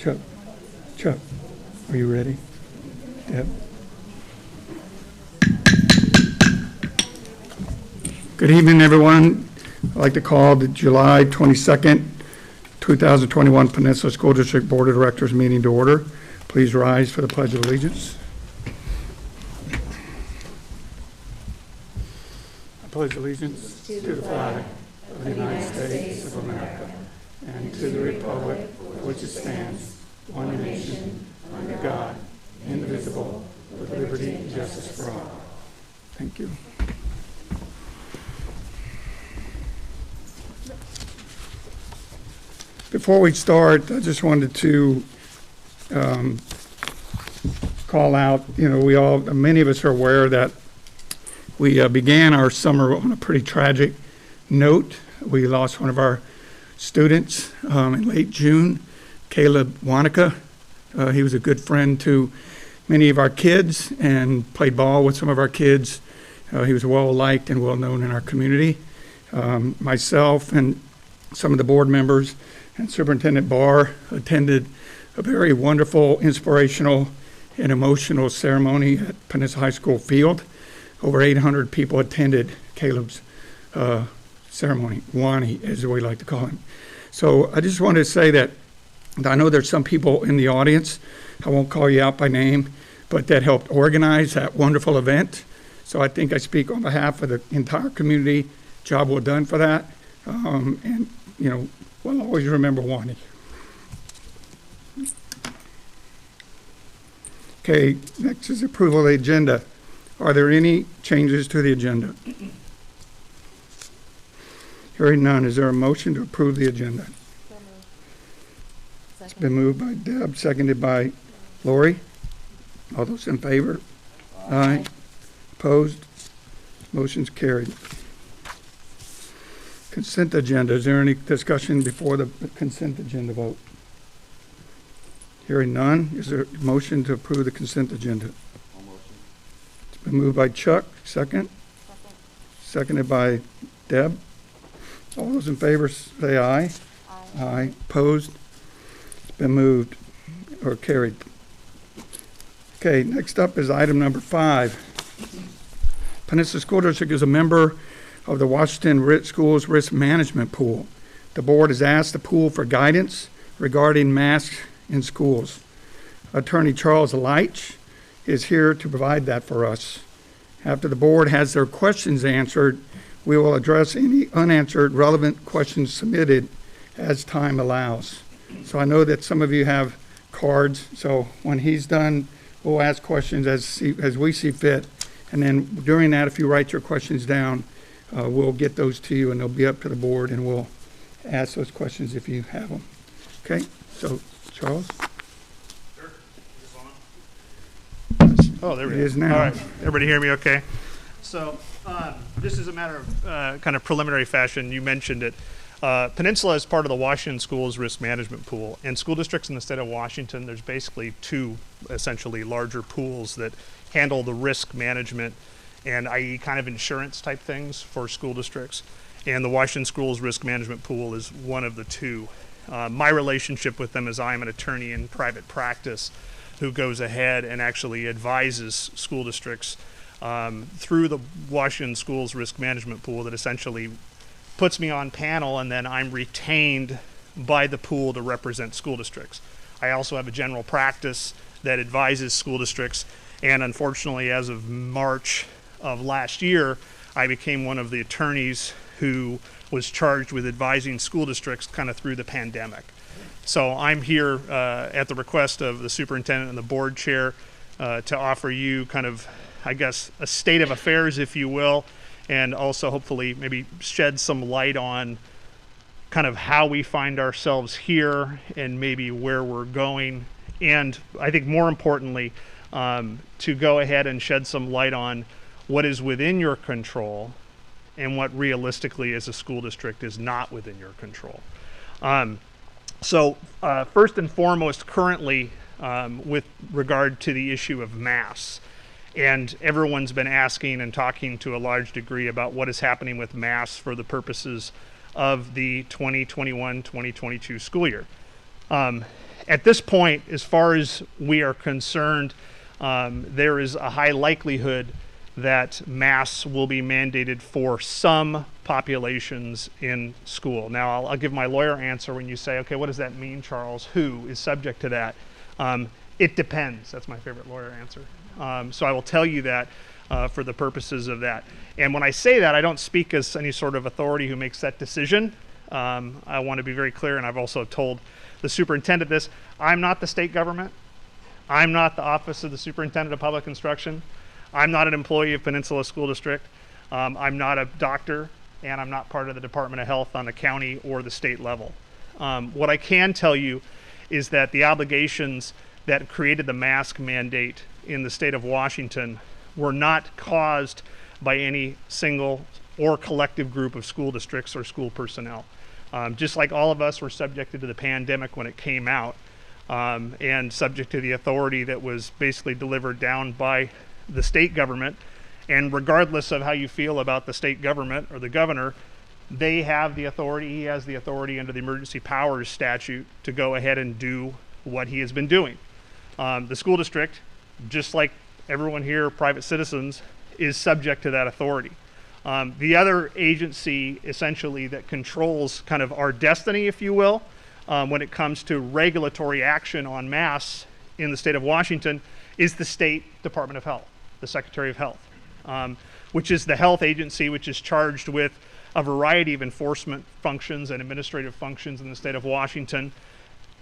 Chuck, Chuck, are you ready? Yep. Good evening, everyone. I'd like to call the July 22nd, 2021 Peninsula School District Board of Directors meeting to order. Please rise for the Pledge of Allegiance. I pledge allegiance to the flag of the United States of America and to the republic for which it stands, one nation, under God, indivisible, with liberty and justice for all. Thank you. Before we start, I just wanted to call out, many of us are aware that we began our summer on a pretty tragic note. We lost one of our students in late June, Caleb Wanaka. He was a good friend to many of our kids and played ball with some of our kids. He was well liked and well known in our community. Myself and some of the board members and Superintendent Barr attended a very wonderful, inspirational, and emotional ceremony at Peninsula High School field. Over 800 people attended Caleb's ceremony, Wani, as we like to call him. So I just wanted to say that I know there's some people in the audience, I won't call you out by name, but that helped organize that wonderful event. So I think I speak on behalf of the entire community. Job well done for that. And, we'll always remember Wani. Okay, next is approval of the agenda. Are there any changes to the agenda? Hearing none, is there a motion to approve the agenda? It's been moved by Deb, seconded by Lori. All those in favor? Aye. Opposed? Motion's carried. Consent agenda. Is there any discussion before the consent agenda vote? Hearing none, is there a motion to approve the consent agenda? No motion. It's been moved by Chuck, second. Seconded by Deb. All those in favor say aye. Aye. Aye. Opposed? It's been moved or carried. Okay, next up is item number 5. Peninsula School District is a member of the Washington Schools Risk Management Pool. The board has asked the pool for guidance regarding masks in schools. Attorney Charles Leitch is here to provide that for us. After the board has their questions answered, we will address any unanswered relevant questions submitted as time allows. So I know that some of you have cards, so when he's done, we'll ask questions as we see fit. And then during that, if you write your questions down, we'll get those to you and they'll be up to the board and we'll ask those questions if you have them. Okay, so Charles? Sure. Is this on? Oh, there we go. It is now. All right, everybody hear me okay? So this is a matter of kind of preliminary fashion. You mentioned it. Peninsula is part of the Washington Schools Risk Management Pool, and school districts in the state of Washington, there's basically two essentially larger pools that handle the risk management and i.e. kind of insurance type things for school districts. And the Washington Schools Risk Management Pool is one of the two. My relationship with them is I'm an attorney in private practice who goes ahead and actually advises school districts through the Washington Schools Risk Management Pool that essentially puts me on panel, and then I'm retained by the pool to represent school districts. I also have a general practice that advises school districts, and unfortunately as of March of last year, I became one of the attorneys who was charged with advising school districts kind of through the pandemic. So I'm here at the request of the superintendent and the board chair to offer you kind of, I guess, a state of affairs, if you will, and also hopefully maybe shed some light on kind of how we find ourselves here and maybe where we're going. And I think more importantly, to go ahead and shed some light on what is within your control and what realistically as a school district is not within your control. So first and foremost, currently with regard to the issue of masks, and everyone's been asking and talking to a large degree about what is happening with masks for the purposes of the 2021-2022 school year. At this point, as far as we are concerned, there is a high likelihood that masks will be mandated for some populations in school. Now, I'll give my lawyer answer when you say, okay, what does that mean, Charles? Who is subject to that? It depends. That's my favorite lawyer answer. So I will tell you that for the purposes of that. And when I say that, I don't speak as any sort of authority who makes that decision. I want to be very clear, and I've also told the superintendent this. I'm not the state government. I'm not the Office of the Superintendent of Public Instruction. I'm not an employee of Peninsula School District. I'm not a doctor, and I'm not part of the Department of Health on the county or the state level. What I can tell you is that the obligations that created the mask mandate in the state of Washington were not caused by any single or collective group of school districts or school personnel. Just like all of us were subjected to the pandemic when it came out, and subject to the authority that was basically delivered down by the state government. And regardless of how you feel about the state government or the governor, they have the authority, he has the authority under the emergency powers statute to go ahead and do what he has been doing. The school district, just like everyone here, private citizens, is subject to that authority. The other agency essentially that controls kind of our destiny, if you will, when it comes to regulatory action on masks in the state of Washington is the State Department of Health, the Secretary of Health, which is the health agency which is charged with a variety of enforcement functions and administrative functions in the state of Washington.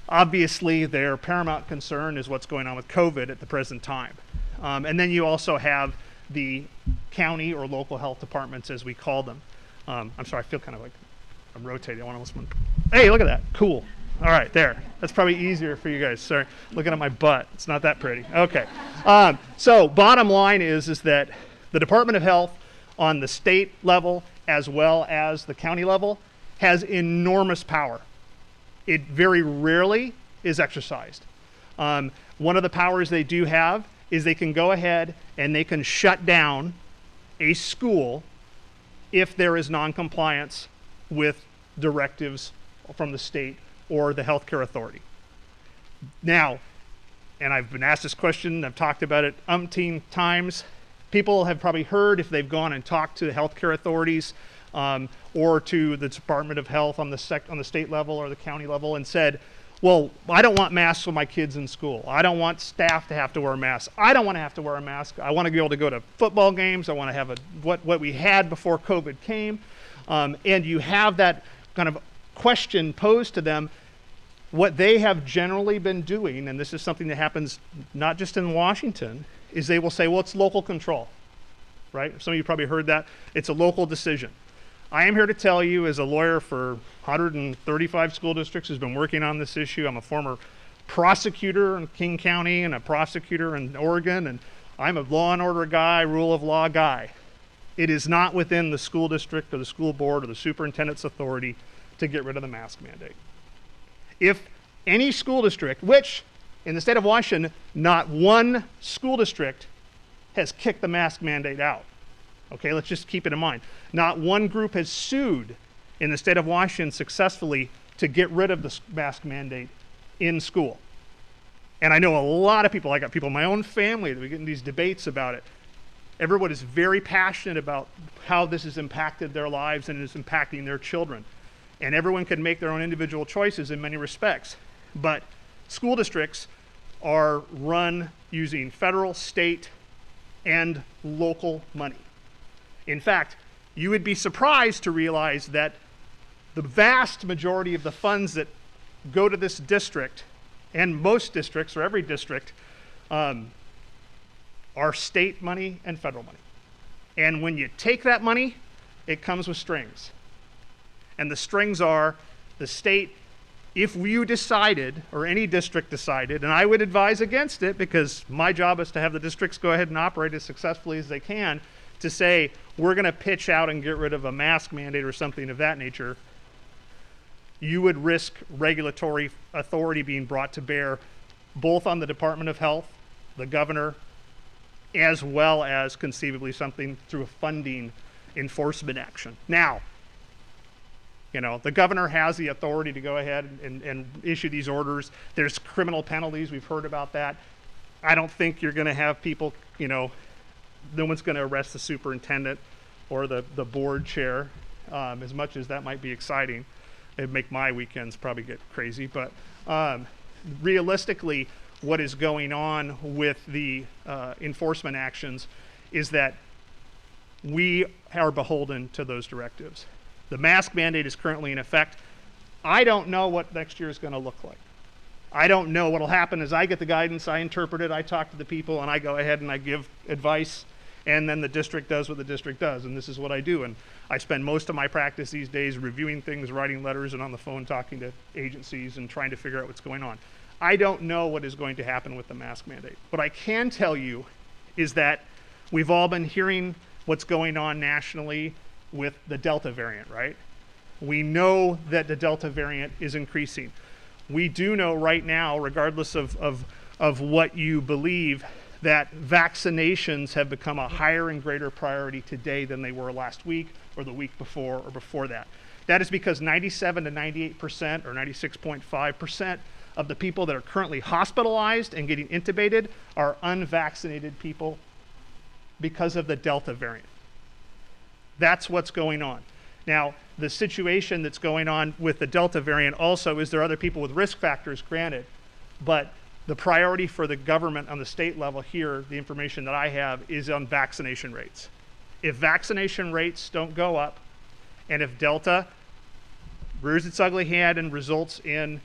Obviously, their paramount concern is what's going on with COVID at the present time. And then you also have the county or local health departments, as we call them. I'm sorry, I feel kind of like I'm rotating. I want to listen. Hey, look at that. Cool. All right, there. That's probably easier for you guys. Sorry, looking at my butt. It's not that pretty. Okay. So bottom line is that the Department of Health on the state level as well as the county level has enormous power. It very rarely is exercised. One of the powers they do have is they can go ahead and they can shut down a school if there is noncompliance with directives from the state or the healthcare authority. Now, and I've been asked this question, I've talked about it umpteen times. People have probably heard, if they've gone and talked to the healthcare authorities or to the Department of Health on the state level or the county level, and said, well, I don't want masks for my kids in school. I don't want staff to have to wear masks. I don't want to have to wear a mask. I want to be able to go to football games. I want to have what we had before COVID came. And you have that kind of question posed to them. What they have generally been doing, and this is something that happens not just in Washington, is they will say, well, it's local control, right? Some of you probably heard that. It's a local decision. I am here to tell you, as a lawyer for 135 school districts who's been working on this issue, I'm a former prosecutor in King County and a prosecutor in Oregon, and I'm a law and order guy, rule of law guy. It is not within the school district or the school board or the superintendent's authority to get rid of the mask mandate. If any school district, which in the state of Washington, not one school district has kicked the mask mandate out. Okay, let's just keep it in mind. Not one group has sued in the state of Washington successfully to get rid of the mask mandate in school. And I know a lot of people, I got people in my own family that we get in these debates about it. Everyone is very passionate about how this has impacted their lives and is impacting their children. And everyone can make their own individual choices in many respects. But school districts are run using federal, state, and local money. In fact, you would be surprised to realize that the vast majority of the funds that go to this district, and most districts, or every district, are state money and federal money. And when you take that money, it comes with strings. And the strings are the state, if you decided, or any district decided, and I would advise against it because my job is to have the districts go ahead and operate as successfully as they can, to say, we're going to pitch out and get rid of a mask mandate or something of that nature, you would risk regulatory authority being brought to bear both on the Department of Health, the governor, as well as conceivably something through a funding enforcement action. Now, You know, the governor has the authority to go ahead and issue these orders. There's criminal penalties. We've heard about that. I don't think you're going to have people, you know, no one's going to arrest the superintendent or the board chair, as much as that might be exciting. It'd make my weekends probably get crazy. But realistically, what is going on with the enforcement actions is that we are beholden to those directives. The mask mandate is currently in effect. I don't know what next year is going to look like. I don't know what will happen as I get the guidance, I interpret it, I talk to the people, and I go ahead and I give advice, and then the district does what the district does, and this is what I do. And I spend most of my practice these days reviewing things, writing letters, and on the phone talking to agencies and trying to figure out what's going on. I don't know what is going to happen with the mask mandate. What I can tell you is that we've all been hearing what's going on nationally with the Delta variant, right? We know that the Delta variant is increasing. We do know right now, regardless of what you believe, that vaccinations have become a higher and greater priority today than they were last week or the week before or before that. That is because 97 to 98% or 96.5% of the people that are currently hospitalized and getting intubated are unvaccinated people because of the Delta variant. That's what's going on. Now, the situation that's going on with the Delta variant also is there are other people with risk factors, granted, but the priority for the government on the state level here, the information that I have, is on vaccination rates. If vaccination rates don't go up, and if Delta rears its ugly head and results in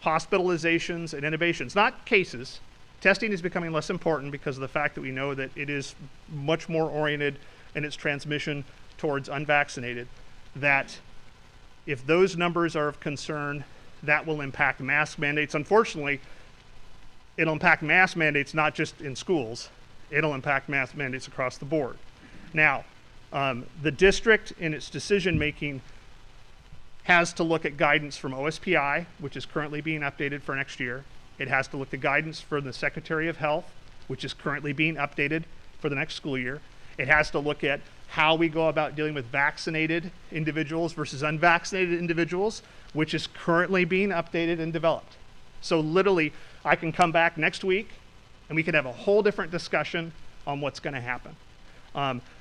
hospitalizations and intubations, not cases, testing is becoming less important because of the fact that we know that it is much more oriented in its transmission towards unvaccinated, that if those numbers are of concern, that will impact mask mandates. Unfortunately, it'll impact mask mandates not just in schools, it'll impact mask mandates across the board. Now, the district in its decision making has to look at guidance from OSPI, which is currently being updated for next year. It has to look at guidance from the Secretary of Health, which is currently being updated for the next school year. It has to look at how we go about dealing with vaccinated individuals versus unvaccinated individuals, which is currently being updated and developed. So literally, I can come back next week and we can have a whole different discussion on what's going to happen.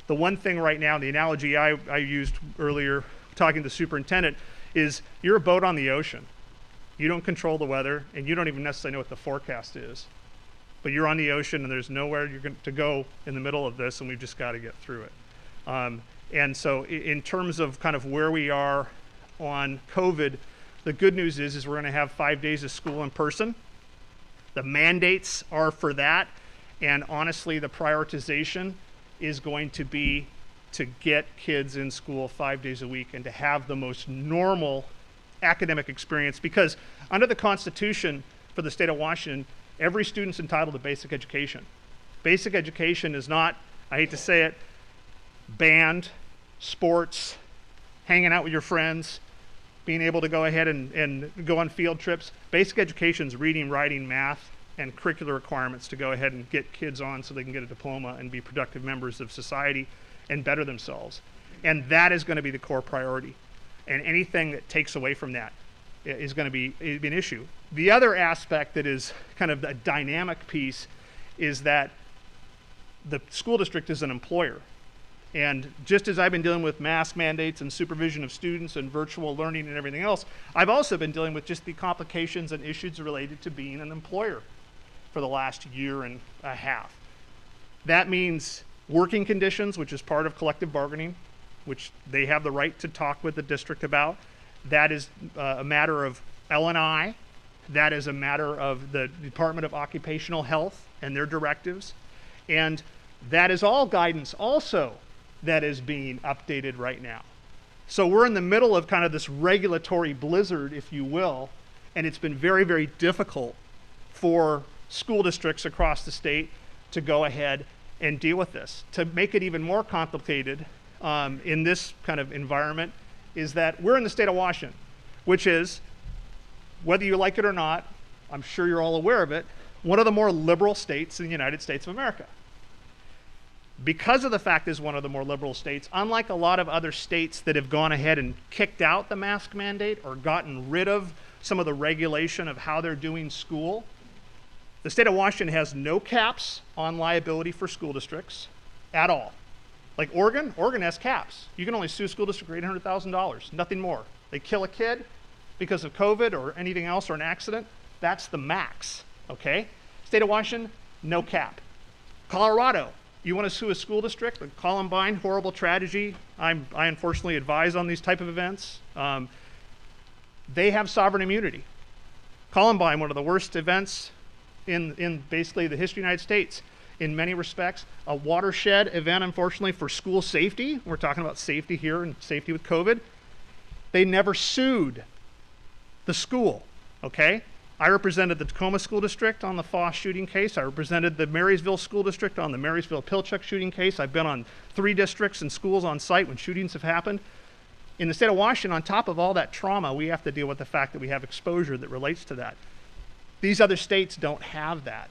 The one thing right now, the analogy I used earlier talking to the superintendent, is you're a boat on the ocean. You don't control the weather and you don't even necessarily know what the forecast is. But you're on the ocean and there's nowhere you're going to go in the middle of this, and we've just got to get through it. And so in terms of kind of where we are on COVID, the good news is we're going to have 5 days of school in person. The mandates are for that. And honestly, the prioritization is going to be to get kids in school 5 days a week and to have the most normal academic experience. Because under the Constitution for the state of Washington, every student's entitled to basic education. Basic education is not, I hate to say it, band, sports, hanging out with your friends, being able to go ahead and go on field trips. Basic education is reading, writing, math, and curricular requirements to go ahead and get kids on so they can get a diploma and be productive members of society and better themselves. And that is going to be the core priority. And anything that takes away from that is going to be an issue. The other aspect that is kind of the dynamic piece is that the school district is an employer. And just as I've been dealing with mask mandates and supervision of students and virtual learning and everything else, I've also been dealing with just the complications and issues related to being an employer for the last year and a half. That means working conditions, which is part of collective bargaining, which they have the right to talk with the district about. That is a matter of L&I. That is a matter of the Department of Occupational Health and their directives. And that is all guidance also that is being updated right now. So we're in the middle of kind of this regulatory blizzard, if you will, and it's been very, very difficult for school districts across the state to go ahead and deal with this. To make it even more complicated in this kind of environment is that we're in the state of Washington, which is, whether you like it or not, I'm sure you're all aware of it, one of the more liberal states in the United States of America. because of the fact this is one of the more liberal states, unlike a lot of other states that have gone ahead and kicked out the mask mandate or gotten rid of some of the regulation of how they're doing school, the state of Washington has no caps on liability for school districts at all. Like Oregon has caps. You can only sue a school district for $800,000, nothing more. They kill a kid because of COVID or anything else or an accident, that's the max, okay? State of Washington, no cap. Colorado, you want to sue a school district, the Columbine, horrible tragedy. I unfortunately advise on these type of events. They have sovereign immunity. Columbine, one of the worst events in basically the history of the United States, in many respects, a watershed event, unfortunately, for school safety. We're talking about safety here and safety with COVID. They never sued the school, okay? I represented the Tacoma School District on the Foss shooting case. I represented the Marysville School District on the Marysville-Pilchuck shooting case. I've been on 3 districts and schools on site when shootings have happened. In the state of Washington, on top of all that trauma, we have to deal with the fact that we have exposure that relates to that. These other states don't have that.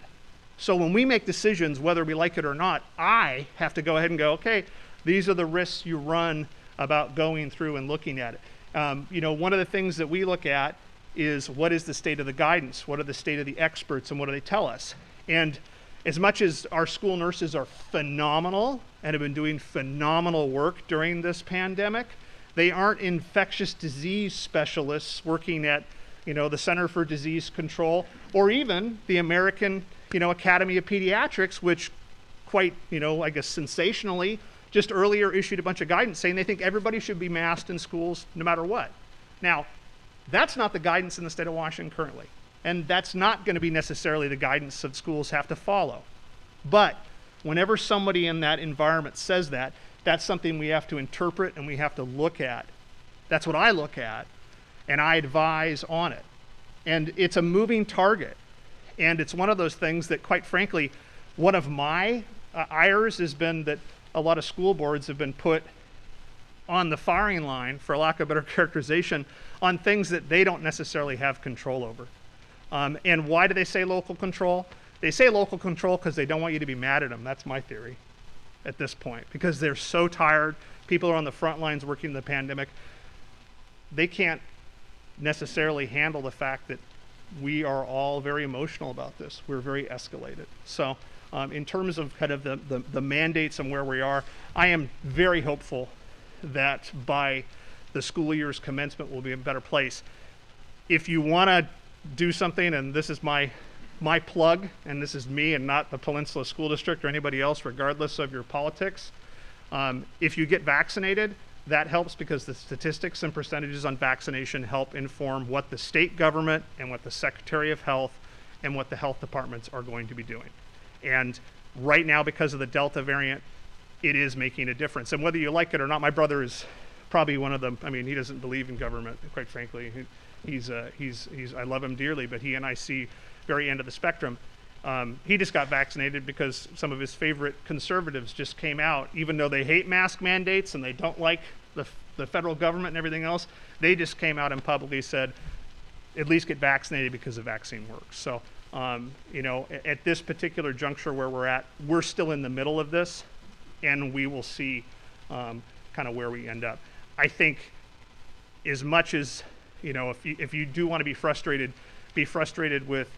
So when we make decisions, whether we like it or not, I have to go ahead and go, okay, these are the risks you run about going through and looking at it. One of the things that we look at is what is the state of the guidance? What are the state of the experts and what do they tell us? And as much as our school nurses are phenomenal and have been doing phenomenal work during this pandemic, they aren't infectious disease specialists working at, the Center for Disease Control or even the American, Academy of Pediatrics, which quite, I guess sensationally, just earlier issued a bunch of guidance saying they think everybody should be masked in schools no matter what. Now, that's not the guidance in the state of Washington currently. And that's not going to be necessarily the guidance that schools have to follow. But whenever somebody in that environment says that, that's something we have to interpret and we have to look at. That's what I look at, and I advise on it. And it's a moving target. And it's one of those things that, quite frankly, one of my ires has been that a lot of school boards have been put on the firing line, for lack of a better characterization, on things that they don't necessarily have control over. And why do they say local control? They say local control because they don't want you to be mad at them. That's my theory at this point, because they're so tired. People are on the front lines working the pandemic. They can't necessarily handle the fact that we are all very emotional about this. We're very escalated. So in terms of kind of the mandates and where we are, I am very hopeful that by the school year's commencement we'll be in a better place. If you want to do something, and this is my plug, and this is me and not the Peninsula School District or anybody else, regardless of your politics, if you get vaccinated, that helps because the statistics and percentages on vaccination help inform what the state government and what the Secretary of Health and what the health departments are going to be doing. And right now, because of the Delta variant, it is making a difference. And whether you like it or not, my brother is probably one of them. I mean, he doesn't believe in government, quite frankly. He's I love him dearly, but he and I see very end of the spectrum. He just got vaccinated because some of his favorite conservatives just came out, even though they hate mask mandates and they don't like the federal government and everything else, they just came out and publicly said, at least get vaccinated because the vaccine works. So, at this particular juncture where we're at, we're still in the middle of this, and we will see kind of where we end up. I think as much as, if you do want to be frustrated with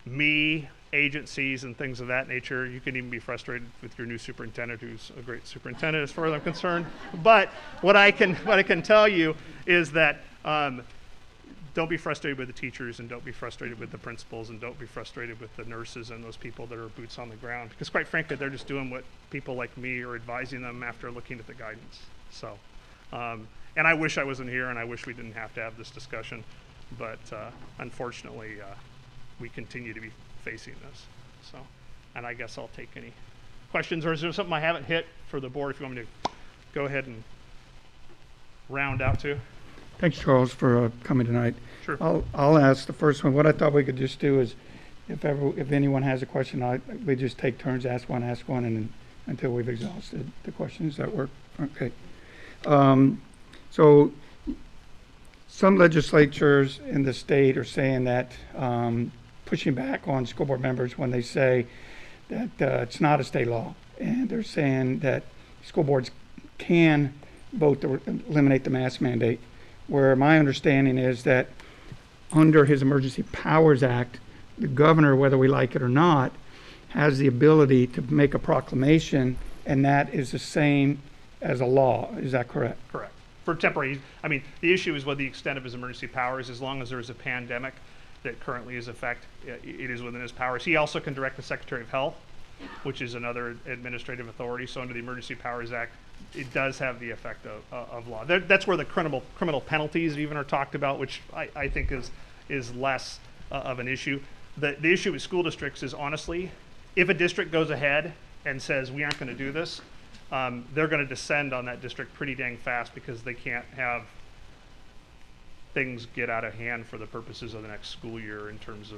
me, agencies, and things of that nature. You can even be frustrated with your new superintendent, who's a great superintendent as far as I'm concerned. But what I can tell you is that don't be frustrated with the teachers, and don't be frustrated with the principals, and don't be frustrated with the nurses and those people that are boots on the ground. Because quite frankly, they're just doing what people like me are advising them after looking at the guidance. So, and I wish I wasn't here, and I wish we didn't have to have this discussion. But unfortunately, we continue to be facing this. So, and I guess I'll take any questions, or is there something I haven't hit for the board if you want me to go ahead and round out to? Thanks, Charles, for coming tonight. Sure. I'll ask the first one. What I thought we could just do is, if anyone has a question, we just take turns, ask one, and until we've exhausted the questions. Does that work? Okay. So some legislatures in the state are saying that pushing back on school board members when they say that it's not a state law and they're saying that school boards can vote to eliminate the mask mandate, where my understanding is that under his Emergency Powers Act, the governor, whether we like it or not, has the ability to make a proclamation, and that is the same as a law. Is that correct? Correct. For temporary, I mean, the issue is what the extent of his emergency powers. As long as there is a pandemic that currently is in effect, it is within his powers. He also can direct the Secretary of Health, which is another administrative authority. So under the Emergency Powers Act, it does have the effect of law. That's where the criminal penalties even are talked about, which I think is less of an issue. The issue with school districts is, honestly, if a district goes ahead and says we aren't going to do this, they're going to descend on that district pretty dang fast, because they can't have things get out of hand for the purposes of the next school year in terms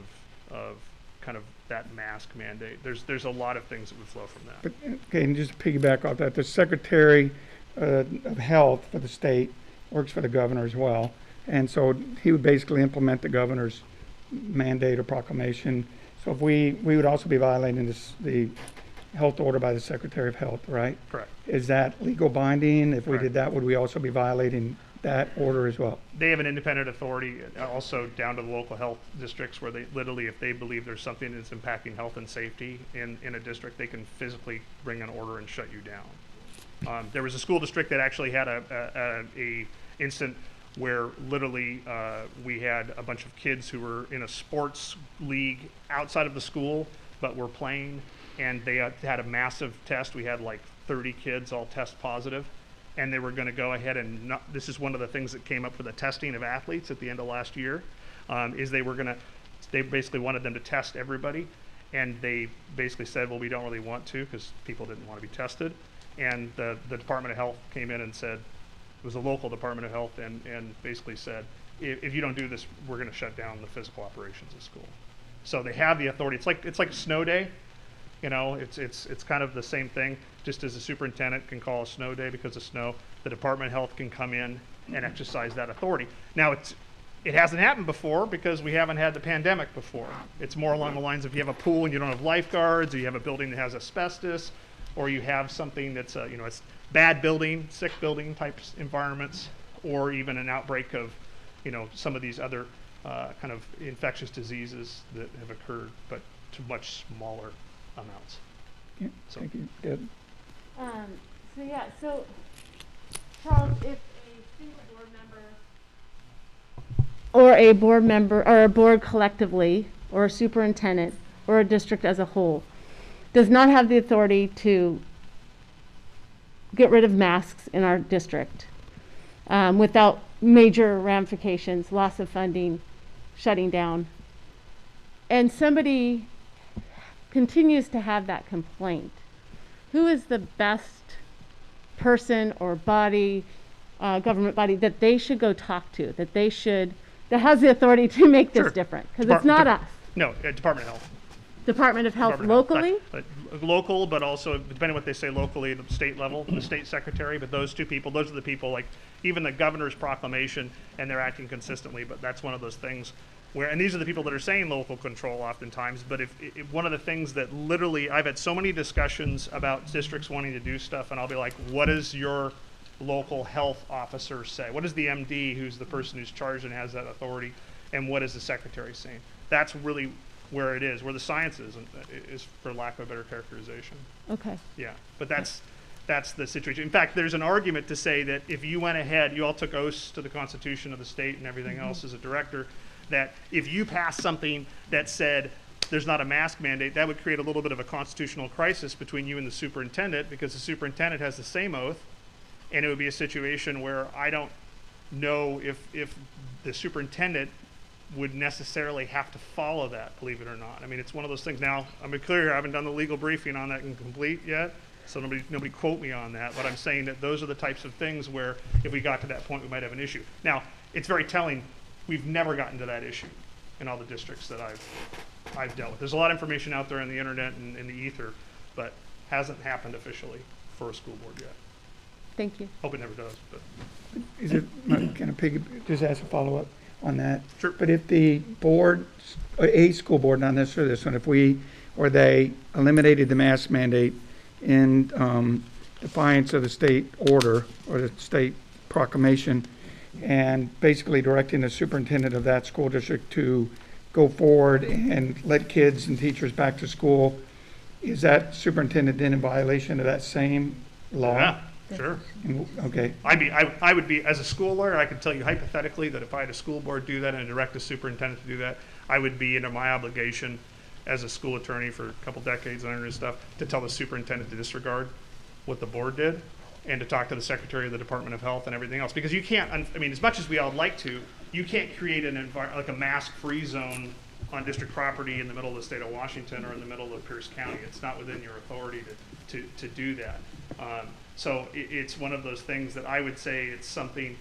of kind of that mask mandate. There's a lot of things that would flow from that. But, okay, and just to piggyback off that, the Secretary of Health for the state works for the governor as well, and so he would basically implement the governor's mandate or proclamation. So if we would also be violating the health order by the Secretary of Health, right? Correct. Is that legal binding? If we Correct. did that, would we also be violating that order as well? They have an independent authority, also down to the local health districts, where they literally, if they believe there's something that's impacting health and safety in a district, they can physically bring an order and shut you down. There was a school district that actually had a incident where literally we had a bunch of kids who were in a sports league outside of the school, but were playing, and they had a massive test. We had like 30 kids all test positive, and they were going to go ahead and this is one of the things that came up for the testing of athletes at the end of last year, is they basically wanted them to test everybody, and they basically said, well, we don't really want to, because people didn't want to be tested. And the Department of Health came in and said, it was a local Department of Health, and basically said, if you don't do this, we're going to shut down the physical operations of school. So they have the authority. It's like a snow day. You know, it's kind of the same thing. Just as the superintendent can call a snow day because of snow, the Department of Health can come in and exercise that authority. Now, it hasn't happened before because we haven't had the pandemic before. It's more along the lines of, you have a pool and you don't have lifeguards, or you have a building that has asbestos, or you have something that's it's bad building, sick building types environments, or even an outbreak of some of these other kind of infectious diseases that have occurred, but to much smaller amounts. Yeah, so. Thank you, Deb. So Charles, if a single board member or a board member or a board collectively or a superintendent or a district as a whole does not have the authority to get rid of masks in our district without major ramifications, loss of funding, shutting down, and somebody continues to have that complaint, who is the best person or body, government body, that they should go talk to, that has the authority to make this different? Because it's not us. No, Department of Health. Department of Health locally? Local, but also, depending on what they say locally, the state level, the state secretary, but those two people, those are the people, like even the governor's proclamation, and they're acting consistently, but that's one of those things where, and these are the people that are saying local control oftentimes, but if one of the things that literally, I've had so many discussions about districts wanting to do stuff, and I'll be like, what does your local health officer say? What does the MD, who's the person who's charged and has that authority, and what is the secretary saying? That's really where it is, where the science is, for lack of a better characterization. Okay. Yeah, but that's the situation. In fact, there's an argument to say that if you went ahead, you all took oaths to the Constitution of the state and everything else as a director, that if you passed something that said there's not a mask mandate, that would create a little bit of a constitutional crisis between you and the superintendent, because the superintendent has the same oath, and it would be a situation where I don't know if the superintendent would necessarily have to follow that, believe it or not. I mean, it's one of those things. Now, I'm clear here, I haven't done the legal briefing on that in complete yet, so nobody quote me on that, but I'm saying that those are the types of things where if we got to that point, we might have an issue. Now, it's very telling, we've never gotten to that issue in all the districts that I've dealt with. There's a lot of information out there on the internet and in the ether, but hasn't happened officially for a school board yet. Thank you. Hope it never does, but. Is it, kind of just ask a follow-up on that? Sure. But if the board, a school board, not necessarily this one, if they eliminated the mask mandate in defiance of the state order or the state proclamation, and basically directing the superintendent of that school district to go forward and let kids and teachers back to school. Is that superintendent then in violation of that same law? Yeah, sure. Okay, I would be, as a school lawyer, I could tell you hypothetically that if I had a school board do that and direct the superintendent to do that, I would be under my obligation as a school attorney for a couple decades and under stuff to tell the superintendent to disregard what the board did and to talk to the secretary of the Department of Health and everything else. Because you can't, I mean, as much as we all would like to, you can't create an environment, like a mask-free zone on district property in the middle of the state of Washington or in the middle of Pierce County. It's not within your authority to do that. So it's one of those things that I would say it's something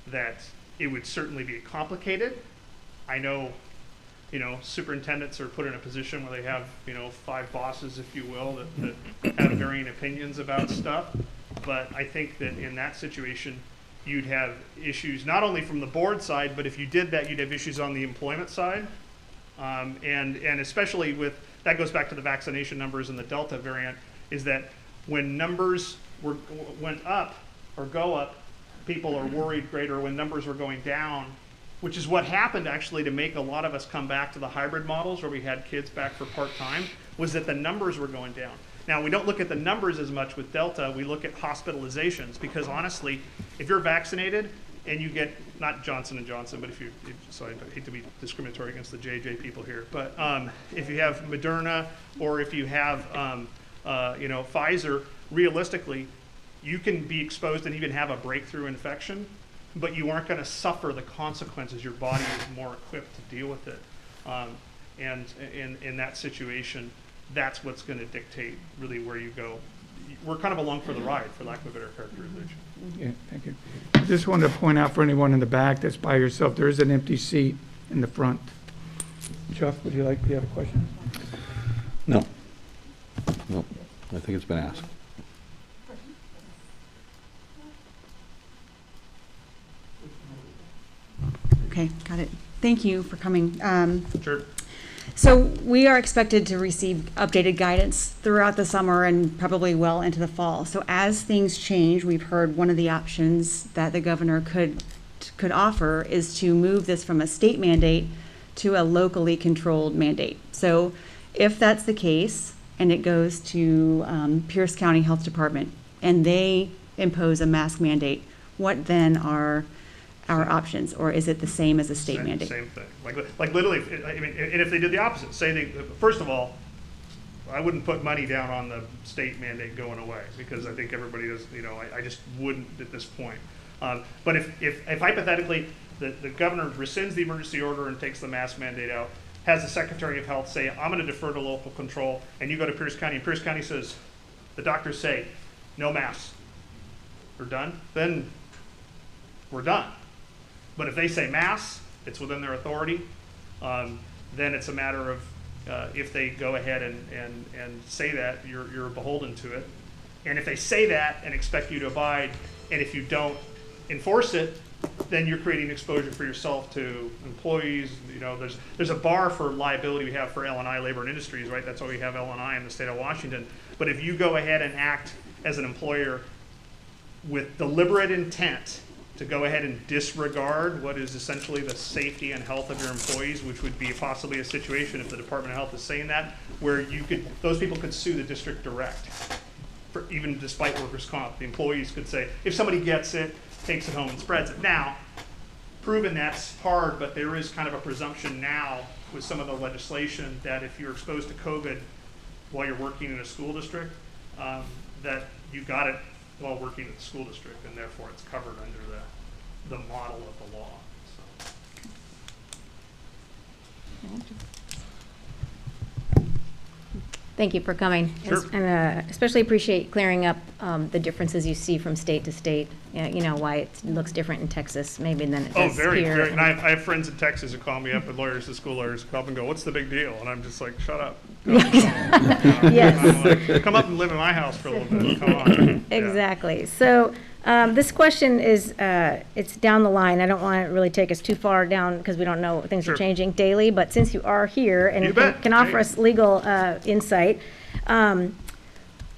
that it would certainly be complicated. I know, you know, superintendents are put in a position where they have, you know, 5 bosses, if you will, that have varying opinions about stuff. But I think that in that situation, you'd have issues not only from the board side, but if you did that, you'd have issues on the employment side. And especially with, that goes back to the vaccination numbers and the Delta variant, is that when numbers went up or go up, people are worried greater. When numbers were going down, which is what happened actually to make a lot of us come back to the hybrid models where we had kids back for part-time, was that the numbers were going down. Now, we don't look at the numbers as much with Delta. We look at hospitalizations because honestly, if you're vaccinated and you get, not Johnson & Johnson, but so I hate to be discriminatory against the JJ people here, but if you have Moderna or if you have, you know, Pfizer, realistically, you can be exposed and even have a breakthrough infection, but you aren't going to suffer the consequences. Your body is more equipped to deal with it. And in that situation, that's what's going to dictate really where you go. We're kind of along for the ride, for lack of a better characterization. yeah, thank you. I just wanted to point out for anyone in the back that's by yourself, there is an empty seat in the front. Chuck, do you have a question? No. No, I think it's been asked. Okay, got it. Thank you for coming. Sure. So we are expected to receive updated guidance throughout the summer and probably well into the fall. So as things change, we've heard one of the options that the governor could offer is to move this from a state mandate to a locally controlled mandate. So if that's the case and it goes to Pierce County Health Department and they impose a mask mandate, what then are our options, or is it the same as a state mandate? Same thing. Like literally, I mean, and if they did the opposite, say they, first of all, I wouldn't put money down on the state mandate going away because I think everybody does, you know, I just wouldn't at this point. But if hypothetically the governor rescinds the emergency order and takes the mask mandate out, has the Secretary of Health say, I'm going to defer to local control, and you go to Pierce County, and Pierce County says, the doctors say, no masks, we're done, then we're done. But if they say masks, it's within their authority, then it's a matter of if they go ahead and say that, you're beholden to it. And if they say that and expect you to abide, and if you don't enforce it, then you're creating exposure for yourself to employees. You know, there's a bar for liability we have for L&I, labor and industries, right? That's why we have L&I in the state of Washington. But if you go ahead and act as an employer with deliberate intent to go ahead and disregard what is essentially the safety and health of your employees, which would be possibly a situation if the Department of Health is saying that, where those people could sue the district direct, even despite workers' comp. The employees could say, if somebody gets it, takes it home and spreads it. Now, proven that's hard, but there is kind of a presumption now with some of the legislation that if you're exposed to COVID while you're working in a school district, that you got it while working at the school district, and therefore it's covered under the model of the law. So. Thank you for coming. Sure. And especially appreciate clearing up the differences you see from state to state. You know, why it looks different in Texas maybe than it does very, here. very. And I have friends in Texas who call me up, and lawyers, the school lawyers come up and go, what's the big deal? And I'm just like, shut up. Yes. Like, come up and live in my house for a little bit. Come on. Exactly. So this question is, it's down the line. I don't want to really take us too far down because we don't know, things Sure. are changing daily. But since you are here and You bet. can offer Hey. us legal insight,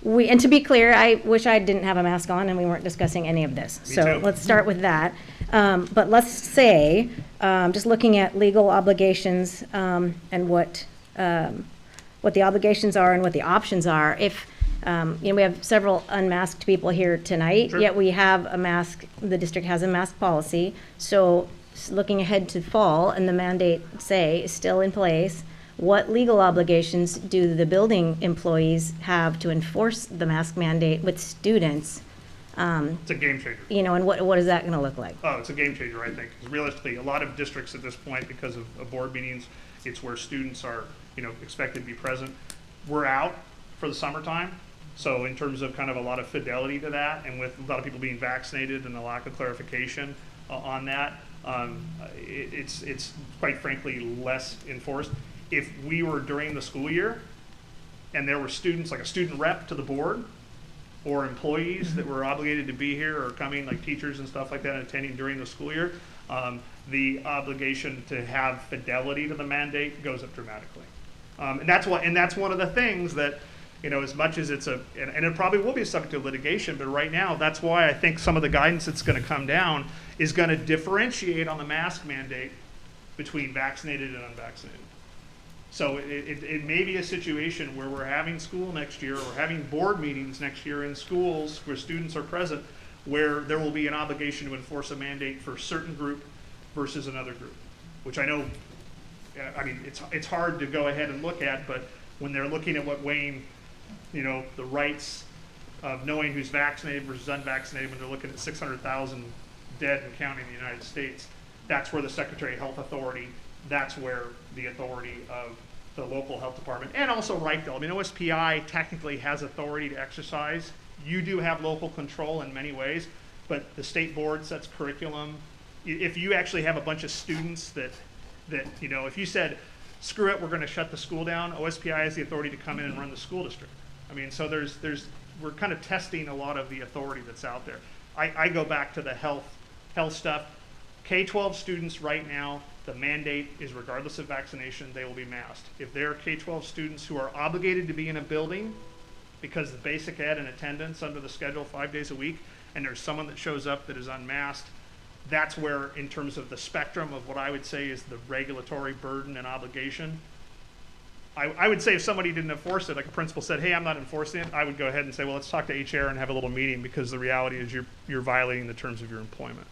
And to be clear, I wish I didn't have a mask on and we weren't discussing any of this. Me So too. let's start with that. But let's say, just looking at legal obligations, and what the obligations are and what the options are. If, we have several unmasked people here tonight, Sure. yet we have a mask, the district has a mask policy. So looking ahead to fall and the mandate, say, is still in place, what legal obligations do the building employees have to enforce the mask mandate with students? It's a game changer. And what is that gonna look like? Oh, it's a game changer, I think. 'Cause realistically, a lot of districts at this point, because of board meetings, it's where students are, expected to be present. We're out for the summertime, so in terms of kind of a lot of fidelity to that, and with a lot of people being vaccinated and a lack of clarification on that, it's quite frankly less enforced. If we were during the school year and there were students, like a student rep to the board, or employees that were obligated to be here or coming, like teachers and stuff like that, and attending during the school year, the obligation to have fidelity to the mandate goes up dramatically. And that's one of the things that, as much as it's and it probably will be subject to litigation, but right now, that's why I think some of the guidance that's going to come down is going to differentiate on the mask mandate between vaccinated and unvaccinated. So it may be a situation where we're having school next year, or having board meetings next year in schools where students are present, where there will be an obligation to enforce a mandate for a certain group versus another group, which I know, it's hard to go ahead and look at, but when they're looking at what Wayne, the rights of knowing who's vaccinated versus unvaccinated, when they're looking at 600,000 dead and counting in the United States, that's where the Secretary of Health Authority, that's where the authority of the local health department, and also Reichville. OSPI technically has authority to exercise. You do have local control in many ways, but the state board sets curriculum. If you actually have a bunch of students that if you said, screw it, we're going to shut the school down, OSPI has the authority to come in and run the school district. So we're kind of testing a lot of the authority that's out there. I go back to the health stuff. K-12 students right now, the mandate is regardless of vaccination, they will be masked. If there are K-12 students who are obligated to be in a building because of basic ed and attendance under the schedule 5 days a week, and there's someone that shows up that is unmasked, that's where, in terms of the spectrum of what I would say is the regulatory burden and obligation, I would say if somebody didn't enforce it, like a principal said, hey, I'm not enforcing it, I would go ahead and say, well, let's talk to HR and have a little meeting, because the reality is you're violating the terms of your employment.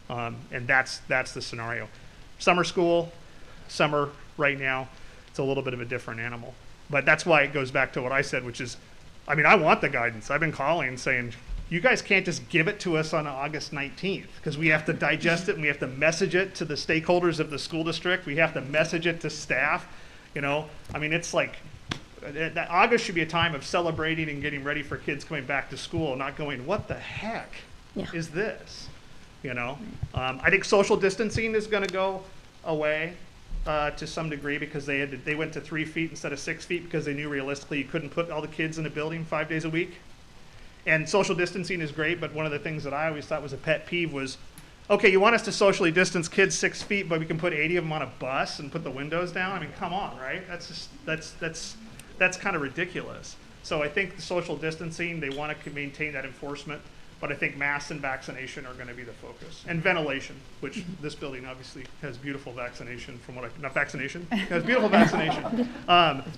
And that's the scenario. Summer school, summer right now, it's a little bit of a different animal. But that's why it goes back to what I said, which is, I want the guidance. I've been calling saying, you guys can't just give it to us on August 19th, because we have to digest it and we have to message it to the stakeholders of the school district. We have to message it to staff. It's like, August should be a time of celebrating and getting ready for kids coming back to school, not going, what the heck is this? I think social distancing is going to go away to some degree, because they went to 3 feet instead of 6 feet, because they knew realistically you couldn't put all the kids in a building 5 days a week. And social distancing is great, but one of the things that I always thought was a pet peeve was, okay, you want us to socially distance kids 6 feet, but we can put 80 of them on a bus and put the windows down? Come on, right? That's kind of ridiculous. So I think the social distancing, they want to maintain that enforcement. But I think masks and vaccination are going to be the focus. And ventilation, which this building obviously has beautiful vaccination from what not vaccination, it has beautiful vaccination.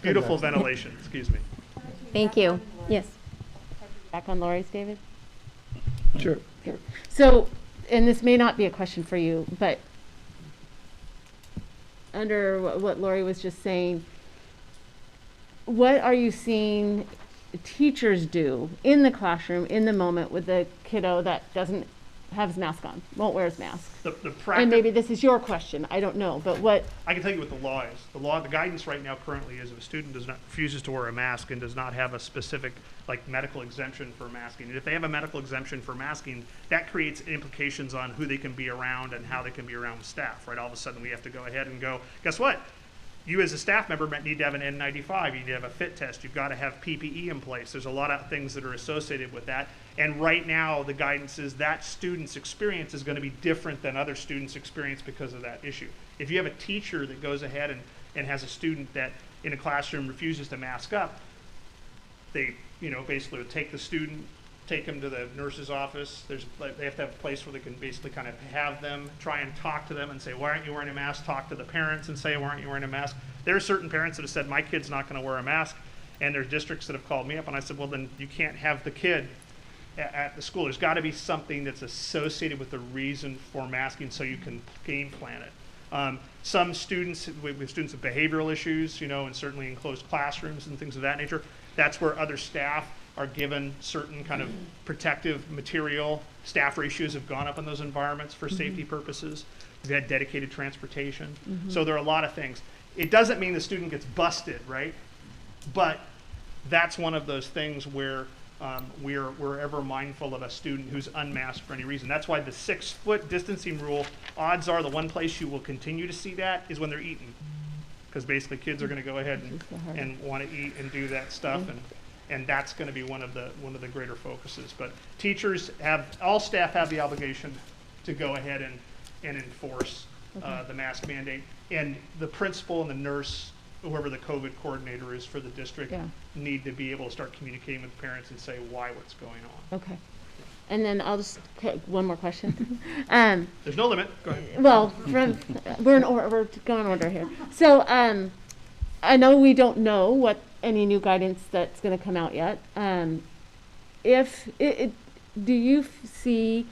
Beautiful ventilation, excuse me. Thank you. Yes. Back on Lori's, David? Sure. So, and this may not be a question for you, but under what Lori was just saying, what are you seeing teachers do in the classroom in the moment with the kiddo that doesn't have his mask on, won't wear his mask? And maybe this is your question, I don't know, but what? I can tell you what the law is. The guidance right now currently is if a student refuses to wear a mask and does not have a specific medical exemption for masking, and if they have a medical exemption for masking, that creates implications on who they can be around and how they can be around with staff, right? All of a sudden we have to go ahead and go, guess what? You as a staff member need to have an N95, you need to have a fit test, you've got to have PPE in place. There's a lot of things that are associated with that. And right now the guidance is that student's experience is going to be different than other students' experience because of that issue. If you have a teacher that goes ahead and has a student that in a classroom refuses to mask up, they basically would take the student, take them to the nurse's office. They have to have a place where they can basically kind of have them try and talk to them and say, why aren't you wearing a mask? Talk to the parents and say, why aren't you wearing a mask? There are certain parents that have said, my kid's not going to wear a mask. And there's districts that have called me up and I said, well, then you can't have the kid at the school. There's got to be something that's associated with the reason for masking so you can game plan it. Some students, with students with behavioral issues, and certainly in closed classrooms and things of that nature, that's where other staff are given certain kind of protective material. Staff ratios have gone up in those environments for safety purposes. We've had dedicated transportation. So there are a lot of things. It doesn't mean the student gets busted, right? But that's one of those things where we're ever mindful of a student who's unmasked for any reason. That's why the 6-foot distancing rule, odds are the one place you will continue to see that is when they're eating. Because basically kids are going to go ahead and want to eat and do that stuff. And that's going to be one of the greater focuses. But teachers all staff have the obligation to go ahead and enforce the mask mandate. And the principal and the nurse, whoever the COVID coordinator is for the district, need to be able to start communicating with parents and say what's going on. Okay. And then I'll just, one more question. There's no limit. Go ahead. Well, we're going in order here. So I know we don't know what any new guidance that's going to come out yet. Do you see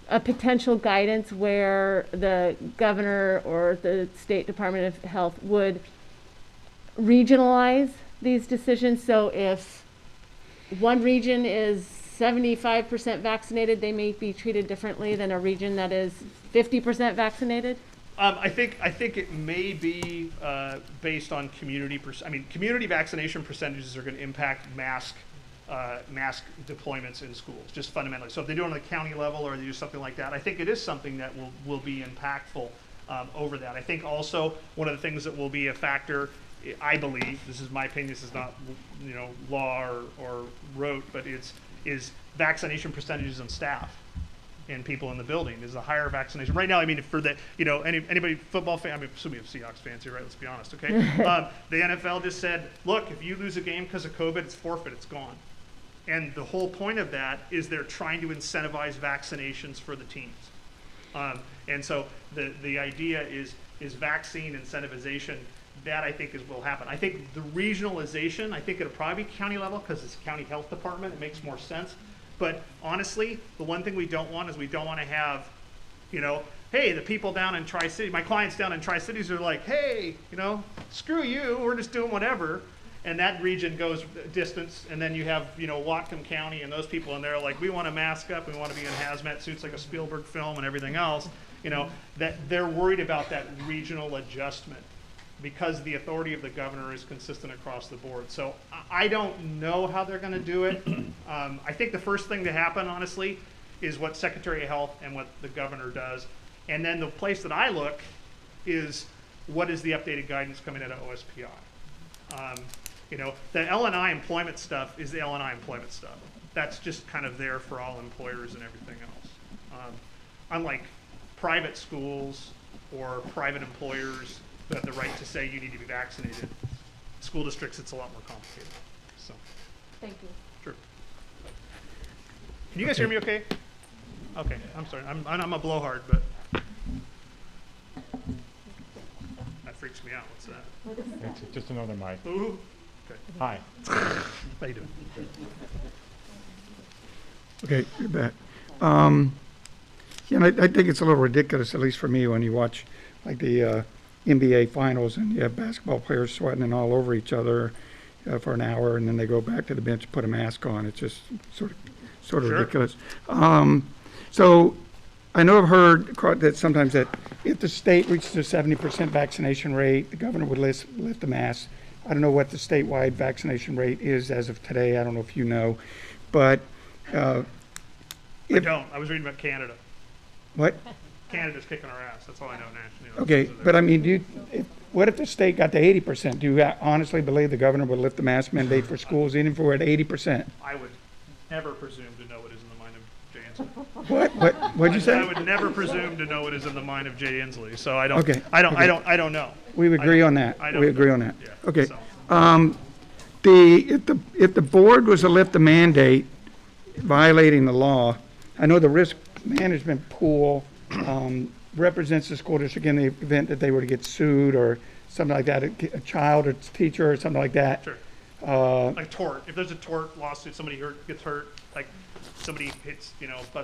a potential guidance where the governor or the State Department of Health would regionalize these decisions? So if one region is 75% vaccinated, they may be treated differently than a region that is 50% vaccinated? I think it may be based on community. Community vaccination percentages are going to impact mask deployments in schools, just fundamentally. So if they do it on the county level or they do something like that, I think it is something that will be impactful over that. I think also one of the things that will be a factor, I believe, this is my opinion, this is not law or rote, but is vaccination percentages on staff and people in the building. Is a higher vaccination right now? For the anybody football fan, assuming we have Seahawks fans here, right? Let's be honest, okay? The NFL just said, look, if you lose a game because of COVID, it's forfeit, it's gone. And the whole point of that is they're trying to incentivize vaccinations for the teams. And so the idea is vaccine incentivization. That I think will happen. I think the regionalization, I think it'll probably be county level because it's county health department. It makes more sense. But honestly, the one thing we don't want is we don't want to have, hey, the people down in Tri-City, my clients down in Tri-Cities are like, hey, screw you, we're just doing whatever. And that region goes distance, and then you have, Whatcom County and those people, and they're like, we want to mask up, we want to be in hazmat suits like a Spielberg film and everything else. That they're worried about that regional adjustment, because the authority of the governor is consistent across the board. So I don't know how they're going to do it. I think the first thing to happen, honestly, is what Secretary of Health and what the governor does. And then the place that I look is what is the updated guidance coming out of OSPI. The L&I employment stuff is the L&I employment stuff. That's just kind of there for all employers and everything else. Unlike private schools or private employers who have the right to say you need to be vaccinated, school districts, it's a lot more complicated. So, Thank you. sure. Can you guys hear me okay? Okay, I'm sorry. I'm a blowhard, but that freaks me out. What's that? It's just another mic. Ooh. Okay. Hi. How you doing? Okay, you're back. And I think it's a little ridiculous, at least for me, when you watch like the NBA finals and you have basketball players sweating all over each other for an hour, and then they go back to the bench, put a mask on. It's just sort of Sure. ridiculous. So I know I've heard that sometimes that if the state reaches a 70% vaccination rate, the governor would lift the mask. I don't know what the statewide vaccination rate is as of today. I don't know if you know, but I don't. I was reading about Canada. what? Canada's kicking our ass. That's all I know nationally. Okay, but I mean, what if the state got to 80%? Do you honestly believe the governor would lift the mask mandate for schools even if we're at 80%? I would never presume to know what is in the mind of Jay Inslee. What'd you say? I would never presume to know what is in the mind of Jay Inslee. So I don't. Okay, I don't. okay. I don't know. We agree on that. I don't We agree know. on that. Yeah, Okay. so. if the board was to lift the mandate violating the law, I know the risk management pool represents the school district in the event that they were to get sued or something like that, a child or teacher or something like that. Sure. Uh, Like tort. If there's a tort lawsuit, somebody gets hurt, like somebody hits,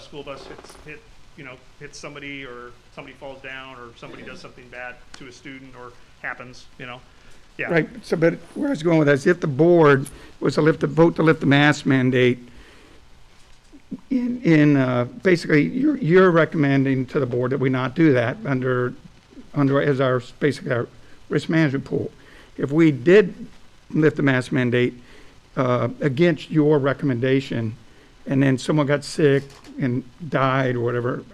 school bus hits somebody, or somebody falls down, or somebody does something bad to a student, or happens, Yeah. Right, so, but where I was going with that is if the board was to vote to lift the mask mandate, basically, you're recommending to the board that we not do that under as basically our risk management pool. If we did lift the mask mandate against your recommendation, and then someone got sick and died or whatever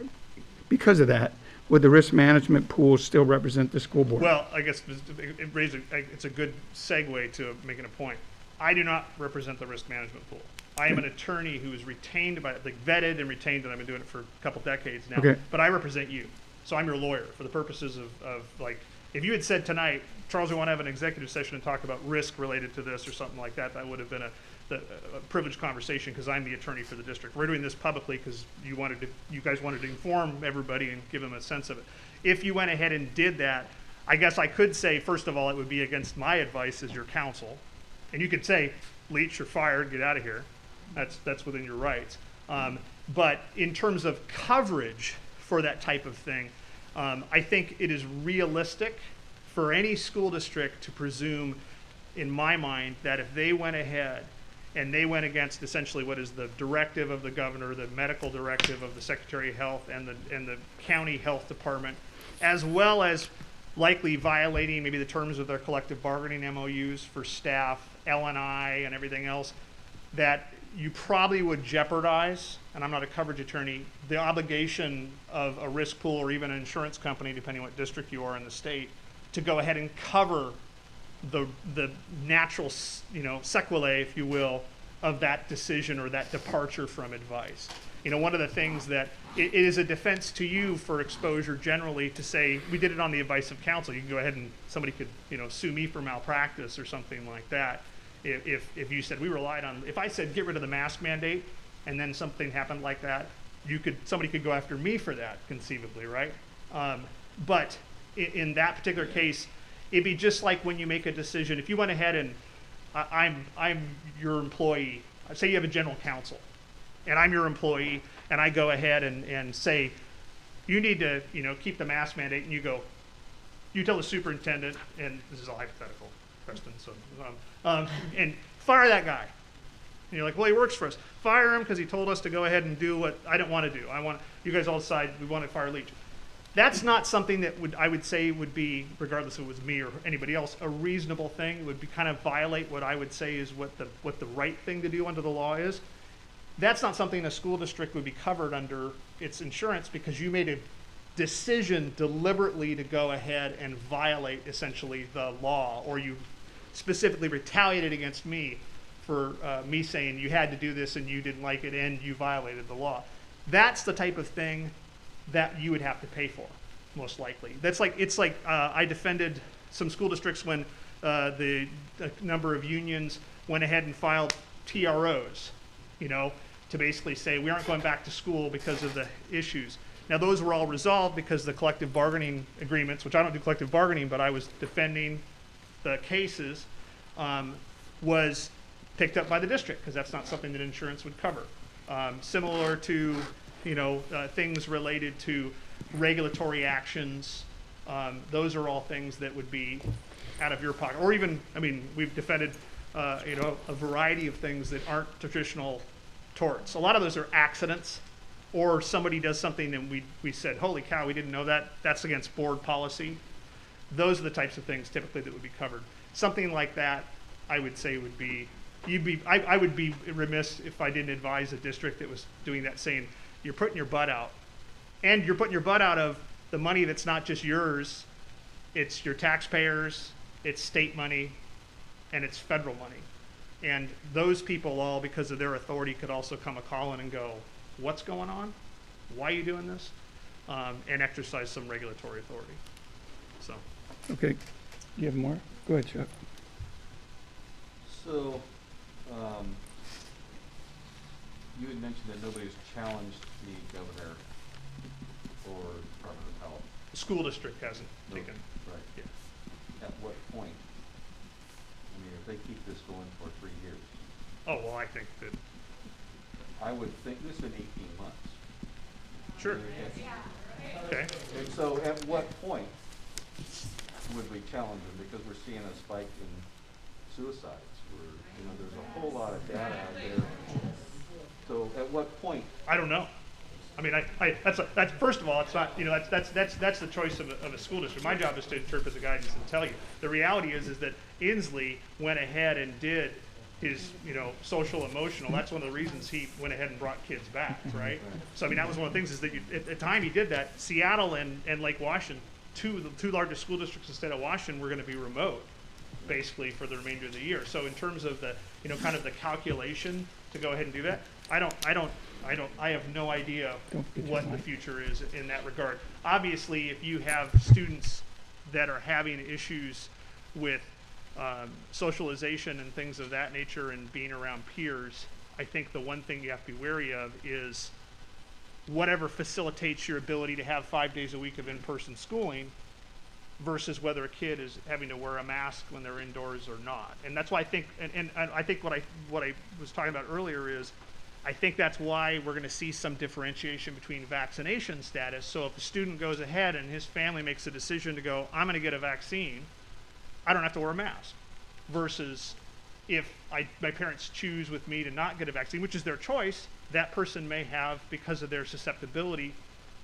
because of that, would the risk management pool still represent the school board? Well, I guess it's a good segue to making a point. I do not represent the risk management pool. I am an attorney who is retained vetted and retained, and I've been doing it for a couple decades now. Okay. But I represent you. So I'm your lawyer for the purposes of if you had said tonight, Charles, we want to have an executive session and talk about risk related to this or something like that, that would have been a privileged conversation because I'm the attorney for the district. We're doing this publicly because you guys wanted to inform everybody and give them a sense of it. If you went ahead and did that, I guess I could say, first of all, it would be against my advice as your counsel. And you could say, Leach, you're fired, get out of here. That's within your rights. But in terms of coverage for that type of thing, I think it is realistic for any school district to presume, in my mind, that if they went ahead and they went against essentially what is the directive of the governor, the medical directive of the Secretary of Health and the county health department, as well as likely violating maybe the terms of their collective bargaining MOUs for staff, L&I and everything else, that you probably would jeopardize, and I'm not a coverage attorney, the obligation of a risk pool or even an insurance company, depending what district you are in the state, to go ahead and cover the natural, sequelae, if you will, of that decision or that departure from advice. One of the things that it is a defense to you for exposure generally to say, we did it on the advice of counsel. You can go ahead and somebody could, sue me for malpractice or something like that. If you said we relied on, if I said get rid of the mask mandate and then something happened like that, somebody could go after me for that conceivably, right? But in that particular case, it'd be just like when you make a decision. If you went ahead and I'm your employee, say you have a general counsel, and I'm your employee, and I go ahead and say you need to keep the mask mandate, and you tell the superintendent, and this is all hypothetical, Preston, so and fire that guy. And you're like, well, he works for us. Fire him because he told us to go ahead and do what I didn't want to do. You guys all decide we want to fire Leach. That's not something that I would say would be, regardless if it was me or anybody else, a reasonable thing. It would be kind of violate what I would say is what the right thing to do under the law is. That's not something a school district would be covered under its insurance because you made a decision deliberately to go ahead and violate essentially the law, or you specifically retaliated against me for me saying you had to do this and you didn't like it and you violated the law. That's the type of thing that you would have to pay for, most likely. It's like I defended some school districts when the number of unions went ahead and filed TROs, to basically say we aren't going back to school because of the issues. Now those were all resolved because the collective bargaining agreements, which I don't do collective bargaining, but I was defending the cases, was picked up by the district because that's not something that insurance would cover. Similar to things related to regulatory actions, those are all things that would be out of your pocket. Or even, we've defended a variety of things that aren't traditional torts. A lot of those are accidents, or somebody does something and we said, holy cow, we didn't know that. That's against board policy. Those are the types of things typically that would be covered. Something like that, I would say would be, I would be remiss if I didn't advise a district that was doing that, saying, you're putting your butt out. And you're putting your butt out of the money that's not just yours, it's your taxpayers, it's state money, and it's federal money. And those people all, because of their authority, could also come a calling and go, what's going on? Why are you doing this? And exercise some regulatory authority. So. Okay, you have more? Go ahead, Chuck. So, you had mentioned that nobody's challenged the governor or Department of Health. The school district hasn't No, taken. Right. Yeah. At what point? I mean, if they keep this going for 3 years, Oh, well, I think that, I would think this in 18 months. sure, okay. And so at what point would we challenge them? Because we're seeing a spike in suicides. There's a whole lot of data out there. So at what point? I don't know. I mean, that's first of all, it's not, that's the choice of a school district. My job is to interpret the guidance and tell you. The reality is that Inslee went ahead and did his, social emotional. That's one of the reasons he went ahead and brought kids back, right? So, I mean, that was one of the things is that at the time he did that, Seattle and Lake Washington, the two largest school districts in the state of Washington, were going to be remote, basically, for the remainder of the year. So in terms of the, kind of the calculation to go ahead and do that, I have no idea what the future is in that regard. Obviously, if you have students that are having issues with socialization and things of that nature and being around peers, I think the one thing you have to be wary of is whatever facilitates your ability to have 5 days a week of in-person schooling versus whether a kid is having to wear a mask when they're indoors or not. And that's why I think, and I think what I was talking about earlier is, I think that's why we're going to see some differentiation between vaccination status. So if a student goes ahead and his family makes a decision to go, I'm going to get a vaccine, I don't have to wear a mask. Versus if my parents choose with me to not get a vaccine, which is their choice, that person may have because of their susceptibility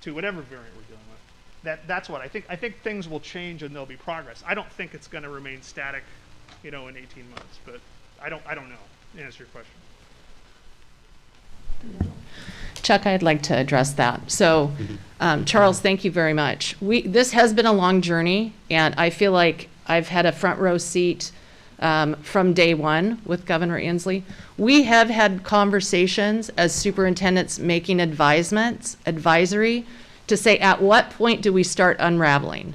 to whatever variant we're dealing with. That's what I think. I think things will change and there'll be progress. I don't think it's going to remain static, in 18 months. But I don't know. To answer your question. Chuck, I'd like to address that. So, Charles, thank you very much. This has been a long journey, and I feel like I've had a front row seat from day one with Governor Inslee. We have had conversations as superintendents making advisory to say, at what point do we start unraveling,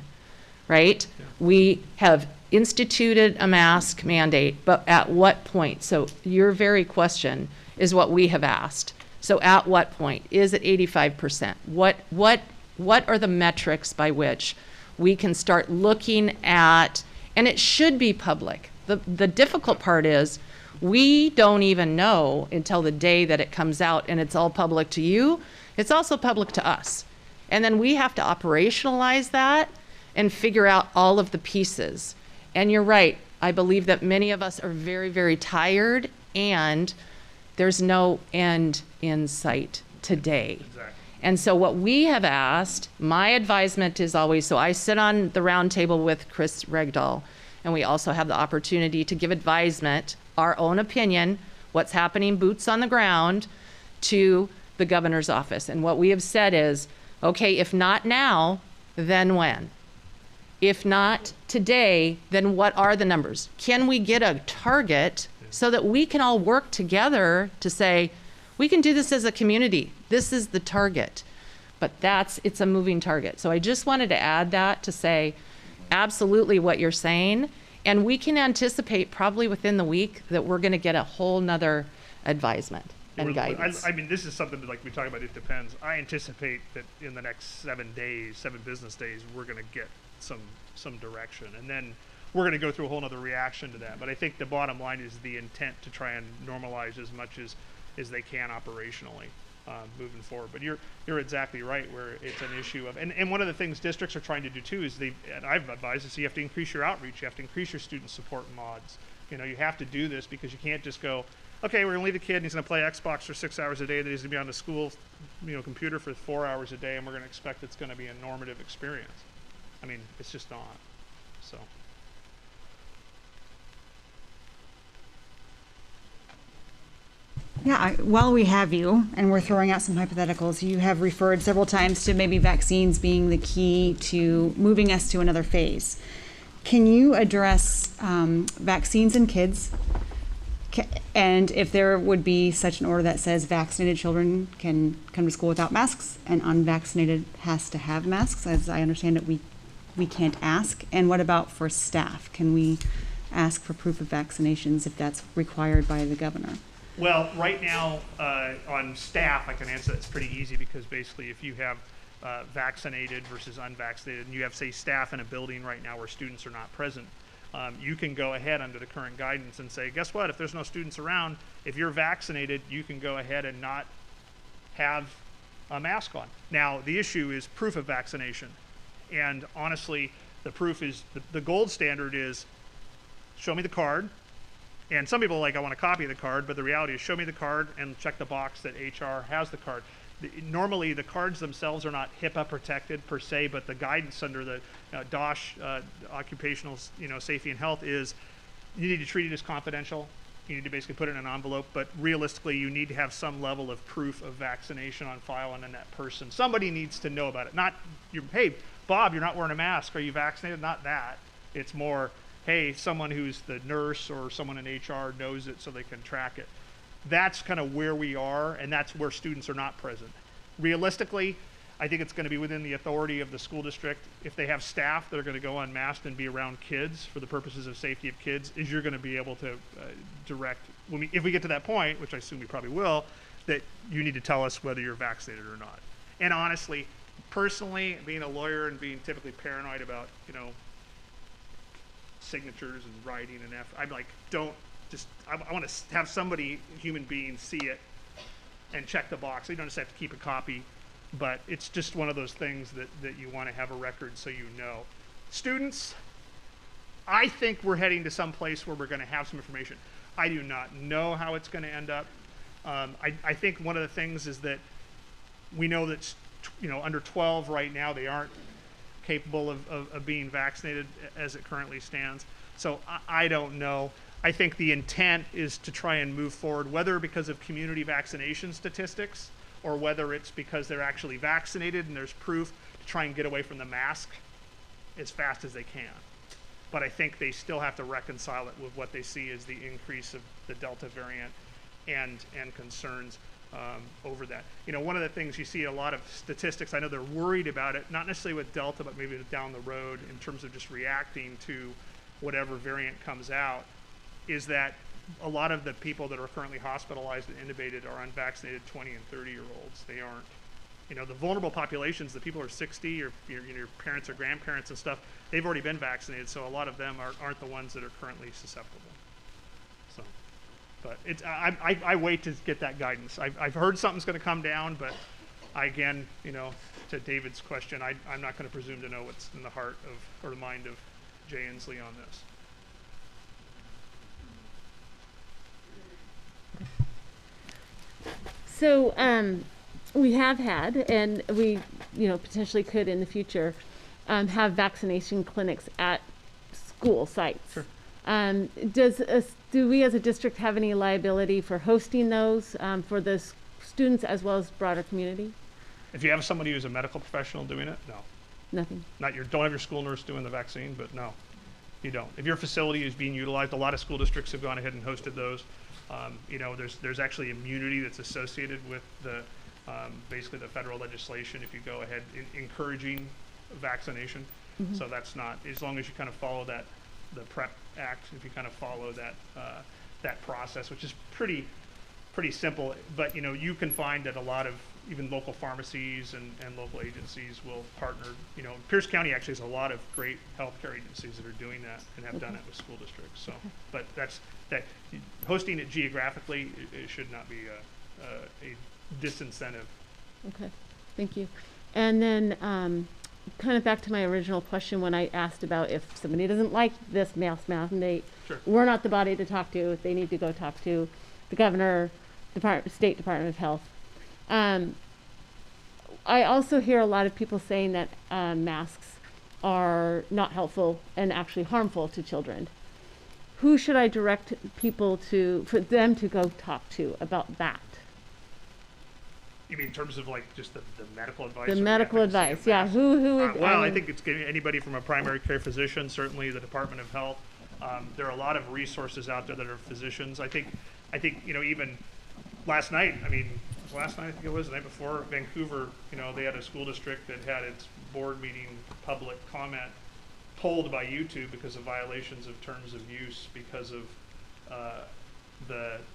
right? Yeah. We have instituted a mask mandate, but at what point? So your very question is what we have asked. So at what point? Is it 85%? What are the metrics by which we can start looking at, and it should be public. The difficult part is we don't even know until the day that it comes out and it's all public to you. It's also public to us. And then we have to operationalize that and figure out all of the pieces. And you're right. I believe that many of us are very, very tired and there's no end in sight today. Exactly. And so what we have asked, my advisement is always, so I sit on the round table with Chris Regdahl, and we also have the opportunity to give advisement, our own opinion, what's happening boots on the ground, to the governor's office. And what we have said is, okay, if not now, then when? If not today, then what are the numbers? Can we get a target so that we can all work together to say, we can do this as a community. This is the target. But it's a moving target. So I just wanted to add that to say absolutely what you're saying. And we can anticipate probably within the week that we're going to get a whole nother advisement and guidance. I mean, this is something that, like we talk about, it depends. I anticipate that in the next 7 business days, we're going to get some direction. And then we're going to go through a whole nother reaction to that. But I think the bottom line is the intent to try and normalize as much as they can operationally moving forward. But you're exactly right where it's an issue of, and one of the things districts are trying to do too is and I've advised is you have to increase your outreach, you have to increase your student support mods. You have to do this because you can't just go, okay, we're going to leave the kid and he's going to play Xbox for 6 hours a day, that he's going to be on the school computer for 4 hours a day, and we're going to expect it's going to be a normative experience. I mean, it's just not. So. Yeah, while we have you, and we're throwing out some hypotheticals, you have referred several times to maybe vaccines being the key to moving us to another phase. Can you address vaccines in kids? And if there would be such an order that says vaccinated children can come to school without masks and unvaccinated has to have masks, as I understand it, we can't ask. And what about for staff? Can we ask for proof of vaccinations if that's required by the governor? Well, right now, on staff, I can answer that's pretty easy because basically if you have vaccinated versus unvaccinated, and you have, say, staff in a building right now where students are not present, you can go ahead under the current guidance and say, guess what, if there's no students around, if you're vaccinated, you can go ahead and not have a mask on. Now, the issue is proof of vaccination. And honestly, the proof is, the gold standard is, show me the card. And some people are like, I want a copy of the card, but the reality is show me the card and check the box that HR has the card. Normally, the cards themselves are not HIPAA protected per se, but the guidance under the DOSH, Occupational Safety and Health, is you need to treat it as confidential. You need to basically put it in an envelope, but realistically, you need to have some level of proof of vaccination on file on that person. Somebody needs to know about it. Not, hey, Bob, you're not wearing a mask. Are you vaccinated? Not that. It's more, hey, someone who's the nurse or someone in HR knows it so they can track it. That's kind of where we are, and that's where students are not present. Realistically, I think it's going to be within the authority of the school district. If they have staff that are going to go unmasked and be around kids for the purposes of safety of kids, is you're going to be able to direct, if we get to that point, which I assume we probably will, that you need to tell us whether you're vaccinated or not. And honestly, personally, being a lawyer and being typically paranoid about, signatures and writing and I'm like, I want to have somebody, human being, see it and check the box. You don't just have to keep a copy, but it's just one of those things that you want to have a record so you know. Students, I think we're heading to some place where we're going to have some information. I do not know how it's going to end up. I think one of the things is that we know that under 12 right now, they aren't capable of being vaccinated as it currently stands. So I don't know. I think the intent is to try and move forward, whether because of community vaccination statistics or whether it's because they're actually vaccinated and there's proof, to try and get away from the mask as fast as they can. But I think they still have to reconcile it with what they see as the increase of the Delta variant and concerns over that. One of the things you see a lot of statistics, I know they're worried about it, not necessarily with Delta, but maybe down the road in terms of just reacting to whatever variant comes out, is that a lot of the people that are currently hospitalized and intubated are unvaccinated 20 and 30-year-olds. They aren't. The vulnerable populations, the people who are 60 or your parents or grandparents and stuff, they've already been vaccinated, so a lot of them aren't the ones that are currently susceptible. So, but I wait to get that guidance. I've heard something's going to come down, but again, to David's question, I'm not going to presume to know what's in the heart of or the mind of Jay Inslee on this. So, we have had, and we, potentially could in the future, have vaccination clinics at school sites. Sure. Do we as a district have any liability for hosting those for the students as well as broader community? If you have somebody who's a medical professional doing it, no. Nothing. Don't have your school nurse doing the vaccine, but no, you don't. If your facility is being utilized, a lot of school districts have gone ahead and hosted those. There's actually immunity that's associated with the basically the federal legislation if you go ahead encouraging vaccination. Mm-hmm. So that's not, as long as you kind of follow the PrEP Act, if you kind of follow that process, which is pretty simple. But you can find that a lot of even local pharmacies and local agencies will partner. Pierce County actually has a lot of great healthcare agencies that are doing that and have done it with school districts. So, but hosting it geographically, it should not be a disincentive. Okay, thank you. And then kind of back to my original question when I asked about if somebody doesn't like this mask mandate, Sure. We're not the body to talk to. They need to go talk to the governor, State Department of Health. I also hear a lot of people saying that masks are not helpful and actually harmful to children. Who should I direct people for them to go talk to about that? You mean in terms of like just the medical advice? The or medical efficacy of advice, yeah. masks? Who would? Well, I think it's anybody from a primary care physician, certainly the Department of Health. There are a lot of resources out there that are physicians. I think even last night. I think it was the night before, Vancouver. They had a school district that had its board meeting public comment pulled by YouTube because of violations of terms of use because of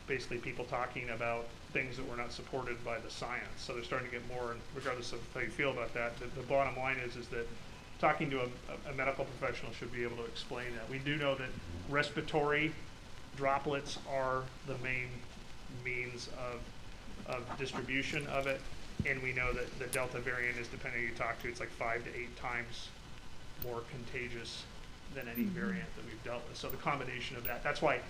basically people talking about things that were not supported by the science. So they're starting to get more, and regardless of how you feel about that, the bottom line is that talking to a medical professional should be able to explain that. We do know that respiratory droplets are the main means of distribution of it, and we know that the Delta variant is, depending on who you talk to, it's like 5 to 8 times more contagious than any variant that we've dealt with. So the combination of that's why,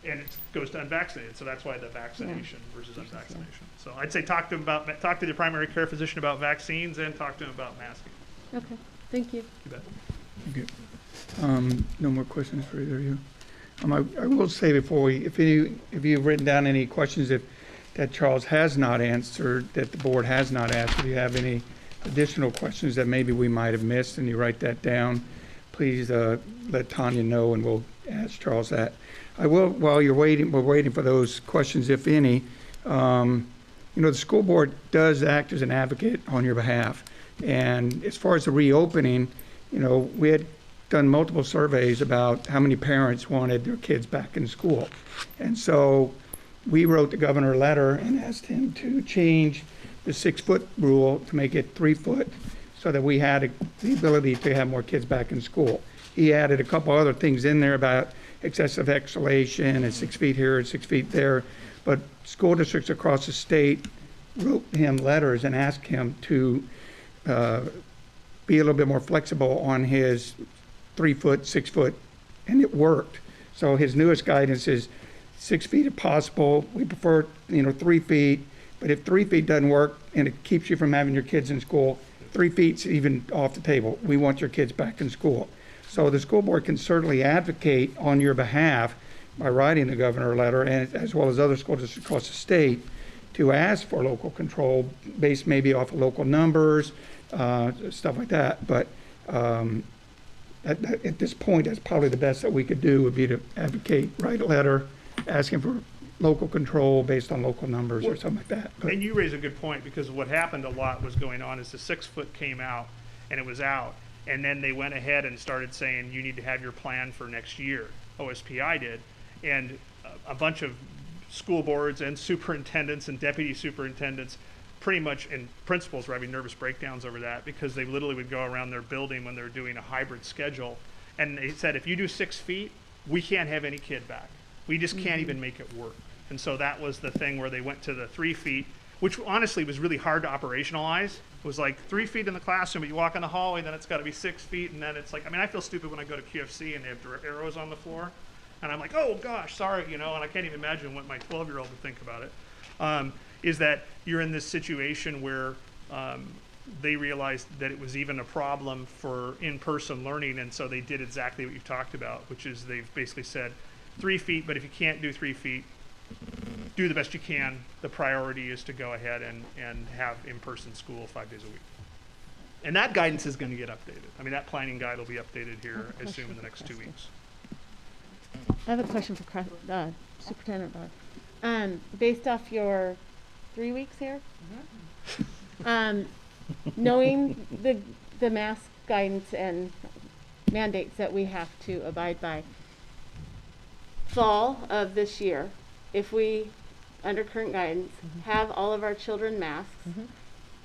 and it goes to unvaccinated, so that's why the vaccination versus unvaccination. So I'd say talk to the primary care physician about vaccines and talk to him about masking. Okay, thank you. You bet. Thank you. No more questions for either of you. I will say before if you've written down any questions that Charles has not answered, that the board has not asked, if you have any additional questions that maybe we might have missed and you write that down, please let Tanya know and we'll ask Charles that. I will, while we're waiting for those questions, if any, the school board does act as an advocate on your behalf. And as far as the reopening, we had done multiple surveys about how many parents wanted their kids back in school. And so we wrote the governor a letter and asked him to change the 6-foot rule to make it 3 foot so that we had the ability to have more kids back in school. He added a couple other things in there about excessive exhalation and 6 feet here and 6 feet there. But school districts across the state wrote him letters and asked him to be a little bit more flexible on his 3 foot, 6 foot, and it worked. So his newest guidance is 6 feet if possible. We prefer, 3 feet, but if 3 feet doesn't work and it keeps you from having your kids in school, 3 feet's even off the table. We want your kids back in school. So the school board can certainly advocate on your behalf by writing the governor a letter, and as well as other school districts across the state, to ask for local control based maybe off of local numbers, stuff like that. But at this point, that's probably the best that we could do, would be to advocate, write a letter asking for local control based on local numbers or something like that. But and you raise a good point, because what happened a lot was going on is the 6 foot came out and it was out, and then they went ahead and started saying you need to have your plan for next year. OSPI did, and a bunch of school boards and superintendents and deputy superintendents pretty much, and principals were having nervous breakdowns over that, because they literally would go around their building when they were doing a hybrid schedule, and they said, if you do 6 feet, we can't have any kid back. We just can't even make it work. And so that was the thing where they went to the 3 feet, which honestly was really hard to operationalize. It was like 3 feet in the classroom, but you walk in the hallway, then it's got to be 6 feet, and then it's like, I feel stupid when I go to QFC and they have arrows on the floor, and I'm like, oh gosh, sorry, and I can't even imagine what my 12-year-old would think about it. Is that you're in this situation where they realized that it was even a problem for in-person learning, and so they did exactly what you've talked about, which is they've basically said 3 feet, but if you can't do 3 feet, do the best you can. The priority is to go ahead and have in-person school 5 days a week. And that guidance is going to get updated. That planning guide will be updated here, I assume, in the next 2 weeks. I have a question for Superintendent Barr. Based off your 3 weeks here, knowing the mask guidance and mandates that we have to abide by, fall of this year, if we, under current guidance, have all of our children masks,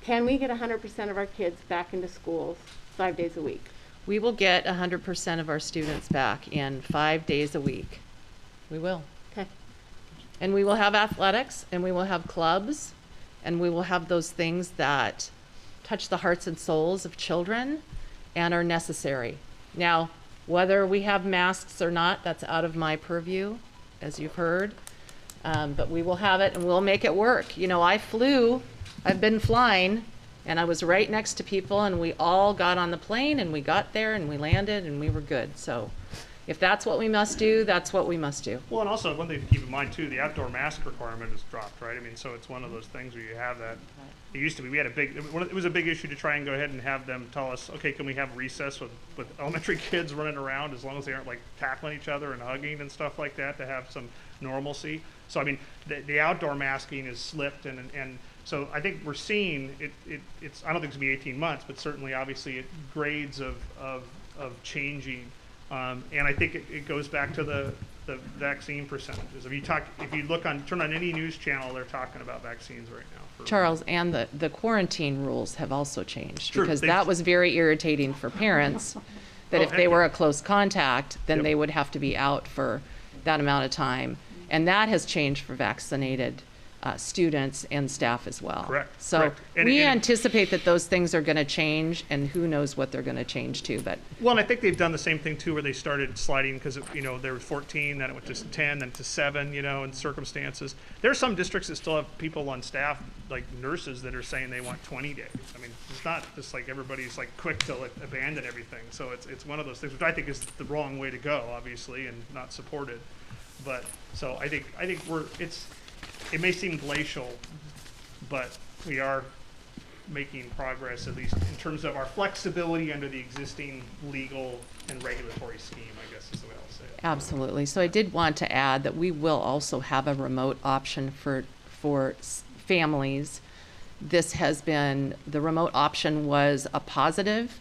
can we get 100% of our kids back into schools 5 days a week? We will get 100% of our students back in 5 days a week. We will. Okay. And we will have athletics, and we will have clubs, and we will have those things that touch the hearts and souls of children and are necessary. Now, whether we have masks or not, that's out of my purview, as you've heard. But we will have it, and we'll make it work. I've been flying, and I was right next to people, and we all got on the plane, and we got there, and we landed, and we were good. So if that's what we must do, that's what we must do. Well, and also one thing to keep in mind too, the outdoor mask requirement has dropped, right? So it's one of those things where you have that. It used to be, it was a big issue to try and go ahead and have them tell us, okay, can we have recess with elementary kids running around as long as they aren't like tackling each other and hugging and stuff like that, to have some normalcy. So the outdoor masking is slipped, and So I think we're seeing it's, I don't think it's gonna be 18 months, but certainly obviously grades of changing. And I think it goes back to the vaccine percentages. If you turn on any news channel, they're talking about vaccines right now. Charles, and the quarantine rules have also changed. True, Because they've- that was very irritating for parents, that Oh, if heck they were yeah. a close contact, then Yep. they would have to be out for that amount of time. And that has changed for vaccinated students and staff as well. Correct, So correct. And- we and- anticipate that those things are going to change, and who knows what they're going to change to. But Well, and I think they've done the same thing too, where they started sliding because there were 14, then it went to 10, then to 7, in circumstances. There are some districts that still have people on staff, like nurses, that are saying they want 20 days. I mean, it's not just like everybody's like quick to abandon everything. So it's one of those things, which I think is the wrong way to go, obviously, and not supported. But so I think it may seem glacial, but we are making progress, at least in terms of our flexibility under the existing legal and regulatory scheme, I guess is the way I'll say it. absolutely. So I did want to add that we will also have a remote option for families. The remote option was a positive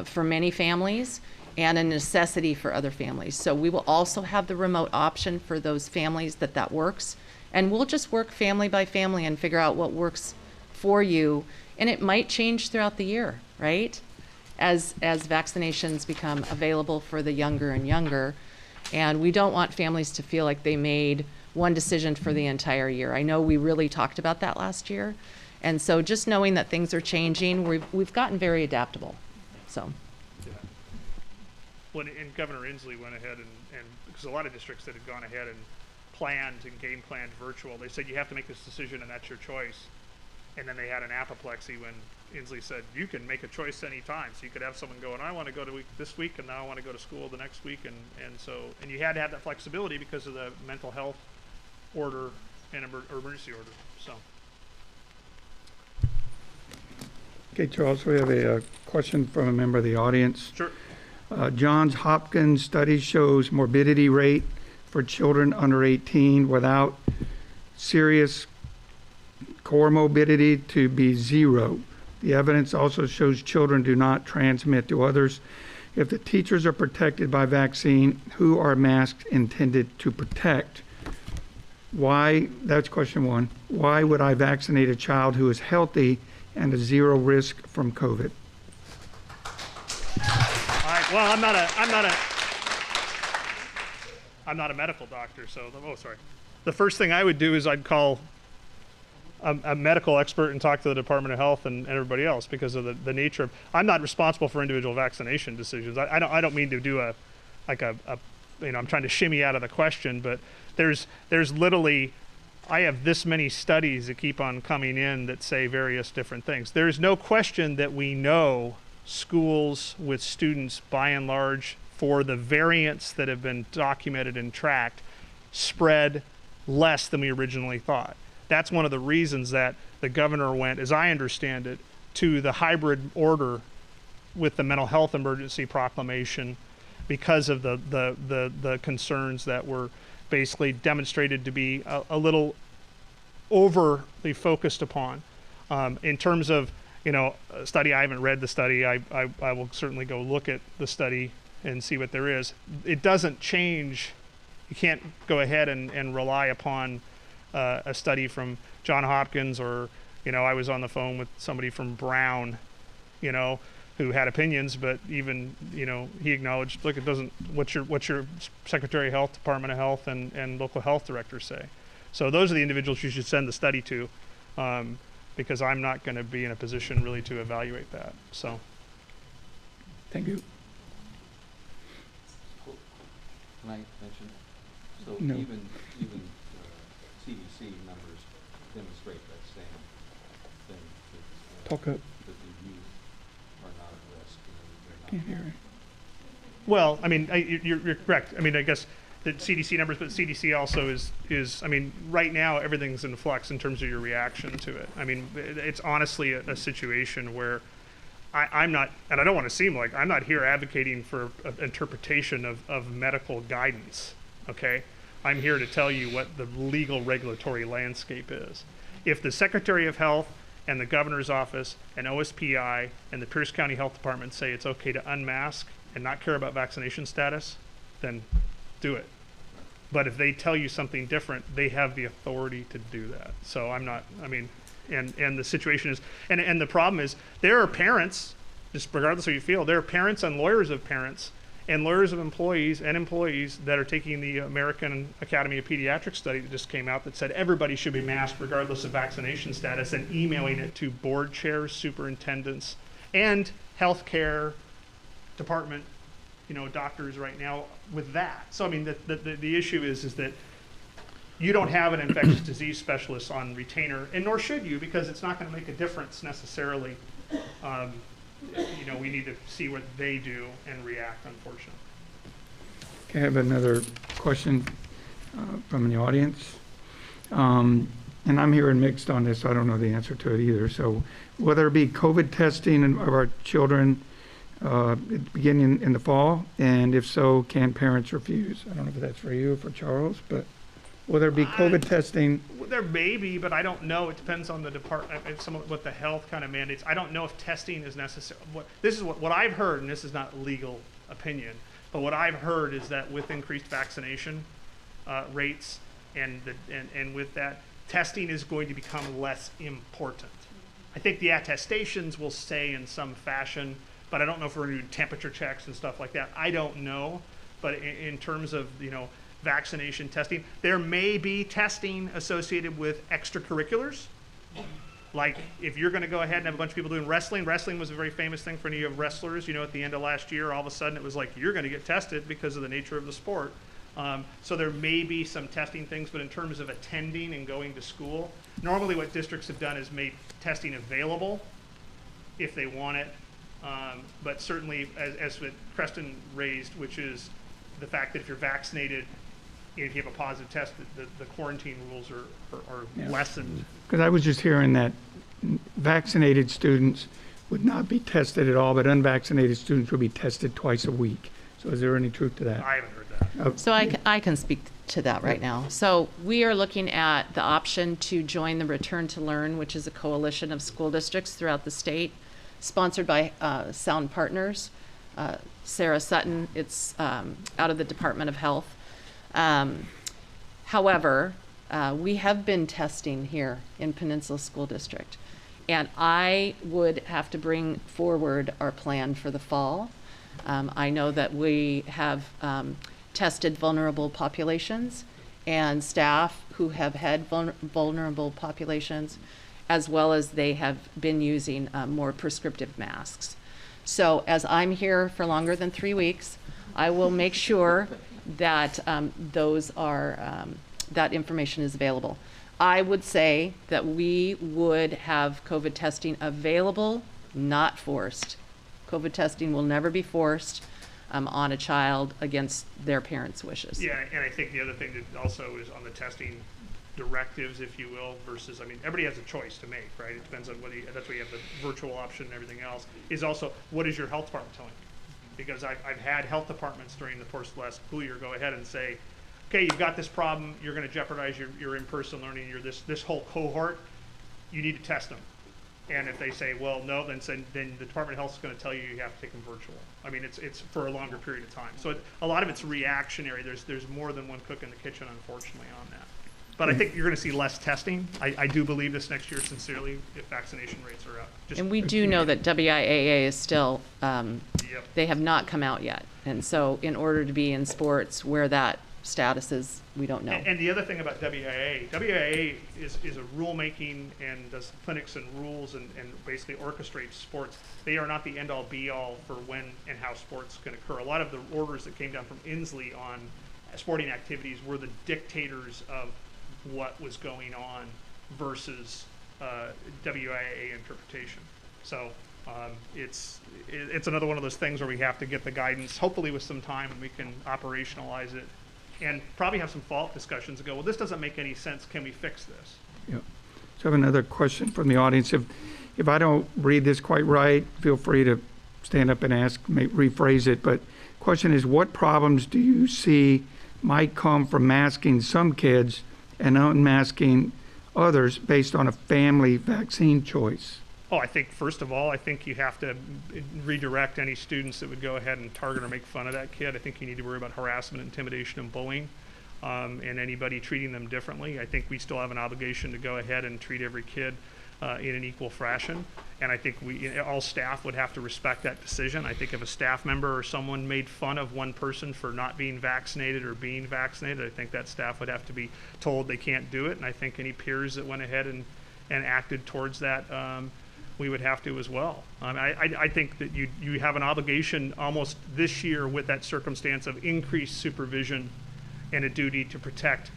for many families and a necessity for other families. So we will also have the remote option for those families that works. And we'll just work family by family and figure out what works for you. And it might change throughout the year, right? As vaccinations become available for the younger and younger. And we don't want families to feel like they made one decision for the entire year. I know we really talked about that last year. And so just knowing that things are changing, we've gotten very adaptable. So. Yeah. Well, and Governor Inslee went ahead and because a lot of districts that had gone ahead and planned and game planned virtual, they said you have to make this decision and that's your choice. And then they had an apoplexy when Inslee said you can make a choice anytime. So you could have someone going, I want to go to this week, and now I want to go to school the next week, and you had to have that flexibility because of the mental health order and emergency order. So. Okay, Charles, we have a question from a member of the audience. Sure. Johns Hopkins study shows morbidity rate for children under 18 without serious comorbidity to be 0. The evidence also shows children do not transmit to others. If the teachers are protected by vaccine, who are masks intended to protect? Why, that's question one. Why would I vaccinate a child who is healthy and a 0 risk from COVID? All right. Well, I'm not a medical doctor, so sorry. The first thing I would do is I'd call a medical expert and talk to the Department of Health and everybody else because of the nature of. I'm not responsible for individual vaccination decisions. I don't mean to do I'm trying to shimmy out of the question, but there's literally. I have this many studies that keep on coming in that say various different things. There's no question that we know schools with students, by and large, for the variants that have been documented and tracked, spread less than we originally thought. That's one of the reasons that the governor went, as I understand it, to the hybrid order with the mental health emergency proclamation because of the concerns that were basically demonstrated to be a little overly focused upon. In terms of, a study, I haven't read the study. I will certainly go look at the study and see what there is. It doesn't change. You can't go ahead and rely upon a study from Johns Hopkins or, I was on the phone with somebody from Brown, who had opinions, but even, he acknowledged, look, it doesn't, what's your Secretary of Health, Department of Health, and local health directors say. So those are the individuals you should send the study to, because I'm not going to be in a position really to evaluate that. So. Thank you. Can I mention? So No. even CDC numbers demonstrate that same thing. That, Talk up. that the youth are not at risk. And they're Can't not. hear it. Well, I mean, you're correct. I mean, I guess the CDC numbers, but CDC also is. I mean, right now everything's in flux in terms of your reaction to it. I mean, it's honestly a situation where I'm not, and I don't want to seem like I'm not here advocating for an interpretation of medical guidance. Okay, I'm here to tell you what the legal regulatory landscape is. if the Secretary of Health and the Governor's Office and OSPI and the Pierce County Health Department say it's okay to unmask and not care about vaccination status, then do it. But if they tell you something different, they have the authority to do that. So I'm not, I mean, and the situation is, and the problem is, there are parents, just regardless of how you feel, there are parents and lawyers of parents and lawyers of employees and employees that are taking the American Academy of Pediatrics study that just came out that said everybody should be masked regardless of vaccination status, and emailing it to board chairs, superintendents, and healthcare department, doctors right now with that. So I mean, the issue is that you don't have an infectious disease specialist on retainer, and nor should you, because it's not going to make a difference necessarily. We need to see what they do and react, unfortunately. Okay, I have another question from the audience. And I'm hearing mixed on this, so I don't know the answer to it either. So will there be COVID testing of our children beginning in the fall? And if so, can parents refuse? I don't know if that's for you or for Charles, but will there be COVID testing? There may be, but I don't know. It depends on the department, what the health kind of mandates. I don't know if testing is necessary. This is what I've heard, and this is not legal opinion, but what I've heard is that with increased vaccination rates and with that, testing is going to become less important. I think the attestations will stay in some fashion, but I don't know if we're going to do temperature checks and stuff like that. I don't know, but in terms of vaccination testing, there may be testing associated with extracurriculars. Like if you're going to go ahead and have a bunch of people doing wrestling. Wrestling was a very famous thing for any of wrestlers. At the end of last year, all of a sudden it was like, you're going to get tested because of the nature of the sport. So there may be some testing things, but in terms of attending and going to school, normally what districts have done is made testing available if they want it. But certainly, as what Creston raised, which is the fact that if you're vaccinated, if you have a positive test, the quarantine rules are lessened. Because I was just hearing that vaccinated students would not be tested at all, but unvaccinated students would be tested twice a week. So is there any truth to that? I haven't heard that. So I can speak to that right now. So we are looking at the option to join the Return to Learn, which is a coalition of school districts throughout the state, sponsored by Sound Partners. Sarah Sutton, it's out of the Department of Health. However, we have been testing here in Peninsula School District, and I would have to bring forward our plan for the fall. I know that we have tested vulnerable populations and staff who have had vulnerable populations, as well as they have been using more prescriptive masks. So as I'm here for longer than 3 weeks, I will make sure that those are, that information is available. I would say that we would have COVID testing available, not forced. COVID testing will never be forced on a child against their parents' wishes. Yeah, and I think the other thing that also is on the testing directives, if you will, versus, everybody has a choice to make, right? It depends on whether that's why you have the virtual option and everything else, is also, what is your health department telling you? Because I've had health departments during the course of the last school year go ahead and say, okay, you've got this problem, you're going to jeopardize your in-person learning, this whole cohort, you need to test them. And if they say, well, no, then the Department of Health is going to tell you have to take them virtual. It's for a longer period of time. So a lot of it's reactionary. There's more than one cook in the kitchen, unfortunately, on that. But I think you're going to see less testing. I do believe this next year, sincerely, if vaccination rates are up. And we do know that WIAA is still, they have not come out yet. And so in order to be in sports where that status is, we don't know. And the other thing about WIAA is a rulemaking and does clinics and rules and basically orchestrates sports. They are not the end-all be-all for when and how sports can occur. A lot of the orders that came down from Inslee on sporting activities were the dictators of what was going on versus WIAA interpretation. So it's another one of those things where we have to get the guidance, hopefully with some time, and we can operationalize it and probably have some follow-up discussions and go, well, this doesn't make any sense. Can we fix this? Yeah. So I have another question from the audience. If I don't read this quite right, feel free to stand up and ask, rephrase it. But question is, what problems do you see might come from masking some kids and unmasking others based on a family vaccine choice? Oh, I think, first of all, I think you have to redirect any students that would go ahead and target or make fun of that kid. I think you need to worry about harassment, intimidation, and bullying, and anybody treating them differently. I think we still have an obligation to go ahead and treat every kid in an equal fashion. And I think all staff would have to respect that decision. I think if a staff member or someone made fun of one person for not being vaccinated or being vaccinated, I think that staff would have to be told they can't do it. And I think any peers that went ahead and acted towards that, we would have to as well. I think that you have an obligation almost this year with that circumstance of increased supervision and a duty to protect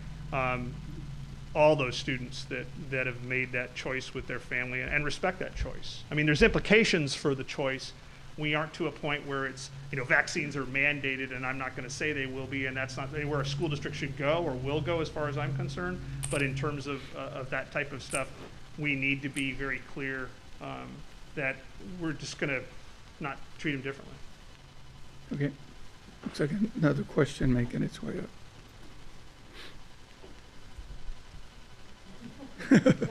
all those students that have made that choice with their family and respect that choice. I mean, there's implications for the choice. We aren't to a point where it's, vaccines are mandated, and I'm not going to say they will be, and that's not where a school district should go or will go as far as I'm concerned. But in terms of that type of stuff, we need to be very clear that we're just going to not treat them differently. Okay, looks like another question making its way up. Isn't allowing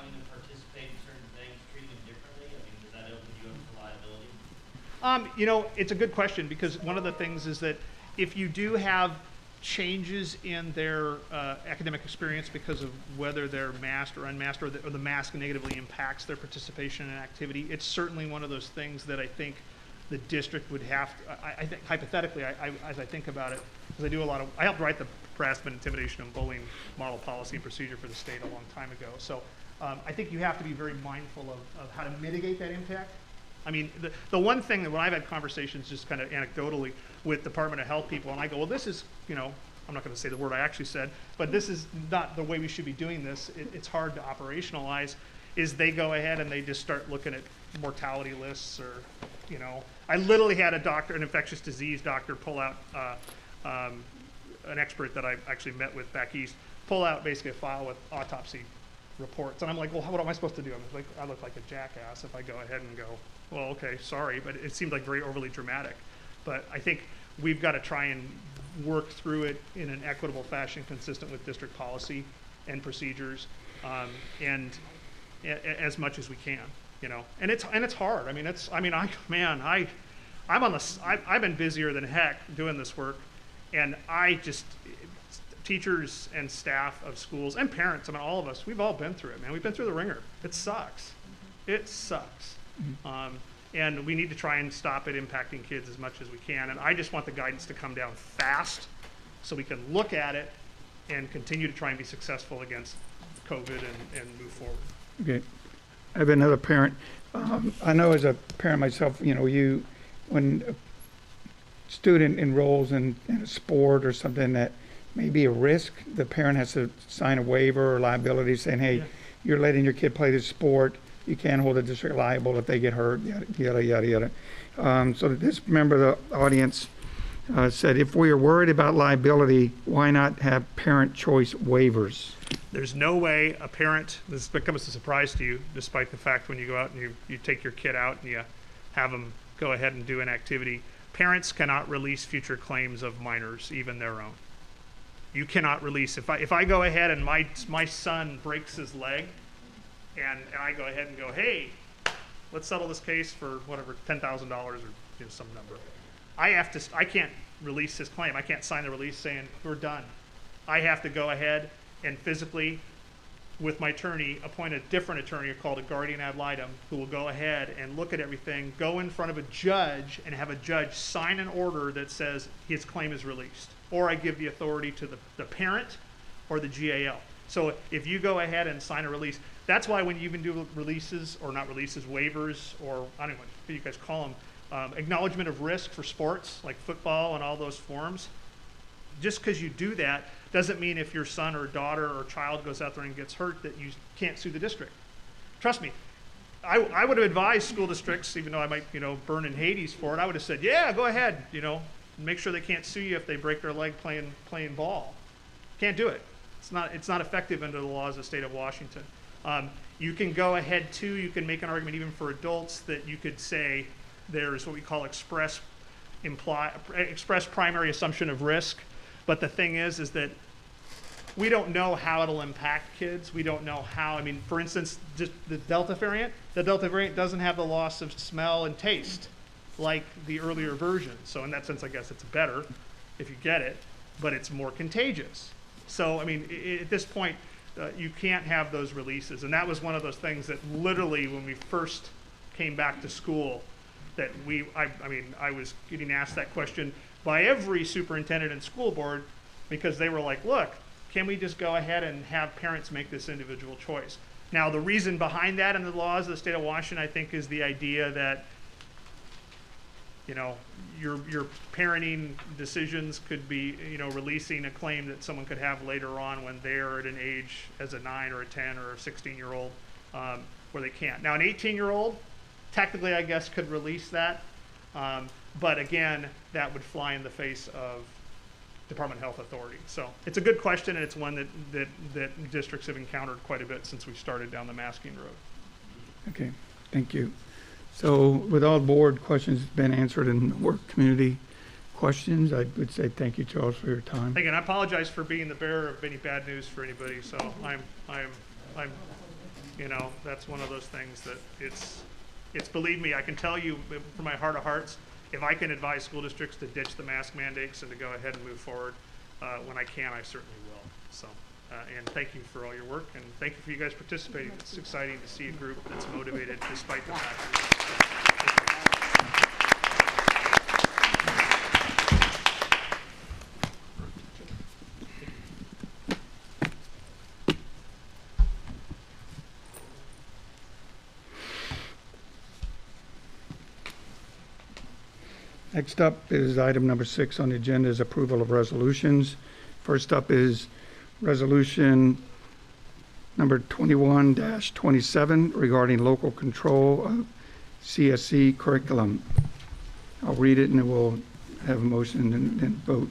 them to participate in certain things, treating them differently? I mean, does that open you up to liability? It's a good question, because one of the things is that if you do have changes in their academic experience because of whether they're masked or unmasked, or the mask negatively impacts their participation in activity, it's certainly one of those things that I think the district would have to, I think hypothetically, as I think about it, because I helped write the harassment, intimidation, and bullying model policy and procedure for the state a long time ago. So I think you have to be very mindful of how to mitigate that impact. I mean, the one thing that when I've had conversations just kind of anecdotally with Department of Health people, and I go, well, this is, I'm not going to say the word I actually said, but this is not the way we should be doing this. It's hard to operationalize, is they go ahead and they just start looking at mortality lists, or, I literally had an infectious disease doctor pull out, an expert that I actually met with back east, pull out basically a file with autopsy reports. And I'm like, well, what am I supposed to do? I'm like, I look like a jackass if I go ahead and go, well, okay, sorry, but it seemed like very overly dramatic. But I think we've got to try and work through it in an equitable fashion consistent with district policy and procedures, and as much as we can, and it's hard. I mean, I've been busier than heck doing this work, and teachers and staff of schools and parents, all of us, we've all been through it, man. We've been through the ringer. It sucks. It sucks. And we need to try and stop it impacting kids as much as we can. And I just want the guidance to come down fast so we can look at it and continue to try and be successful against COVID and move forward. Okay. I have another parent. I know as a parent myself, when a student enrolls in a sport or something that may be a risk, the parent has to sign a waiver or liability saying, hey, you're letting your kid play this sport. You can't hold the district liable if they get hurt, yada, yada, yada. So this member of the audience said, if we are worried about liability, why not have parent choice waivers? There's no way a parent, this becomes a surprise to you, despite the fact when you go out and you take your kid out and you have them go ahead and do an activity, parents cannot release future claims of minors, even their own. You cannot release, if I go ahead and my son breaks his leg, and I go ahead and go, hey, let's settle this case for whatever, $10,000 or some number. I can't release his claim. I can't sign the release saying we're done. I have to go ahead and physically, with my attorney, appoint a different attorney called a guardian ad litem who will go ahead and look at everything, go in front of a judge and have a judge sign an order that says his claim is released. Or I give the authority to the parent or the GAL. So if you go ahead and sign a release, that's why when you even do releases, or not releases, waivers, or I don't know what you guys call them, acknowledgement of risk for sports like football and all those forms, just because you do that doesn't mean if your son or daughter or child goes out there and gets hurt that you can't sue the district. Trust me, I would have advised school districts, even though I might burn in Hades for it, I would have said, yeah, go ahead, make sure they can't sue you if they break their leg playing ball. Can't do it. It's not effective under the laws of the state of Washington. You can go ahead too, you can make an argument even for adults that you could say there's what we call express primary assumption of risk. But the thing is that we don't know how it'll impact kids. We don't know how, I mean, for instance, just the Delta variant doesn't have the loss of smell and taste like the earlier version. So in that sense, I guess it's better if you get it, but it's more contagious. So, I mean, at this point, you can't have those releases. And that was one of those things that literally when we first came back to school, that I was getting asked that question by every superintendent and school board, because they were like, look, can we just go ahead and have parents make this individual choice? Now, the reason behind that in the laws of the state of Washington, I think, is the idea that, you know, your parenting decisions could be, you know, releasing a claim that someone could have later on when they're at an age as a 9 or a 10 or a 16-year-old where they can't. Now, an 18-year-old, technically, I guess, could release that. But again, that would fly in the face of Department of Health authority. So it's a good question, and it's one that districts have encountered quite a bit since we started down the masking road. Okay, thank you. So with all board questions been answered and work community questions, I would say thank you, Charles, for your time. Again, I apologize for being the bearer of any bad news for anybody. So I'm, you know, that's one of those things that it's believe me, I can tell you from my heart of hearts, if I can advise school districts to ditch the mask mandates and to go ahead and move forward, when I can, I certainly will. So, and thank you for all your work, and thank you for you guys participating. It's exciting to see a group that's motivated despite the fact. Next up is item number 6 on the agenda is approval of resolutions. First up is resolution number 21-27 regarding local control of CSC curriculum. I'll read it and then we'll have a motion and vote.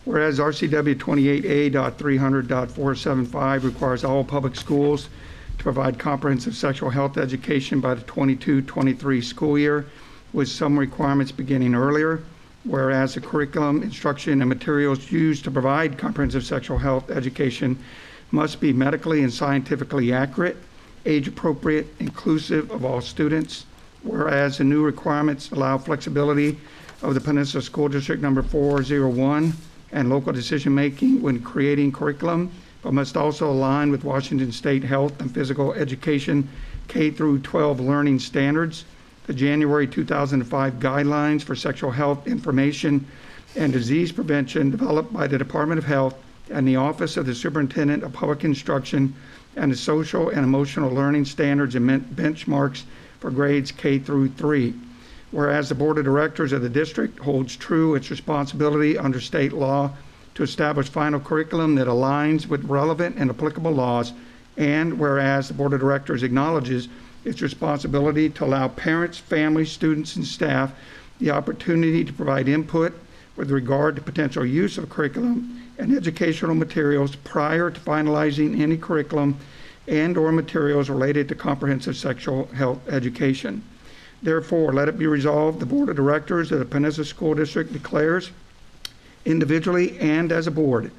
Whereas RCW 28A.300.475 requires all public schools to provide comprehensive sexual health education by the 22-23 school year, with some requirements beginning earlier, whereas the curriculum, instruction, and materials used to provide comprehensive sexual health education must be medically and scientifically accurate, age-appropriate, inclusive of all students, whereas the new requirements allow flexibility of the Peninsula School District number 401 and local decision-making when creating curriculum, but must also align with Washington State Health and Physical Education K-12 learning standards, the January 2005 guidelines for sexual health information and disease prevention developed by the Department of Health and the Office of the Superintendent of Public Instruction, and the social and emotional learning standards and benchmarks for grades K-3. Whereas the Board of Directors of the district holds true its responsibility under state law to establish final curriculum that aligns with relevant and applicable laws, and whereas the Board of Directors acknowledges its responsibility to allow parents, families, students, and staff the opportunity to provide input with regard to potential use of curriculum and educational materials prior to finalizing any curriculum and/or materials related to comprehensive sexual health education. Therefore, let it be resolved, the Board of Directors of the Peninsula School District declares, individually and as a board,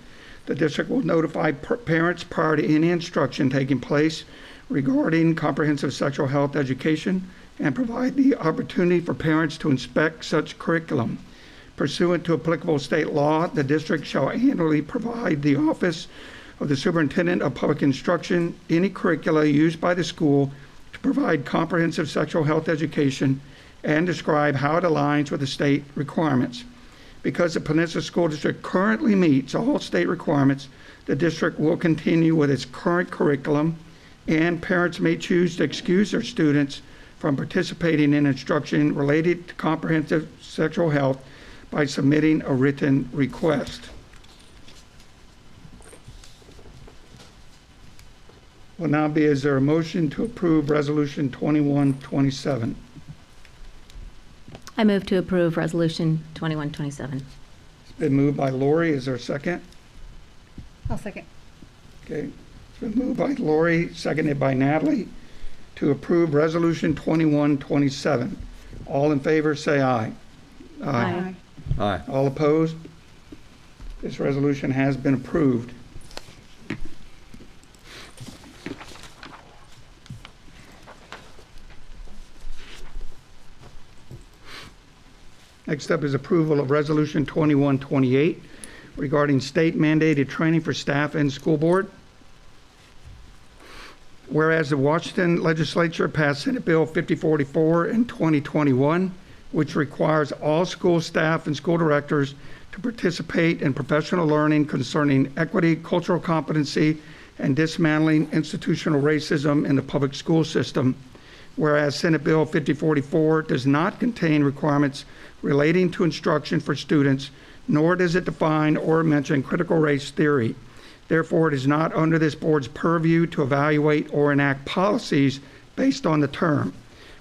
the district will notify parents prior to any instruction taking place regarding comprehensive sexual health education and provide the opportunity for parents to inspect such curriculum. Pursuant to applicable state law, the district shall annually provide the Office of the Superintendent of Public Instruction any curricula used by the school to provide comprehensive sexual health education and describe how it aligns with the state requirements. Because the Peninsula School District currently meets all state requirements, the district will continue with its current curriculum, and parents may choose to excuse their students from participating in instruction related to comprehensive sexual health by submitting a written request. Will now be, is there a motion to approve Resolution 2127? I move to approve Resolution 2127. It's been moved by Lori. Is there a second? I'll second. Okay. It's been moved by Lori, seconded by Natalie, to approve Resolution 2127. All in favor, say aye. Aye. Aye. All opposed? This resolution has been approved. Next up is approval of Resolution 2128 regarding state mandated training for staff and school board. Whereas the Washington Legislature passed Senate Bill 5044 in 2021, which requires all school staff and school directors to participate in professional learning concerning equity, cultural competency, and dismantling institutional racism in the public school system. Whereas Senate Bill 5044 does not contain requirements relating to instruction for students, nor does it define or mention critical race theory. Therefore, it is not under this board's purview to evaluate or enact policies based on the term.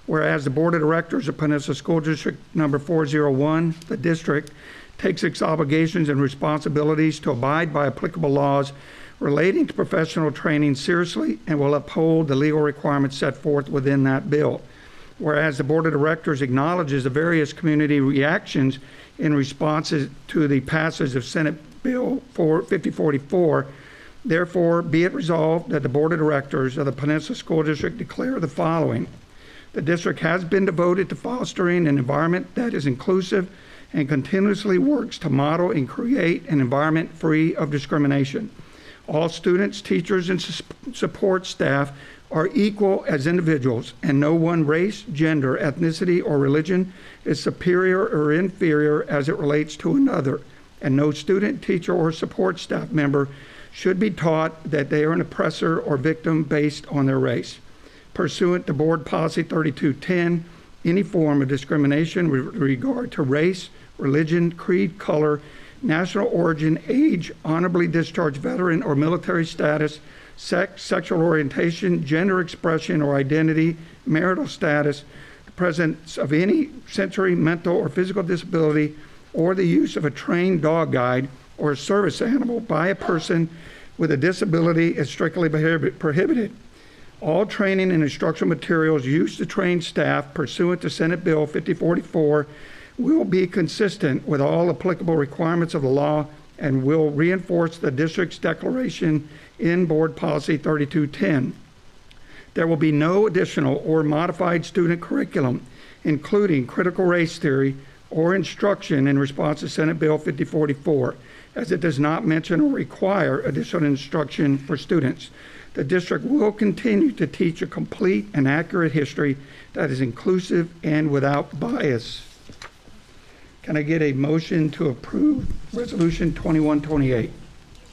Whereas the Board of Directors of Peninsula School District Number 401, the district, takes its obligations and responsibilities to abide by applicable laws relating to professional training seriously and will uphold the legal requirements set forth within that bill. Whereas the Board of Directors acknowledges the various community reactions in responses to the passage of Senate Bill 5044, therefore be it resolved that the Board of Directors of the Peninsula School District declare the following. The district has been devoted to fostering an environment that is inclusive and continuously works to model and create an environment free of discrimination. All students, teachers, and support staff are equal as individuals, and no one race, gender, ethnicity, or religion is superior or inferior as it relates to another, and no student, teacher, or support staff member should be taught that they are an oppressor or victim based on their race. Pursuant to Board Policy 3210, any form of discrimination with regard to race, religion, creed, color, national origin, age, honorably discharged veteran or military status, sex, sexual orientation, gender expression or identity, marital status, the presence of any sensory, mental, or physical disability, or the use of a trained dog guide or a service animal by a person with a disability is strictly prohibited. All training and instructional materials used to train staff pursuant to Senate Bill 5044 will be consistent with all applicable requirements of the law and will reinforce the district's declaration in Board Policy 3210. There will be no additional or modified student curriculum, including critical race theory or instruction in response to Senate Bill 5044, as it does not mention or require additional instruction for students. The district will continue to teach a complete and accurate history that is inclusive and without bias. Can I get a motion to approve Resolution 2128?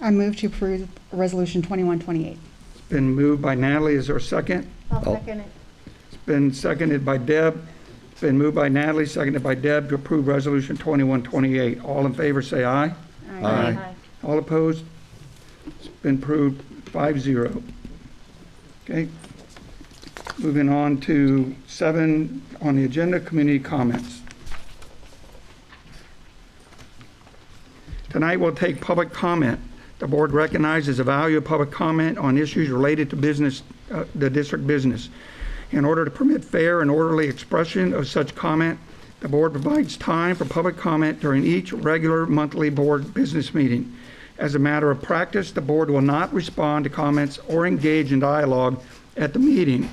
I move to approve Resolution 2128. It's been moved by Natalie. Is there a second? I'll second it. It's been seconded by Deb. It's been moved by Natalie, seconded by Deb to approve Resolution 2128. All in favor say aye. Aye. All opposed? It's been approved 5-0. Okay. Moving on to 7 on the agenda, community comments. Tonight we'll take public comment. The board recognizes the value of public comment on issues related to business, the district business. In order to permit fair and orderly expression of such comment, the board provides time for public comment during each regular monthly board business meeting. As a matter of practice, the board will not respond to comments or engage in dialogue at the meeting.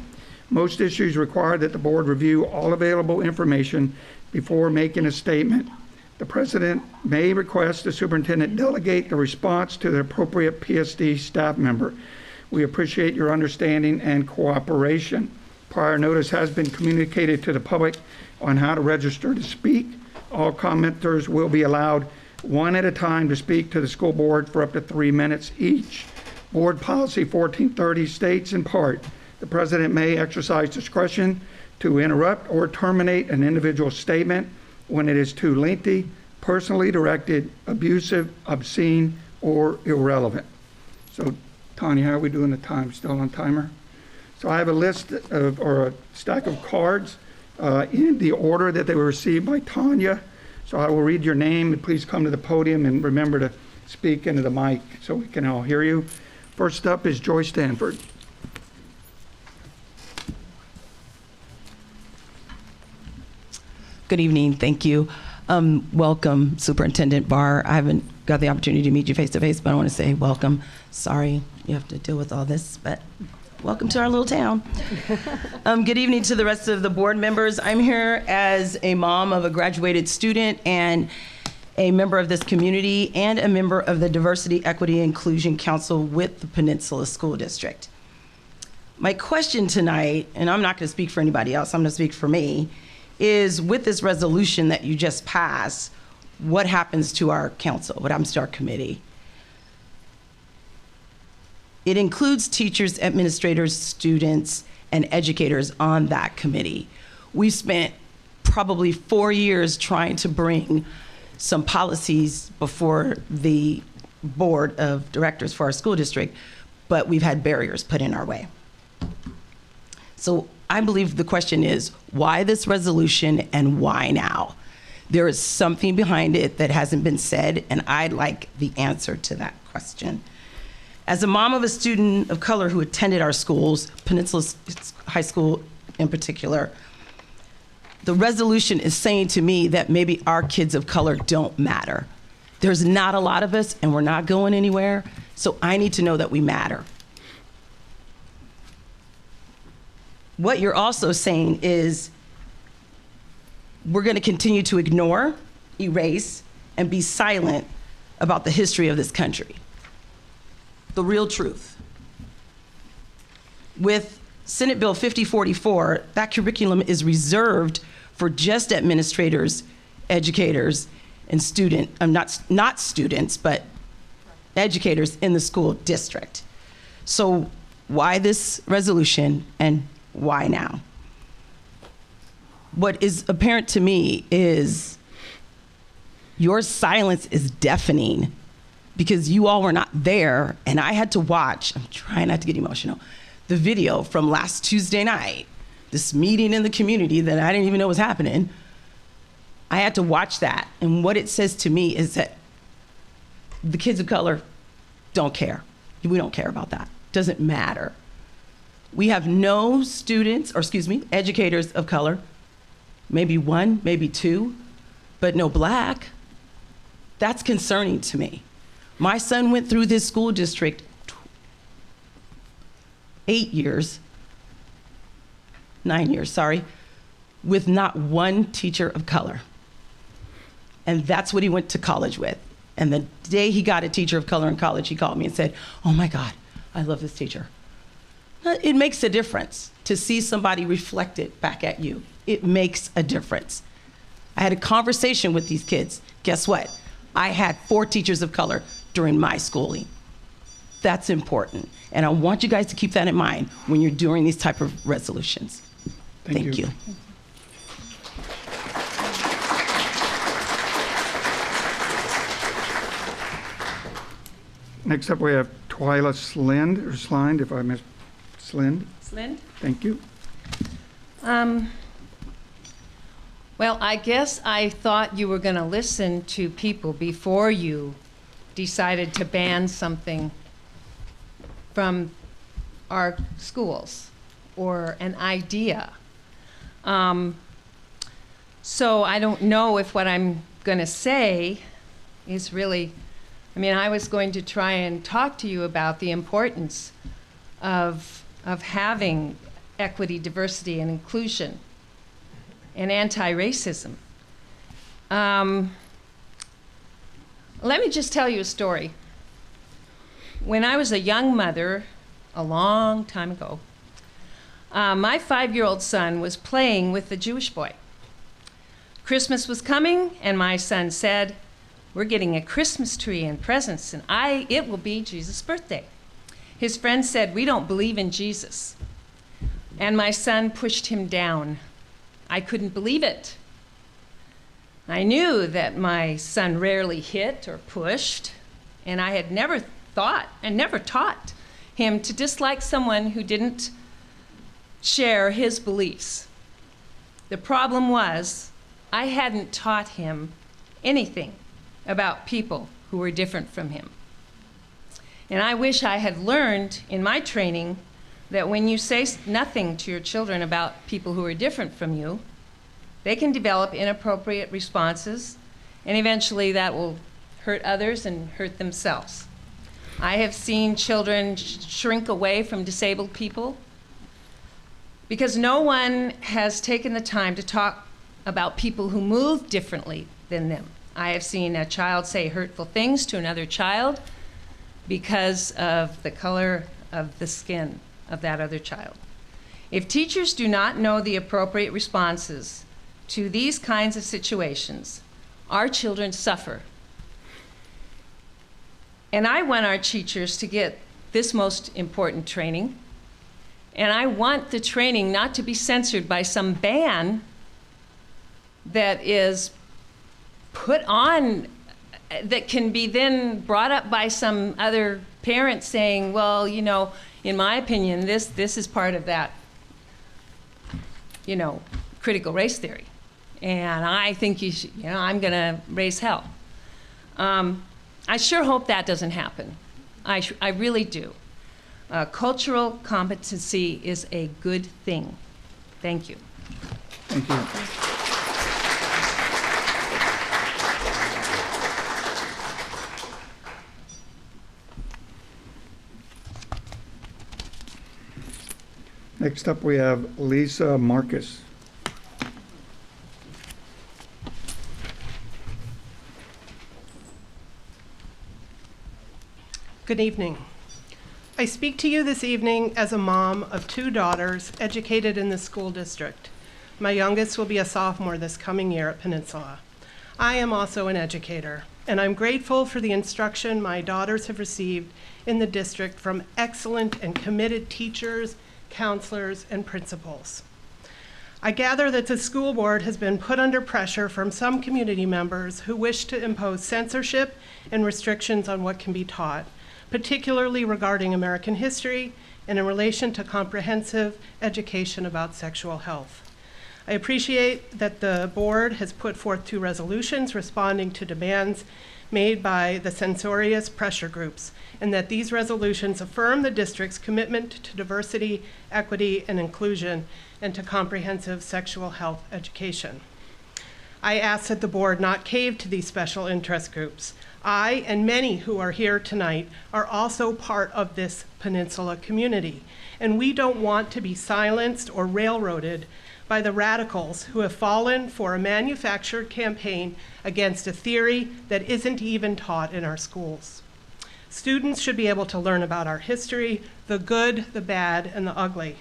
Most issues require that the board review all available information before making a statement. The president may request the superintendent delegate the response to the appropriate PSD staff member. We appreciate your understanding and cooperation. Prior notice has been communicated to the public on how to register to speak. All commenters will be allowed one at a time to speak to the school board for up to 3 minutes each. Board Policy 1430 states in part, the president may exercise discretion to interrupt or terminate an individual statement when it is too lengthy, personally directed, abusive, obscene, or irrelevant. So, Tanya, how are we doing the time? Still on timer? So I have a list of, or a stack of cards in the order that they were received by Tanya. So I will read your name, and please come to the podium and remember to speak into the mic so we can all hear you. First up is Joy Stanford. Good evening, thank you. Welcome, Superintendent Barr. I haven't got the opportunity to meet you face to face, but I want to say welcome. Sorry you have to deal with all this, but Welcome to our little town. Good evening to the rest of the board members. I'm here as a mom of a graduated student and a member of this community and a member of the Diversity, Equity, Inclusion Council with the Peninsula School District. My question tonight, and I'm not going to speak for anybody else, I'm going to speak for me, is with this resolution that you just passed, what happens to our council? What happens to our committee? It includes teachers, administrators, students, and educators on that committee. We spent probably 4 years trying to bring some policies before the board of directors for our school district, but we've had barriers put in our way. So I believe the question is, why this resolution and why now? There is something behind it that hasn't been said, and I'd like the answer to that question. As a mom of a student of color who attended our schools, Peninsula High School in particular, the resolution is saying to me that maybe our kids of color don't matter. There's not a lot of us, and we're not going anywhere, so I need to know that we matter. What you're also saying is we're going to continue to ignore, erase, and be silent about the history of this country. The real truth. With Senate Bill 5044, that curriculum is reserved for just administrators, educators, and not students, but educators in the school district. So why this resolution and why now? What is apparent to me is your silence is deafening because you all were not there, and I had to watch, I'm trying not to get emotional, the video from last Tuesday night, this meeting in the community that I didn't even know was happening. I had to watch that, and what it says to me is that the kids of color don't care. We don't care about that. Doesn't matter. We have no educators of color, maybe one, maybe two, but no black. That's concerning to me. My son went through this school district 9 years, with not one teacher of color. And that's what he went to college with. And the day he got a teacher of color in college, he called me and said, "Oh my God, I love this teacher." It makes a difference to see somebody reflected back at you. It makes a difference. I had a conversation with these kids. Guess what? I had 4 teachers of color during my schooling. That's important. And I want you guys to keep that in mind when you're doing these type of resolutions. Thank you. Next up, we have Twyla Slind, if I missed Slind. Slind? Thank you. Well, I guess I thought you were going to listen to people before you decided to ban something from our schools or an idea. So I don't know if what I'm going to say is really, I was going to try and talk to you about the importance of having equity, diversity, and inclusion, and anti-racism. Let me just tell you a story. When I was a young mother, a long time ago, my 5-year-old son was playing with a Jewish boy. Christmas was coming, and my son said, "We're getting a Christmas tree and presents, and it will be Jesus' birthday." His friend said, "We don't believe in Jesus." And my son pushed him down. I couldn't believe it. I knew that my son rarely hit or pushed, and I had never thought and never taught him to dislike someone who didn't share his beliefs. The problem was, I hadn't taught him anything about people who were different from him. And I wish I had learned in my training that when you say nothing to your children about people who are different from you, they can develop inappropriate responses, and eventually that will hurt others and hurt themselves. I have seen children shrink away from disabled people because no one has taken the time to talk about people who move differently than them. I have seen a child say hurtful things to another child because of the color of the skin of that other child. If teachers do not know the appropriate responses to these kinds of situations, our children suffer. And I want our teachers to get this most important training. And I want the training not to be censored by some ban that is put on, that can be then brought up by some other parent saying, well, you know, in my opinion, this is part of that, you know, critical race theory. And I think you should, you know, I'm going to raise hell. I sure hope that doesn't happen. I really do. Cultural competency is a good thing. Thank you. Thank you. Next up, we have Lisa Marcus. Good evening. I speak to you this evening as a mom of 2 daughters educated in the school district. My youngest will be a sophomore this coming year at Peninsula. I am also an educator, and I'm grateful for the instruction my daughters have received in the district from excellent and committed teachers, counselors, and principals. I gather that the school board has been put under pressure from some community members who wish to impose censorship and restrictions on what can be taught, particularly regarding American history and in relation to comprehensive education about sexual health. I appreciate that the board has put forth 2 resolutions responding to demands made by the censorious pressure groups, and that these resolutions affirm the district's commitment to diversity, equity, and inclusion, and to comprehensive sexual health education. I ask that the board not cave to these special interest groups. I and many who are here tonight are also part of this Peninsula community, and we don't want to be silenced or railroaded by the radicals who have fallen for a manufactured campaign against a theory that isn't even taught in our schools. Students should be able to learn about our history, the good, the bad, and the ugly.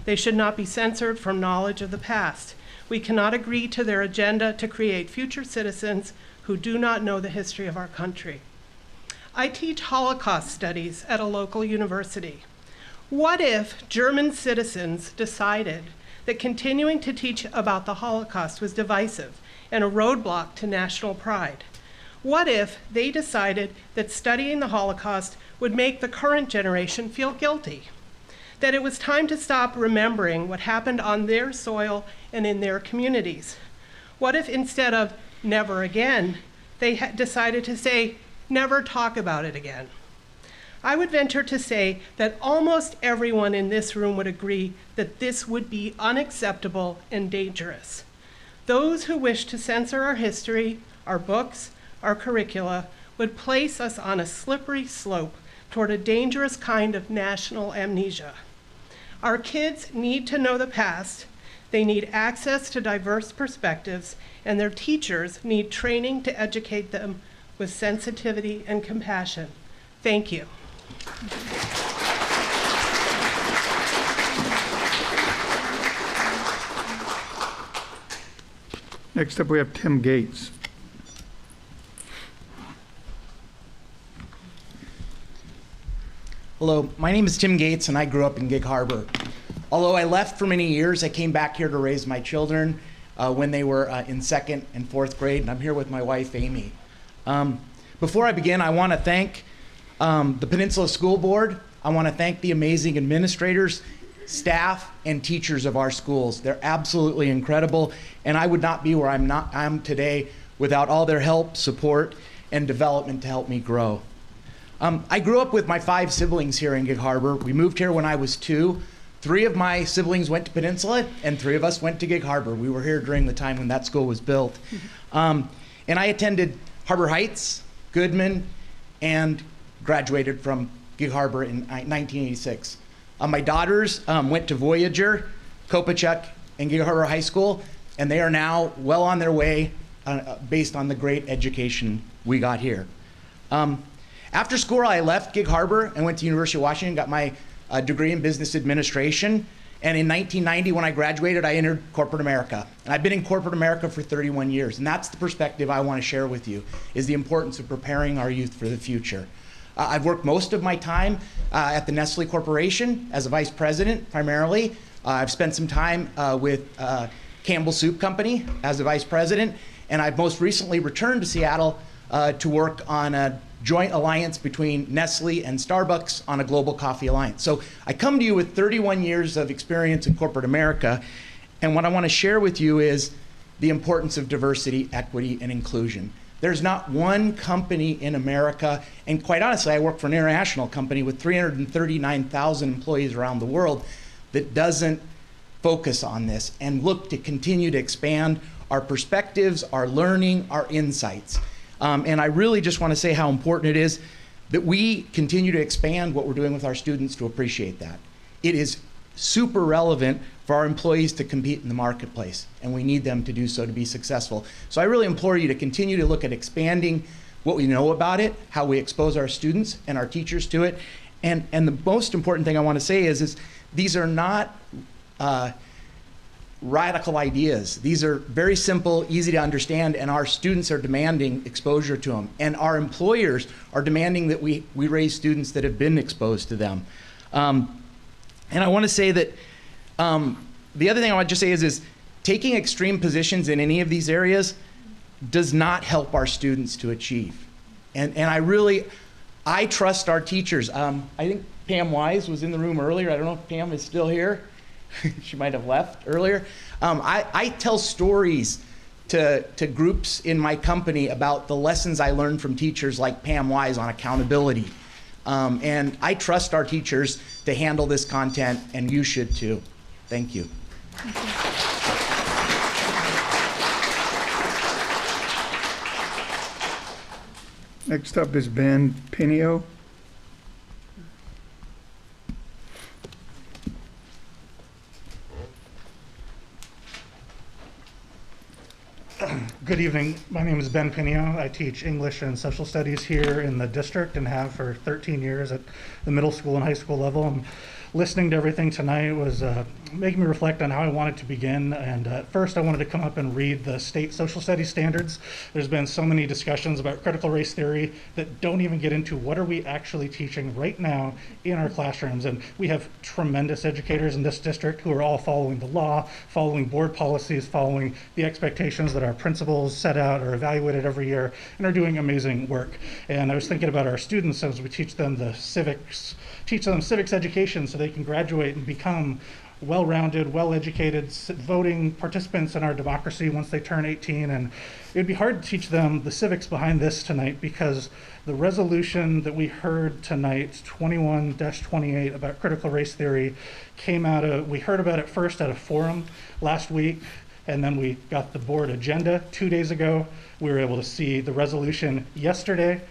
They should not be censored from knowledge of the past. We cannot agree to their agenda to create future citizens who do not know the history of our country. I teach Holocaust studies at a local university. What if German citizens decided that continuing to teach about the Holocaust was divisive and a roadblock to national pride? What if they decided that studying the Holocaust would make the current generation feel guilty? That it was time to stop remembering what happened on their soil and in their communities? What if instead of never again, they decided to say, never talk about it again? I would venture to say that almost everyone in this room would agree that this would be unacceptable and dangerous. Those who wish to censor our history, our books, our curricula, would place us on a slippery slope toward a dangerous kind of national amnesia. Our kids need to know the past, they need access to diverse perspectives, and their teachers need training to educate them with sensitivity and compassion. Thank you. Next up, we have Tim Gates. Hello, my name is Tim Gates and I grew up in Gig Harbor. Although I left for many years, I came back here to raise my children when they were in 2nd and 4th grade, and I'm here with my wife, Amy. Before I begin, I want to thank the Peninsula School Board. I want to thank the amazing administrators, staff, and teachers of our schools. They're absolutely incredible, and I would not be where I'm today without all their help, support, and development to help me grow. I grew up with my 5 siblings here in Gig Harbor. We moved here when I was 2. 3 of my siblings went to Peninsula, and 3 of us went to Gig Harbor. We were here during the time when that school was built. And I attended Harbor Heights, Goodman, and graduated from Gig Harbor in 1986. My daughters went to Voyager, Kopachuk, and Gig Harbor High School, and they are now well on their way based on the great education we got here. After school, I left Gig Harbor and went to University of Washington, got my degree in business administration. And in 1990, when I graduated, I entered corporate America. And I've been in corporate America for 31 years. And that's the perspective I want to share with you, is the importance of preparing our youth for the future. I've worked most of my time at the Nestle Corporation as a vice president, primarily. I've spent some time with Campbell Soup Company as a vice president. And I've most recently returned to Seattle to work on a joint alliance between Nestle and Starbucks on a global coffee alliance. So I come to you with 31 years of experience in corporate America, and what I want to share with you is the importance of diversity, equity, and inclusion. There's not one company in America, and quite honestly, I work for an international company with 339,000 employees around the world, that doesn't focus on this and look to continue to expand our perspectives, our learning, our insights. And I really just want to say how important it is that we continue to expand what we're doing with our students to appreciate that. It is super relevant for our employees to compete in the marketplace, and we need them to do so to be successful. So I really implore you to continue to look at expanding what we know about it, how we expose our students and our teachers to it. And the most important thing I want to say is these are not radical ideas. These are very simple, easy to understand, and our students are demanding exposure to them. And our employers are demanding that we raise students that have been exposed to them. And I want to say that the other thing I want to just say is taking extreme positions in any of these areas does not help our students to achieve. And I trust our teachers. I think Pam Wise was in the room earlier. I don't know if Pam is still here. She might have left earlier. I tell stories to groups in my company about the lessons I learned from teachers like Pam Wise on accountability. And I trust our teachers to handle this content, and you should too. Thank you. Next up is Ben Pinio. Good evening. My name is Ben Pinio. I teach English and social studies here in the district and have for 13 years at the middle school and high school level. And listening to everything tonight was making me reflect on how I wanted to begin. And at first I wanted to come up and read the state social studies standards. There's been so many discussions about critical race theory that don't even get into what are we actually teaching right now in our classrooms. And we have tremendous educators in this district who are all following the law, following board policies, following the expectations that our principals set out or evaluated every year, and are doing amazing work. And I was thinking about our students as we teach them civics education so they can graduate and become well-rounded, well-educated voting participants in our democracy once they turn 18. And it would be hard to teach them the civics behind this tonight because the resolution that we heard tonight, 21-28 about critical race theory, we heard about it first at a forum last week, and then we got the board agenda 2 days ago. We were able to see the resolution yesterday,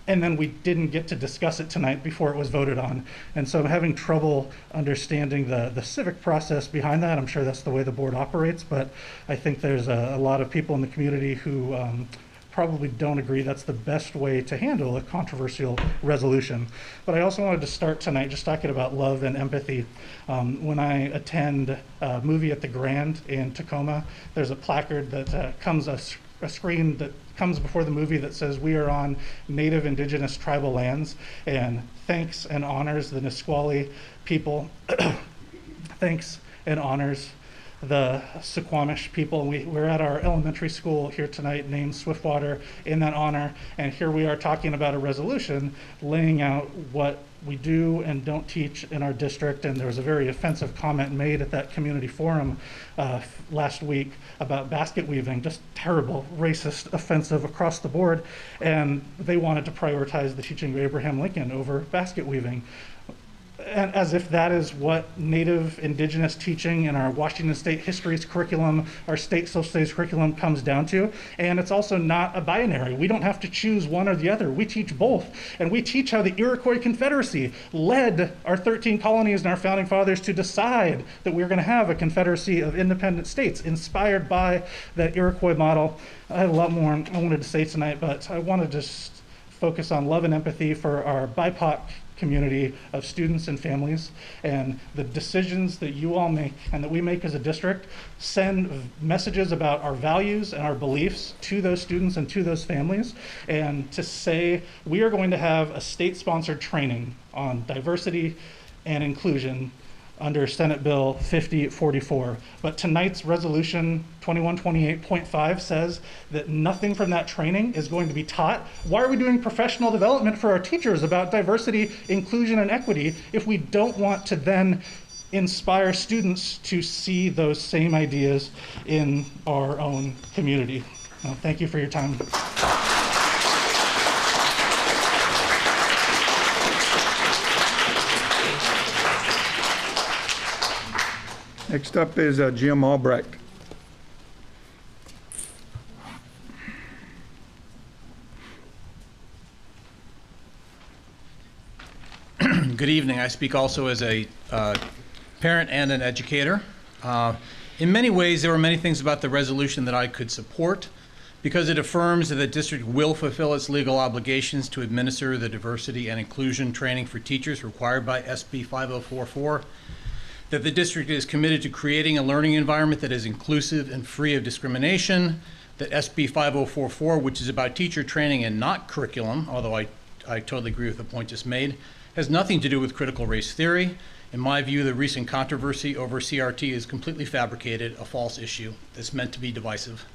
and then we didn't get to discuss it tonight before it was voted on. And so I'm having trouble understanding the civic process behind that. I'm sure that's the way the board operates, but I think there's a lot of people in the community who probably don't agree that's the best way to handle a controversial resolution. But I also wanted to start tonight just talking about love and empathy. When I attend a movie at the Grand in Tacoma, there's a placard that comes, a screen that comes before the movie that says we are on Native Indigenous tribal lands, and thanks and honors the Nisqually people, thanks and honors the Suquamish people. We're at our elementary school here tonight named Swiftwater in that honor, and here we are talking about a resolution laying out what we do and don't teach in our district. And there was a very offensive comment made at that community forum last week about basket weaving, just terrible, racist, offensive across the board. And they wanted to prioritize the teaching of Abraham Lincoln over basket weaving. and as if that is what Native Indigenous teaching in our Washington State History's curriculum, our state social studies curriculum comes down to. And it's also not a binary. We don't have to choose one or the other. We teach both. And we teach how the Iroquois Confederacy led our 13 colonies and our founding fathers to decide that we were going to have a confederacy of independent states inspired by that Iroquois model. I had a lot more I wanted to say tonight, but I want to just focus on love and empathy for our BIPOC community of students and families, and the decisions that you all make and that we make as a district send messages about our values and our beliefs to those students and to those families. And to say we are going to have a state-sponsored training on diversity and inclusion under Senate Bill 5044. But tonight's resolution 2128.5 says that nothing from that training is going to be taught. Why are we doing professional development for our teachers about diversity, inclusion, and equity if we don't want to then inspire students to see those same ideas in our own community? Well, thank you for your time. Next up is Jim Albrecht. Good evening. I speak also as a parent and an educator. In many ways, there were many things about the resolution that I could support because it affirms that the district will fulfill its legal obligations to administer the diversity and inclusion training for teachers required by SB 5044, that the district is committed to creating a learning environment that is inclusive and free of discrimination, that SB 5044, which is about teacher training and not curriculum, although I totally agree with the point just made, has nothing to do with critical race theory. In my view, the recent controversy over CRT is completely fabricated, a false issue that's meant to be divisive.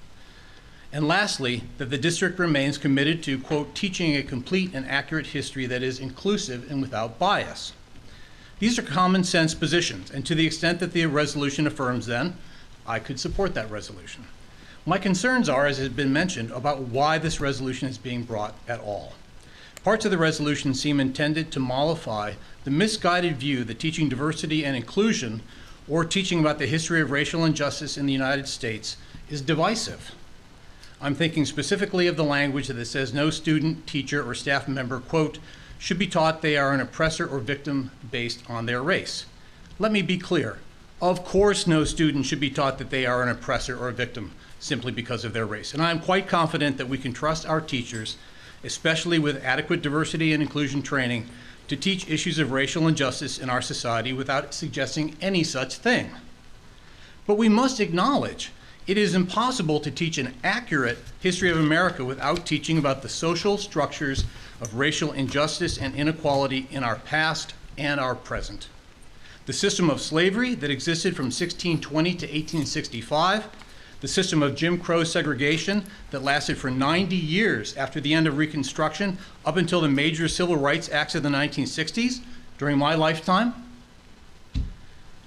And lastly, that the district remains committed to, quote, teaching a complete and accurate history that is inclusive and without bias. These are common sense positions, and to the extent that the resolution affirms them, I could support that resolution. My concerns are, as has been mentioned, about why this resolution is being brought at all. Parts of the resolution seem intended to mollify the misguided view that teaching diversity and inclusion, or teaching about the history of racial injustice in the United States, is divisive. I'm thinking specifically of the language that says no student, teacher, or staff member, quote, should be taught they are an oppressor or victim based on their race. Let me be clear. Of course, no student should be taught that they are an oppressor or a victim simply because of their race. And I'm quite confident that we can trust our teachers, especially with adequate diversity and inclusion training, to teach issues of racial injustice in our society without suggesting any such thing. But we must acknowledge it is impossible to teach an accurate history of America without teaching about the social structures of racial injustice and inequality in our past and our present. The system of slavery that existed from 1620 to 1865, the system of Jim Crow segregation that lasted for 90 years after the end of Reconstruction up until the major civil rights acts of the 1960s during my lifetime.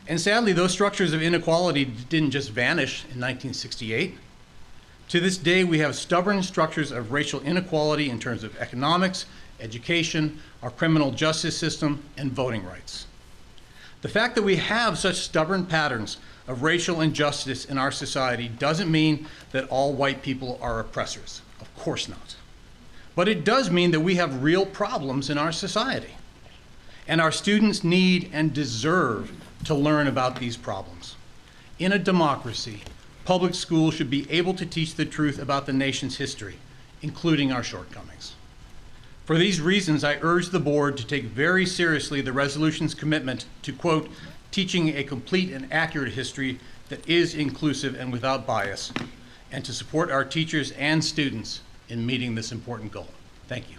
And sadly, those structures of inequality didn't just vanish in 1968. To this day, we have stubborn structures of racial inequality in terms of economics, education, our criminal justice system, and voting rights. The fact that we have such stubborn patterns of racial injustice in our society doesn't mean that all white people are oppressors. Of course not. But it does mean that we have real problems in our society. And our students need and deserve to learn about these problems. In a democracy, public schools should be able to teach the truth about the nation's history, including our shortcomings. For these reasons, I urge the board to take very seriously the resolution's commitment to, quote, teaching a complete and accurate history that is inclusive and without bias, and to support our teachers and students in meeting this important goal. Thank you.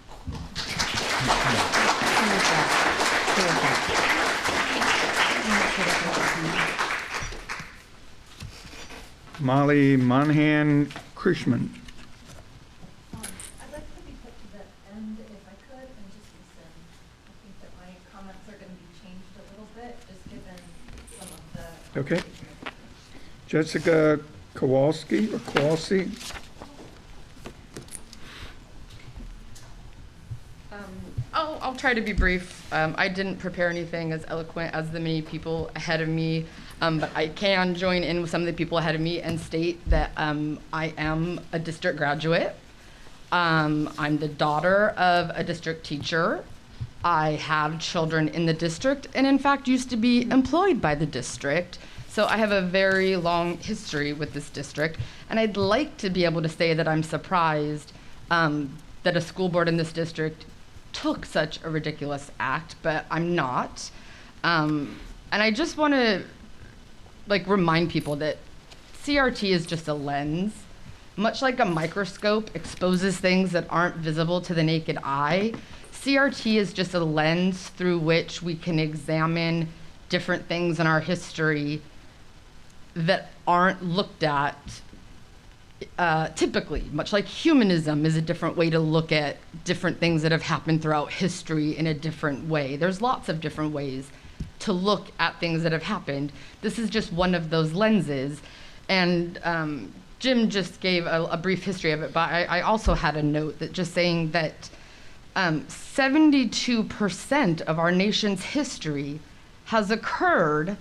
Molly Monahan Krishman. I'd like to be put to the end if I could and just listen. I think that my comments are going to be changed a little bit, just given some of the... Okay. Jessica Kowalski or Kowalski. I'll try to be brief. I didn't prepare anything as eloquent as the many people ahead of me, but I can join in with some of the people ahead of me and state that I am a district graduate. I'm the daughter of a district teacher. I have children in the district and in fact used to be employed by the district. So I have a very long history with this district, and I'd like to be able to say that I'm surprised that a school board in this district took such a ridiculous act, but I'm not. And I just want to remind people that CRT is just a lens. Much like a microscope exposes things that aren't visible to the naked eye, CRT is just a lens through which we can examine different things in our history that aren't looked at typically. Much like humanism is a different way to look at different things that have happened throughout history in a different way. There's lots of different ways to look at things that have happened. This is just one of those lenses. And Jim just gave a brief history of it, but I also had a note that just saying that 72% of our nation's history has occurred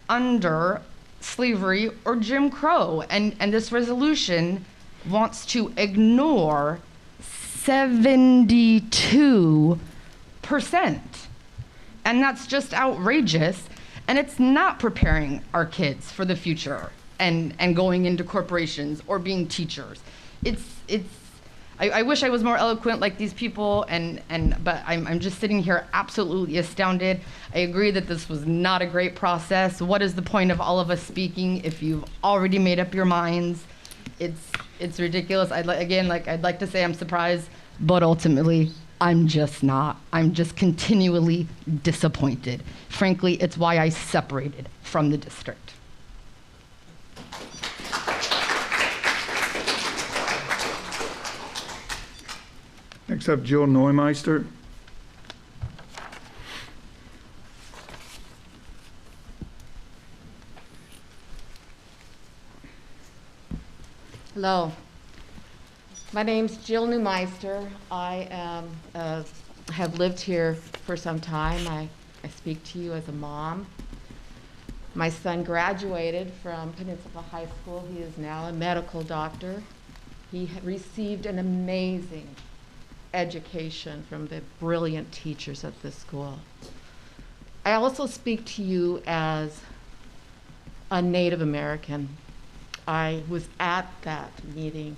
under slavery or Jim Crow, and this resolution wants to ignore 72%. And that's just outrageous, and it's not preparing our kids for the future and going into corporations or being teachers. I wish I was more eloquent like these people, but I'm just sitting here absolutely astounded. I agree that this was not a great process. What is the point of all of us speaking if you've already made up your minds? It's ridiculous. I'd like to say I'm surprised, but ultimately I'm just not. I'm just continually disappointed. Frankly, it's why I separated from the district. Next up, Jill Neumeister. Hello. My name's Jill Neumeister. I have lived here for some time. I speak to you as a mom. My son graduated from Peninsula High School. He is now a medical doctor. He received an amazing education from the brilliant teachers at this school. I also speak to you as a Native American. I was at that meeting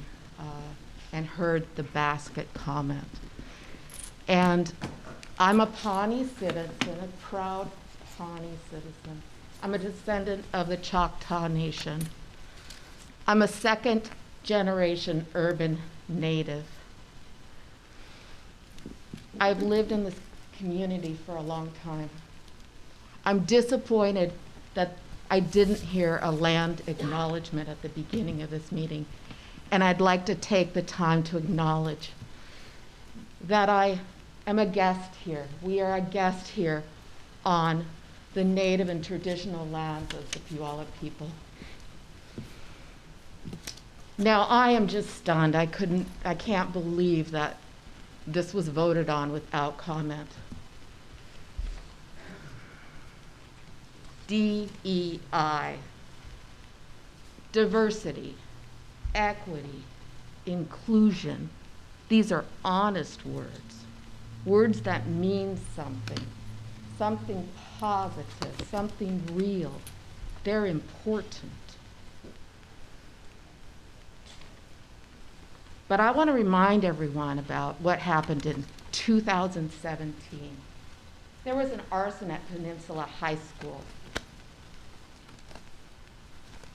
and heard the basket comment. And I'm a Pawnee citizen, a proud Pawnee citizen. I'm a descendant of the Choctaw Nation. I'm a second generation urban native. I've lived in this community for a long time. I'm disappointed that I didn't hear a land acknowledgement at the beginning of this meeting. And I'd like to take the time to acknowledge that I am a guest here. We are a guest here on the native and traditional lands of the Puyallup people. Now, I am just stunned. I can't believe that this was voted on without comment. DEI, diversity, equity, inclusion. These are honest words, words that mean something positive, something real. They're important. But I want to remind everyone about what happened in 2017. There was an arson at Peninsula High School.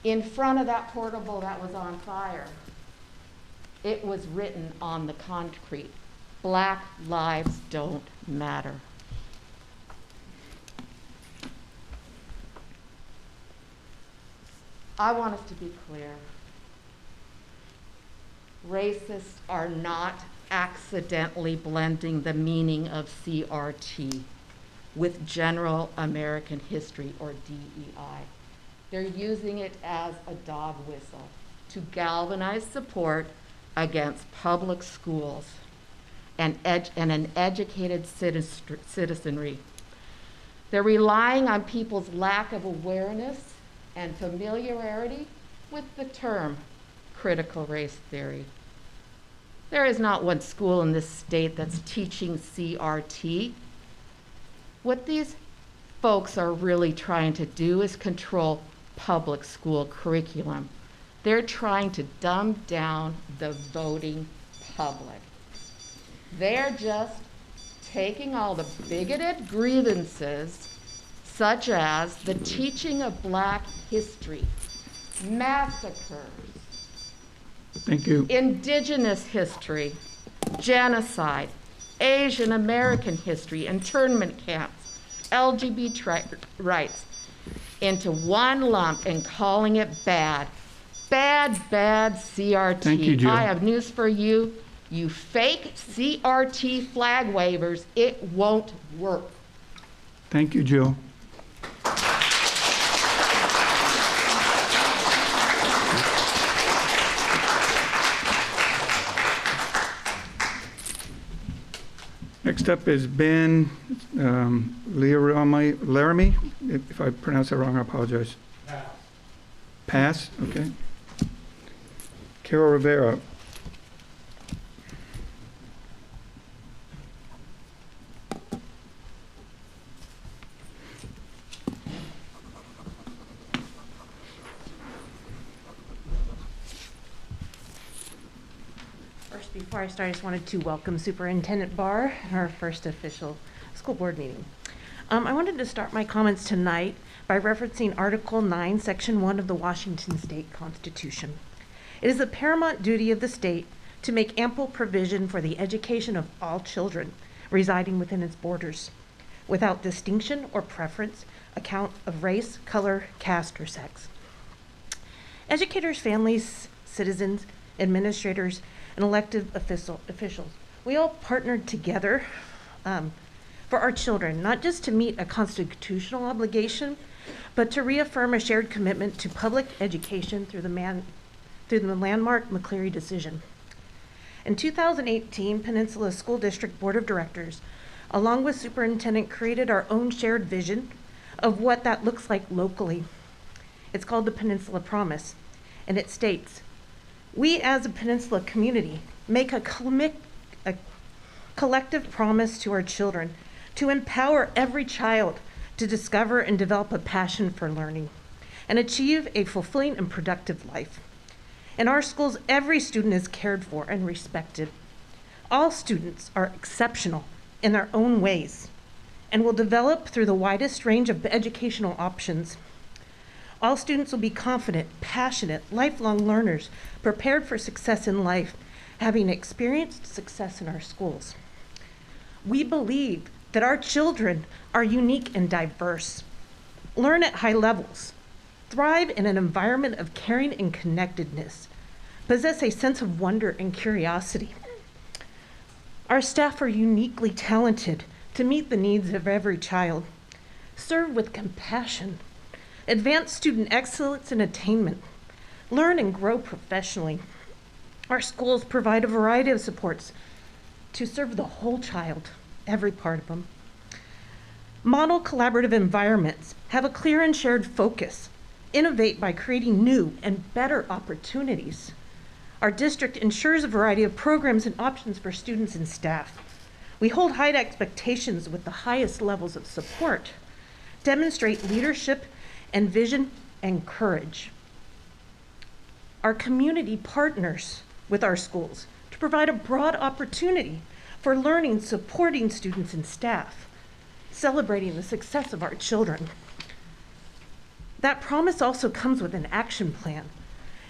In front of that portable that was on fire, it was written on the concrete, "Black lives don't matter." I want us to be clear. Racists are not accidentally blending the meaning of CRT with general American history or DEI. They're using it as a dog whistle to galvanize support against public schools. and an educated citizenry. They're relying on people's lack of awareness and familiarity with the term critical race theory. There is not one school in this state that's teaching CRT. What these folks are really trying to do is control public school curriculum. They're trying to dumb down the voting public. They're just taking all the bigoted grievances, such as the teaching of Black history, massacres, Thank you. Indigenous history, genocide, Asian American history, internment camps, LGBT rights, into one lump and calling it bad. Bad, bad CRT. Thank you, Jill. I have news for you. You fake CRT flag wavers, it won't work. Thank you, Jill. Next up is Ben Laramie. If I pronounce that wrong, I apologize. Pass, okay. Carol Rivera. First, before I start, I just wanted to welcome Superintendent Barr at our first official school board meeting. I wanted to start my comments tonight by referencing Article 9, Section 1 of the Washington State Constitution. It is the paramount duty of the state to make ample provision for the education of all children residing within its borders, without distinction or preference, account of race, color, caste, or sex. Educators, families, citizens, administrators, and elected officials, we all partnered together for our children, not just to meet a constitutional obligation, but to reaffirm a shared commitment to public education through the landmark McCleary decision. In 2018, Peninsula School District Board of Directors, along with Superintendent, created our own shared vision of what that looks like locally. It's called the Peninsula Promise, and it states, "We as a Peninsula community make a collective promise to our children to empower every child to discover and develop a passion for learning and achieve a fulfilling and productive life. In our schools, every student is cared for and respected. All students are exceptional in their own ways and will develop through the widest range of educational options. All students will be confident, passionate, lifelong learners, prepared for success in life, having experienced success in our schools. We believe that our children are unique and diverse, learn at high levels, thrive in an environment of caring and connectedness, possess a sense of wonder and curiosity. Our staff are uniquely talented to meet the needs of every child, serve with compassion, advance student excellence and attainment, learn and grow professionally. Our schools provide a variety of supports to serve the whole child, every part of them. Model collaborative environments, have a clear and shared focus, innovate by creating new and better opportunities. Our district ensures a variety of programs and options for students and staff. We hold high expectations with the highest levels of support, demonstrate leadership and vision and courage. Our community partners with our schools to provide a broad opportunity for learning, supporting students and staff, celebrating the success of our children. That promise also comes with an action plan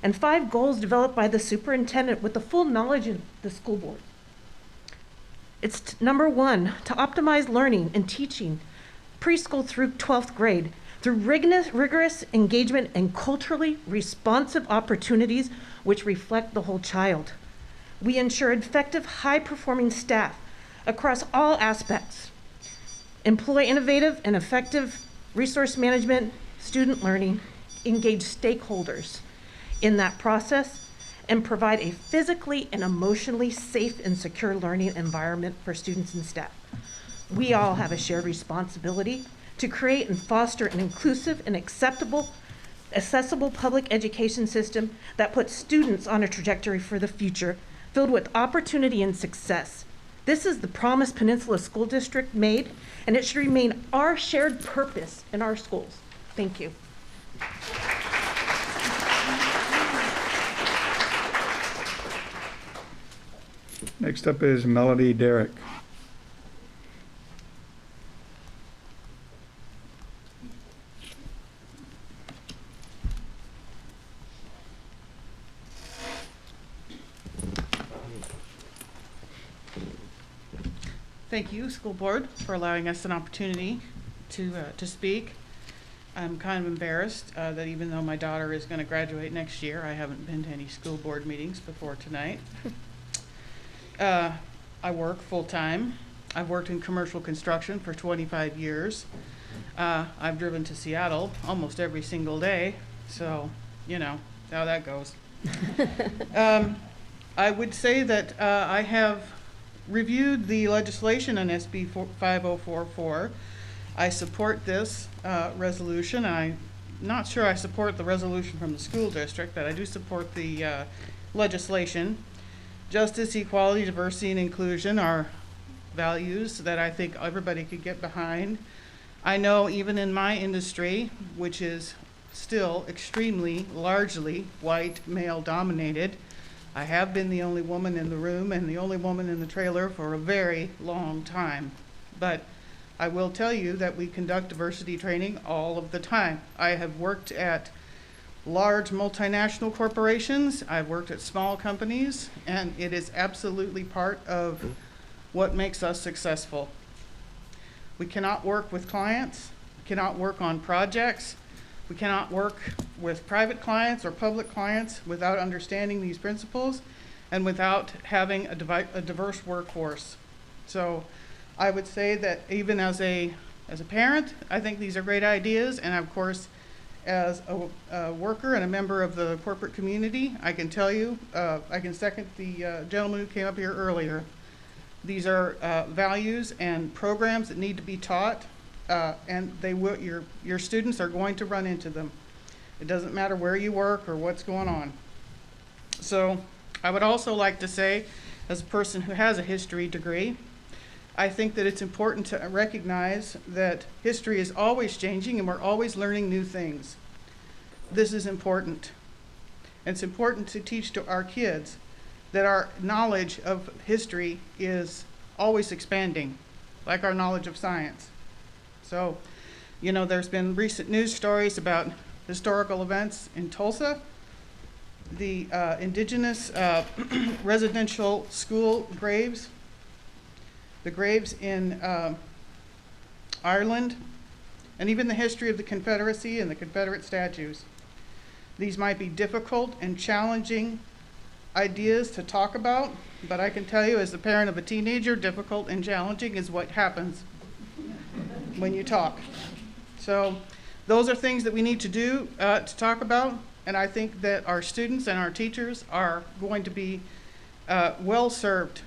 and 5 goals developed by the superintendent with the full knowledge of the school board. It's number 1, to optimize learning and teaching preschool through 12th grade through rigorous engagement and culturally responsive opportunities which reflect the whole child. We ensure effective, high-performing staff across all aspects, employ innovative and effective resource management, student learning, engage stakeholders in that process, and provide a physically and emotionally safe and secure learning environment for students and staff. We all have a shared responsibility to create and foster an inclusive and accessible public education system that puts students on a trajectory for the future, filled with opportunity and success. This is the promise Peninsula School District made, and it should remain our shared purpose in our schools. Thank you. Next up is Melody Derrick. Thank you, School Board, for allowing us an opportunity to speak. I'm kind of embarrassed that even though my daughter is going to graduate next year, I haven't been to any school board meetings before tonight. I work full-time. I've worked in commercial construction for 25 years. I've driven to Seattle almost every single day, so you know how that goes. I would say that I have reviewed the legislation on SB 5044. I support this resolution. I'm not sure I support the resolution from the school district, but I do support the legislation. Justice, equality, diversity, and inclusion are values that I think everybody could get behind. I know even in my industry, which is still extremely largely white, male dominated, I have been the only woman in the room and the only woman in the trailer for a very long time. But I will tell you that we conduct diversity training all of the time. I have worked at large multinational corporations, I've worked at small companies, and it is absolutely part of what makes us successful. We cannot work with clients, we cannot work on projects, we cannot work with private clients or public clients without understanding these principles and without having a diverse workforce. So I would say that even as a parent, I think these are great ideas, and of course, as a worker and a member of the corporate community, I can tell you, I can second the gentleman who came up here earlier. These are values and programs that need to be taught, and they will, your students are going to run into them. It doesn't matter where you work or what's going on. So I would also like to say, as a person who has a history degree, I think that it's important to recognize that history is always changing and we're always learning new things. This is important. It's important to teach to our kids that our knowledge of history is always expanding, like our knowledge of science. So, you know, there's been recent news stories about historical events in Tulsa, the indigenous residential school graves, the graves in Ireland, and even the history of the Confederacy and the Confederate statues. These might be difficult and challenging ideas to talk about, but I can tell you as the parent of a teenager, difficult and challenging is what happens when you talk. So those are things that we need to do to talk about, and I think that our students and our teachers are going to be well served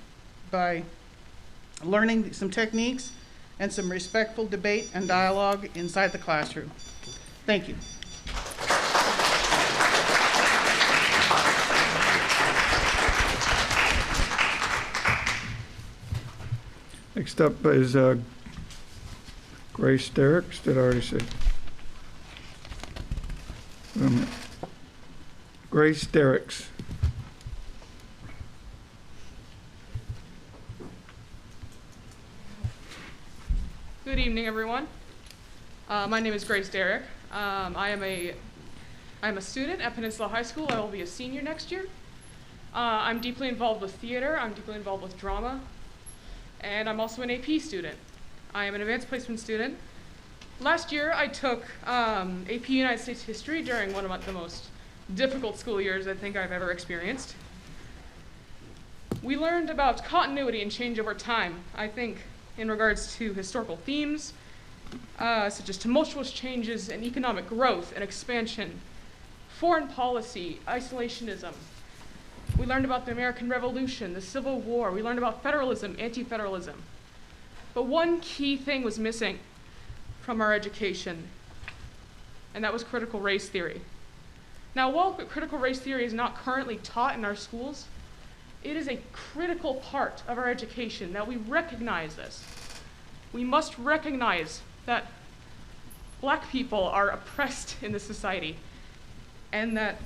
by learning some techniques and some respectful debate and dialogue inside the classroom. Thank you. Next up is Grace Derricks. Did I already say? Grace Derricks. Good evening, everyone. My name is Grace Derrick. I am a student at Peninsula High School. I will be a senior next year. I'm deeply involved with theater. I'm deeply involved with drama. And I'm also an AP student. I am an advanced placement student. Last year, I took AP United States History during one of the most difficult school years I think I've ever experienced. We learned about continuity and change over time, I think, in regards to historical themes, such as tumultuous changes in economic growth and expansion, foreign policy, isolationism, We learned about the American Revolution, the Civil War. We learned about federalism, anti-federalism. But one key thing was missing from our education, and that was critical race theory. Now, while critical race theory is not currently taught in our schools, it is a critical part of our education that we recognize this. We must recognize that Black people are oppressed in this society, and that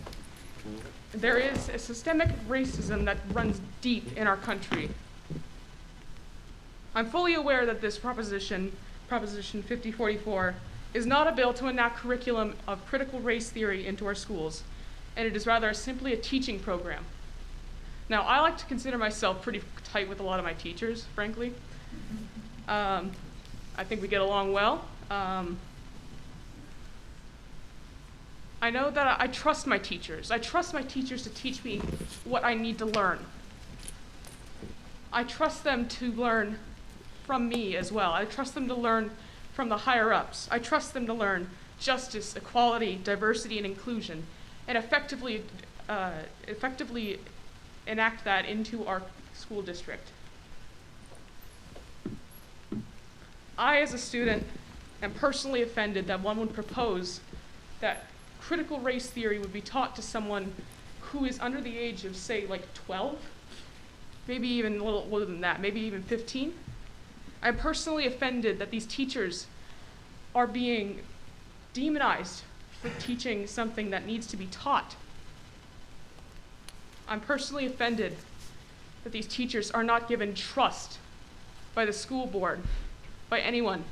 there is a systemic racism that runs deep in our country. I'm fully aware that this Proposition 5044, is not a bill to enact curriculum of critical race theory into our schools, and it is rather simply a teaching program. Now, I like to consider myself pretty tight with a lot of my teachers, frankly. I think we get along well. I know that I trust my teachers. I trust my teachers to teach me what I need to learn. I trust them to learn from me as well. I trust them to learn from the higher-ups. I trust them to learn justice, equality, diversity, and inclusion, and effectively enact that into our school district. I, as a student, am personally offended that one would propose that critical race theory would be taught to someone who is under the age of, say, like 12, maybe even a little older than that, maybe even 15. I'm personally offended that these teachers are being demonized for teaching something that needs to be taught. I'm personally offended that these teachers are not given trust by the school board, by anyone,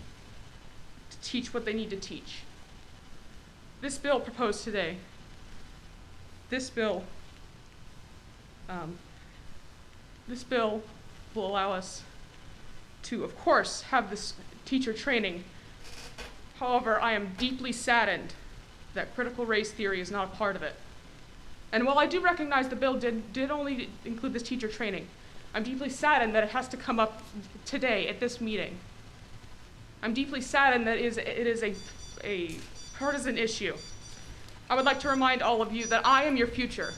to teach what they need to teach. This bill proposed today, this bill will allow us to, of course, have this teacher training. However, I am deeply saddened that critical race theory is not a part of it. And while I do recognize the bill did only include this teacher training, I'm deeply saddened that it has to come up today at this meeting. I'm deeply saddened that it is a partisan issue. I would like to remind all of you that I am your future.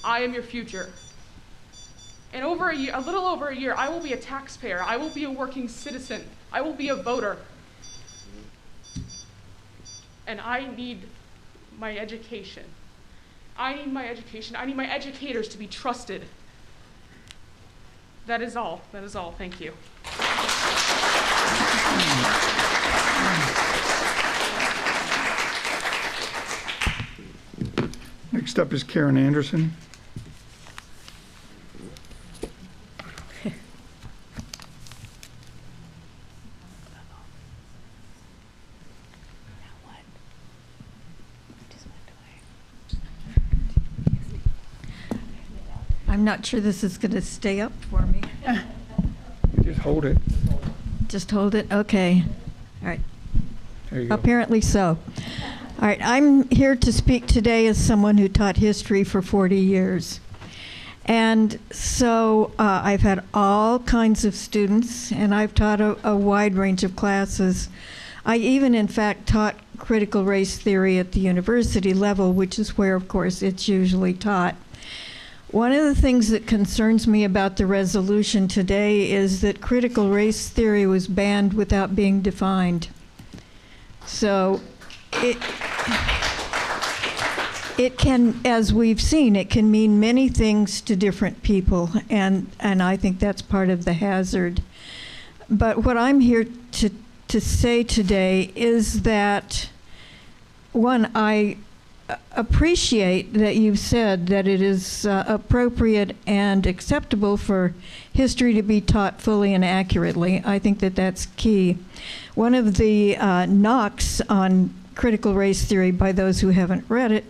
I am your future. In a little over a year, I will be a taxpayer. I will be a working citizen. I will be a voter. And I need my education. I need my education. I need my educators to be trusted. That is all. That is all. Thank you. Next up is Karen Anderson. I'm not sure this is going to stay up for me. Just hold it. Just hold it? Okay. All right. There you go. Apparently so. All right. I'm here to speak today as someone who taught history for 40 years. And so I've had all kinds of students, and I've taught a wide range of classes. I even, in fact, taught critical race theory at the university level, which is where, of course, it's usually taught. One of the things that concerns me about the resolution today is that critical race theory was banned without being defined. So it can, as we've seen, it can mean many things to different people, and I think that's part of the hazard. But what I'm here to say today is that, one, I appreciate that you've said that it is appropriate and acceptable for history to be taught fully and accurately. I think that that's key. One of the knocks on critical race theory by those who haven't read it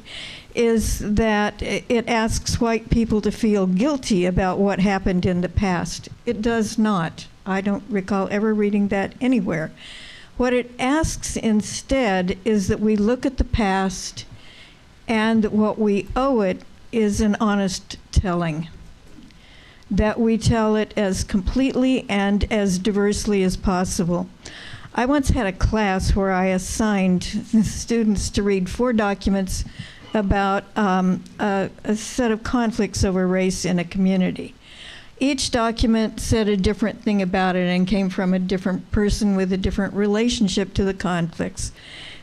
is that it asks white people to feel guilty about what happened in the past. It does not. I don't recall ever reading that anywhere. What it asks instead is that we look at the past, and what we owe it is an honest telling. That we tell it as completely and as diversely as possible. I once had a class where I assigned students to read 4 documents about a set of conflicts over race in a community. Each document said a different thing about it and came from a different person with a different relationship to the conflicts.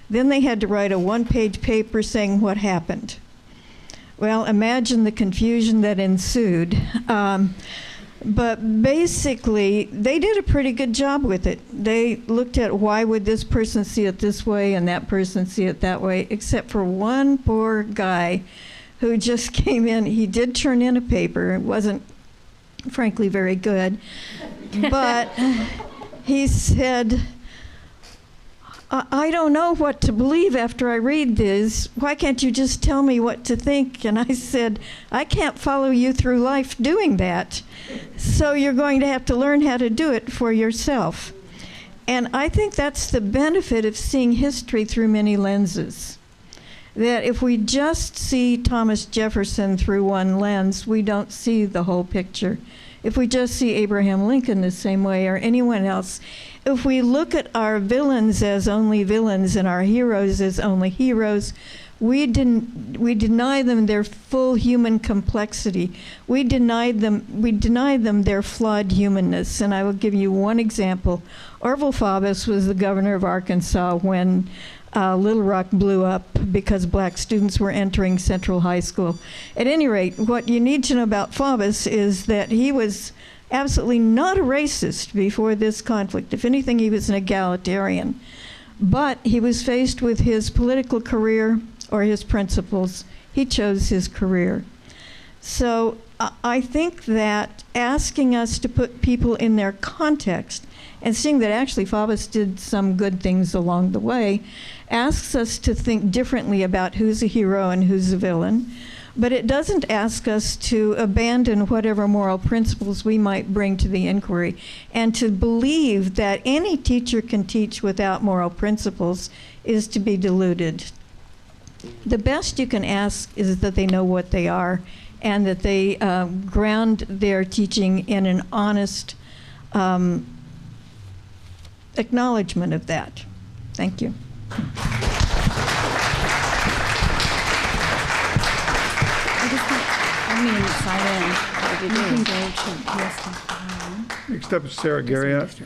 Then they had to write a one-page paper saying what happened. Well, imagine the confusion that ensued. But basically, they did a pretty good job with it. They looked at why would this person see it this way and that person see it that way, except for one poor guy who just came in. He did turn in a paper. It wasn't, frankly, very good. But he said, I don't know what to believe after I read this. Why can't you just tell me what to think? And I said, I can't follow you through life doing that. So you're going to have to learn how to do it for yourself. And I think that's the benefit of seeing history through many lenses. That if we just see Thomas Jefferson through one lens, we don't see the whole picture. If we just see Abraham Lincoln the same way or anyone else, if we look at our villains as only villains and our heroes as only heroes, we deny them their full human complexity. We deny them their flawed humanness. And I will give you one example. Orville Faubus was the governor of Arkansas when Little Rock blew up because black students were entering Central High School. At any rate, what you need to know about Faubus is that he was absolutely not a racist before this conflict. If anything, he was an egalitarian. But he was faced with his political career or his principles. He chose his career. So I think that asking us to put people in their context and seeing that actually Faubus did some good things along the way asks us to think differently about who's a hero and who's a villain. But it doesn't ask us to abandon whatever moral principles we might bring to the inquiry and to believe that any teacher can teach without moral principles is to be deluded. The best you can ask is that they know what they are and that they ground their teaching in an honest acknowledgement of that. Thank you. Next up is Sarah Garriott.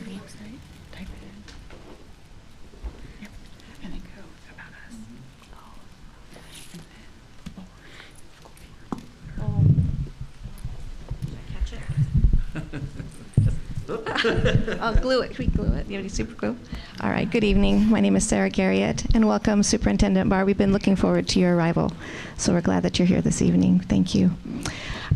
I'll glue it. Can we glue it? You have any super glue? All right. Good evening. My name is Sarah Garriott, and welcome, Superintendent Barr. We've been looking forward to your arrival, so we're glad that you're here this evening. Thank you.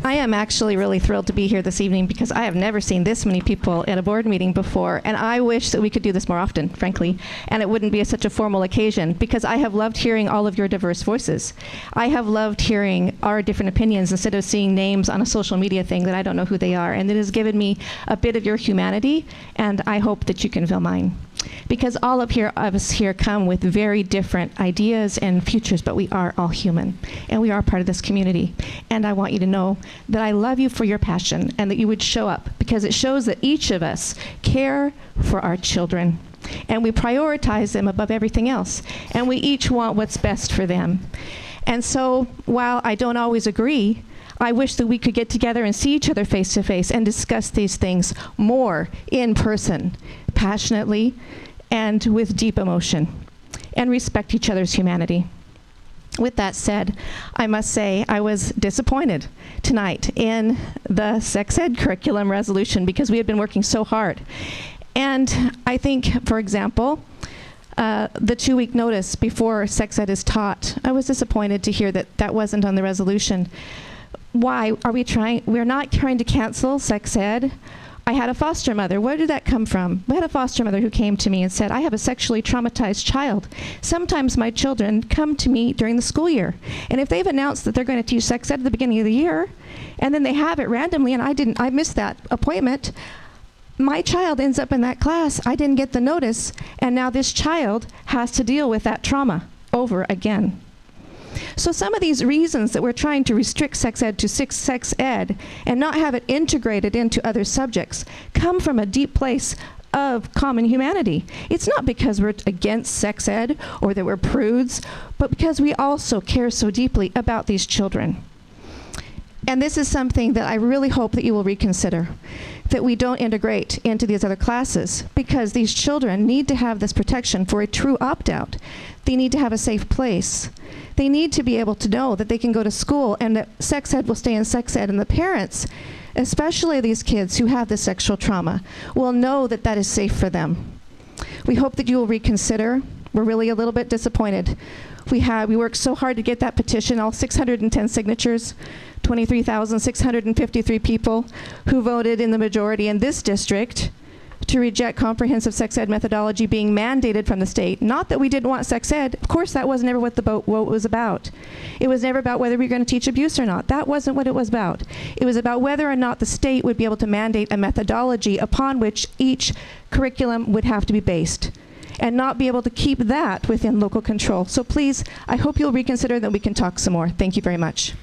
I am actually really thrilled to be here this evening because I have never seen this many people at a board meeting before, and I wish that we could do this more often, frankly, and it wouldn't be such a formal occasion because I have loved hearing all of your diverse voices. I have loved hearing our different opinions instead of seeing names on a social media thing that I don't know who they are, and it has given me a bit of your humanity, and I hope that you can feel mine. Because all of us here come with very different ideas and futures, but we are all human, and we are part of this community. And I want you to know that I love you for your passion and that you would show up, because it shows that each of us care for our children, and we prioritize them above everything else, and we each want what's best for them. And so, while I don't always agree, I wish that we could get together and see each other face to face and discuss these things more in person, passionately and with deep emotion, and respect each other's humanity. With that said, I must say I was disappointed tonight in the sex ed curriculum resolution because we had been working so hard. And I think, for example, the 2-week notice before sex ed is taught, I was disappointed to hear that that wasn't on the resolution. Why are we trying? We're not trying to cancel sex ed. I had a foster mother. Where did that come from? We had a foster mother who came to me and said, I have a sexually traumatized child. Sometimes my children come to me during the school year. And if they've announced that they're going to teach sex ed at the beginning of the year, and then they have it randomly, and I missed that appointment, my child ends up in that class. I didn't get the notice, and now this child has to deal with that trauma over again. So some of these reasons that we're trying to restrict sex ed to sex ed and not have it integrated into other subjects come from a deep place of common humanity. It's not because we're against sex ed or that we're prudes, but because we also care so deeply about these children. And this is something that I really hope that you will reconsider, that we don't integrate into these other classes, because these children need to have this protection for a true opt-out. They need to have a safe place. They need to be able to know that they can go to school and that sex ed will stay in sex ed, and the parents, especially these kids who have this sexual trauma, will know that that is safe for them. We hope that you will reconsider. We're really a little bit disappointed. We worked so hard to get that petition, all 610 signatures, 23,653 people who voted in the majority in this district to reject comprehensive sex ed methodology being mandated from the state. Not that we didn't want sex ed. Of course, that was never what the vote was about. It was never about whether we were going to teach abuse or not. That wasn't what it was about. It was about whether or not the state would be able to mandate a methodology upon which each curriculum would have to be based, and not be able to keep that within local control. So please, I hope you'll reconsider, that we can talk some more. Thank you very much.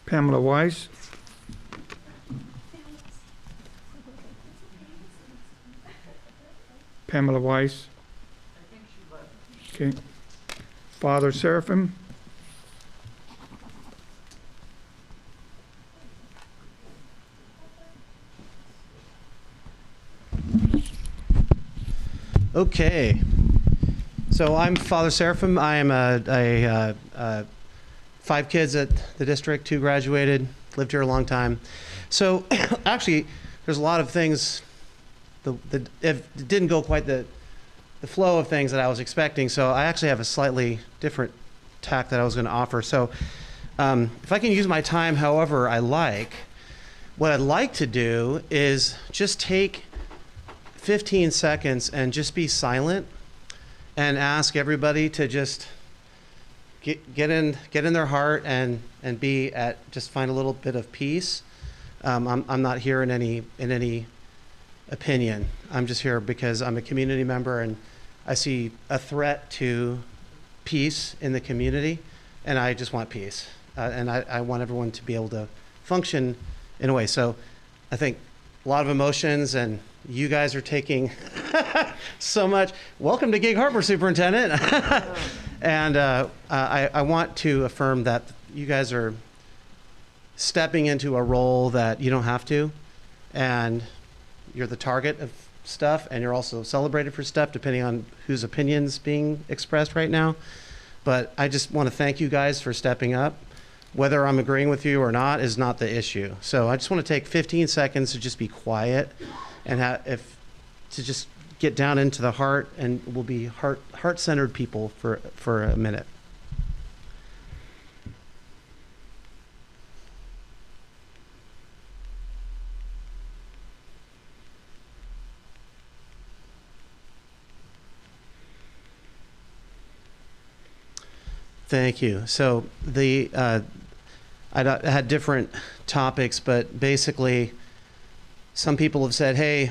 Pamela Weiss. Pamela Weiss. Okay. Father Seraphim. Okay, so I'm Father Seraphim. I am 5 kids at the district, 2 graduated, lived here a long time. So actually, there's a lot of things it didn't go quite the flow of things that I was expecting. So I actually have a slightly different tack that I was going to offer. So if I can use my time however I like, what I'd like to do is just take 15 seconds and just be silent and ask everybody to just get in their heart and be at, just find a little bit of peace. I'm not here in any opinion. I'm just here because I'm a community member and I see a threat to peace in the community, and I just want peace. And I want everyone to be able to function in a way. So I think a lot of emotions, and you guys are taking so much. Welcome to Gig Harbor, Superintendent. And I want to affirm that you guys are stepping into a role that you don't have to, and you're the target of stuff, and you're also celebrated for stuff depending on whose opinion's being expressed right now. But I just want to thank you guys for stepping up. Whether I'm agreeing with you or not is not the issue. So I just want to take 15 seconds to just be quiet and to just get down into the heart, and we'll be heart-centered people for a minute. Thank you. So I had different topics, but basically some people have said, hey,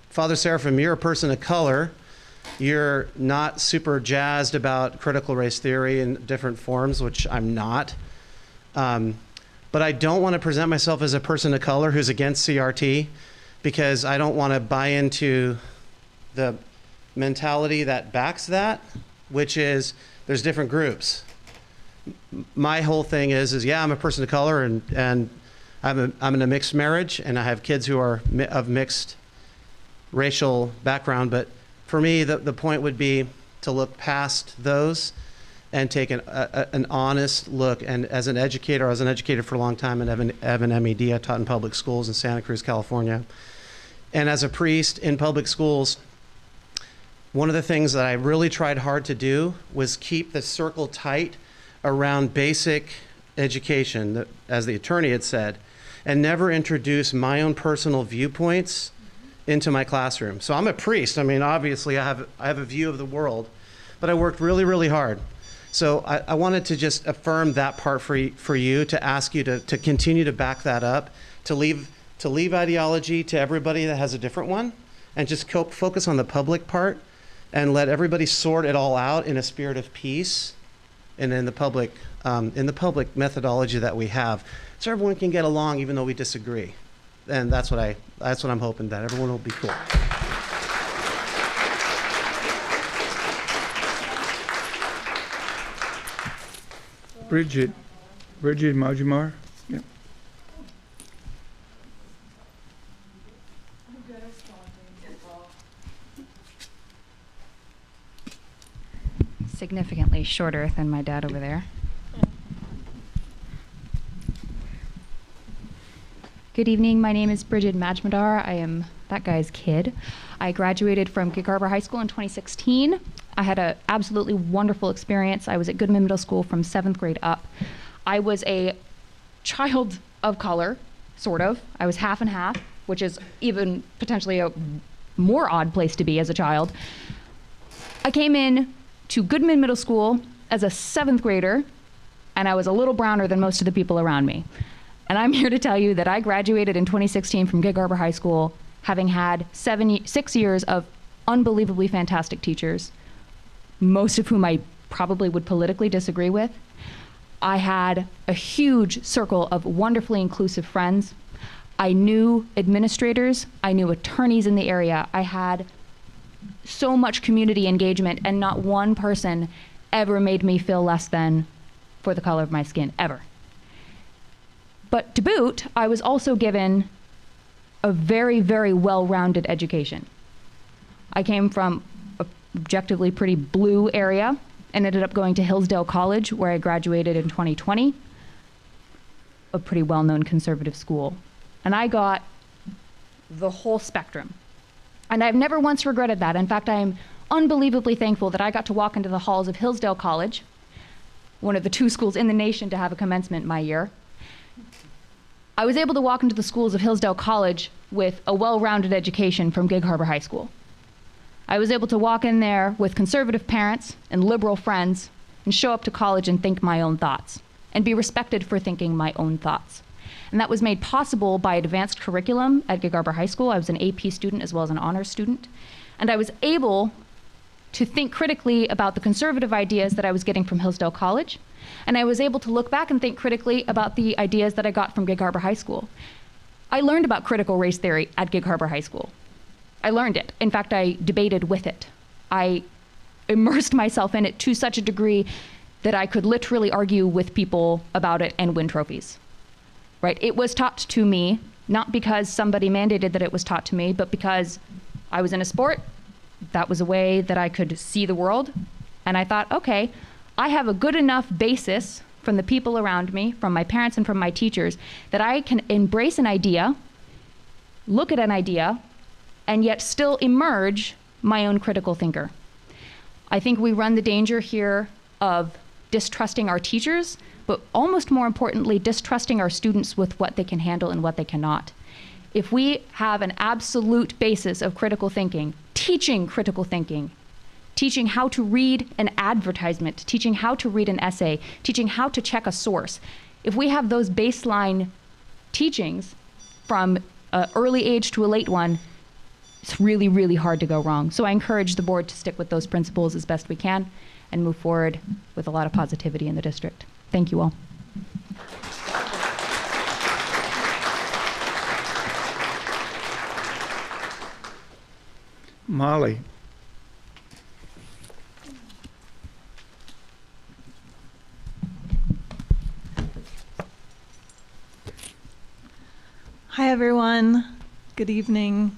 Father Seraphim, you're a person of color. You're not super jazzed about critical race theory in different forms, which I'm not. But I don't want to present myself as a person of color who's against CRT, because I don't want to buy into the mentality that backs that, which is there's different groups. My whole thing is yeah, I'm a person of color, and I'm in a mixed marriage, and I have kids who are of mixed racial background. But for me, the point would be to look past those and take an honest look. And as an educator, I was an educator for a long time and have an MED. I taught in public schools in Santa Cruz, California. And as a priest in public schools, one of the things that I really tried hard to do was keep the circle tight around basic education, as the attorney had said, and never introduce my own personal viewpoints into my classroom. So I'm a priest. I mean, obviously I have a view of the world, but I worked really, really hard. So I wanted to just affirm that part for you, to ask you to continue to back that up, to leave ideology to everybody that has a different one, and just focus on the public part and let everybody sort it all out in a spirit of peace. and in the public methodology that we have, so everyone can get along even though we disagree. And that's what I'm hoping, that everyone will be cool. Bridget Majumar. Yep. Significantly shorter than my dad over there. Good evening, my name is Bridget Majmadar. I am that guy's kid. I graduated from Gig Harbor High School in 2016. I had an absolutely wonderful experience. I was at Goodman Middle School from 7th grade up. I was a child of color, sort of. I was half and half, which is even potentially a more odd place to be as a child. I came in to Goodman Middle School as a 7th grader, and I was a little browner than most of the people around me. And I'm here to tell you that I graduated in 2016 from Gig Harbor High School, having had 6 years of unbelievably fantastic teachers, most of whom I probably would politically disagree with. I had a huge circle of wonderfully inclusive friends. I knew administrators, I knew attorneys in the area. I had so much community engagement, and not one person ever made me feel less than for the color of my skin, ever. But to boot, I was also given a very, very well-rounded education. I came from an objectively pretty blue area and ended up going to Hillsdale College, where I graduated in 2020, a pretty well-known conservative school. And I got the whole spectrum. And I've never once regretted that. In fact, I am unbelievably thankful that I got to walk into the halls of Hillsdale College, one of the 2 schools in the nation to have a commencement my year. I was able to walk into the schools of Hillsdale College with a well-rounded education from Gig Harbor High School. I was able to walk in there with conservative parents and liberal friends and show up to college and think my own thoughts and be respected for thinking my own thoughts. And that was made possible by advanced curriculum at Gig Harbor High School. I was an AP student as well as an honors student. And I was able to think critically about the conservative ideas that I was getting from Hillsdale College. And I was able to look back and think critically about the ideas that I got from Gig Harbor High School. I learned about critical race theory at Gig Harbor High School. I learned it. In fact, I debated with it. I immersed myself in it to such a degree that I could literally argue with people about it and win trophies. Right? It was taught to me, not because somebody mandated that it was taught to me, but because I was in a sport. That was a way that I could see the world. And I thought, okay, I have a good enough basis from the people around me, from my parents and from my teachers, that I can embrace an idea, look at an idea, and yet still emerge my own critical thinker. I think we run the danger here of distrusting our teachers, but almost more importantly, distrusting our students with what they can handle and what they cannot. If we have an absolute basis of critical thinking, teaching critical thinking, teaching how to read an advertisement, teaching how to read an essay, teaching how to check a source, if we have those baseline teachings from an early age to a late one, it's really, really hard to go wrong. So I encourage the board to stick with those principles as best we can and move forward with a lot of positivity in the district. Thank you all. Molly. Hi, everyone. Good evening.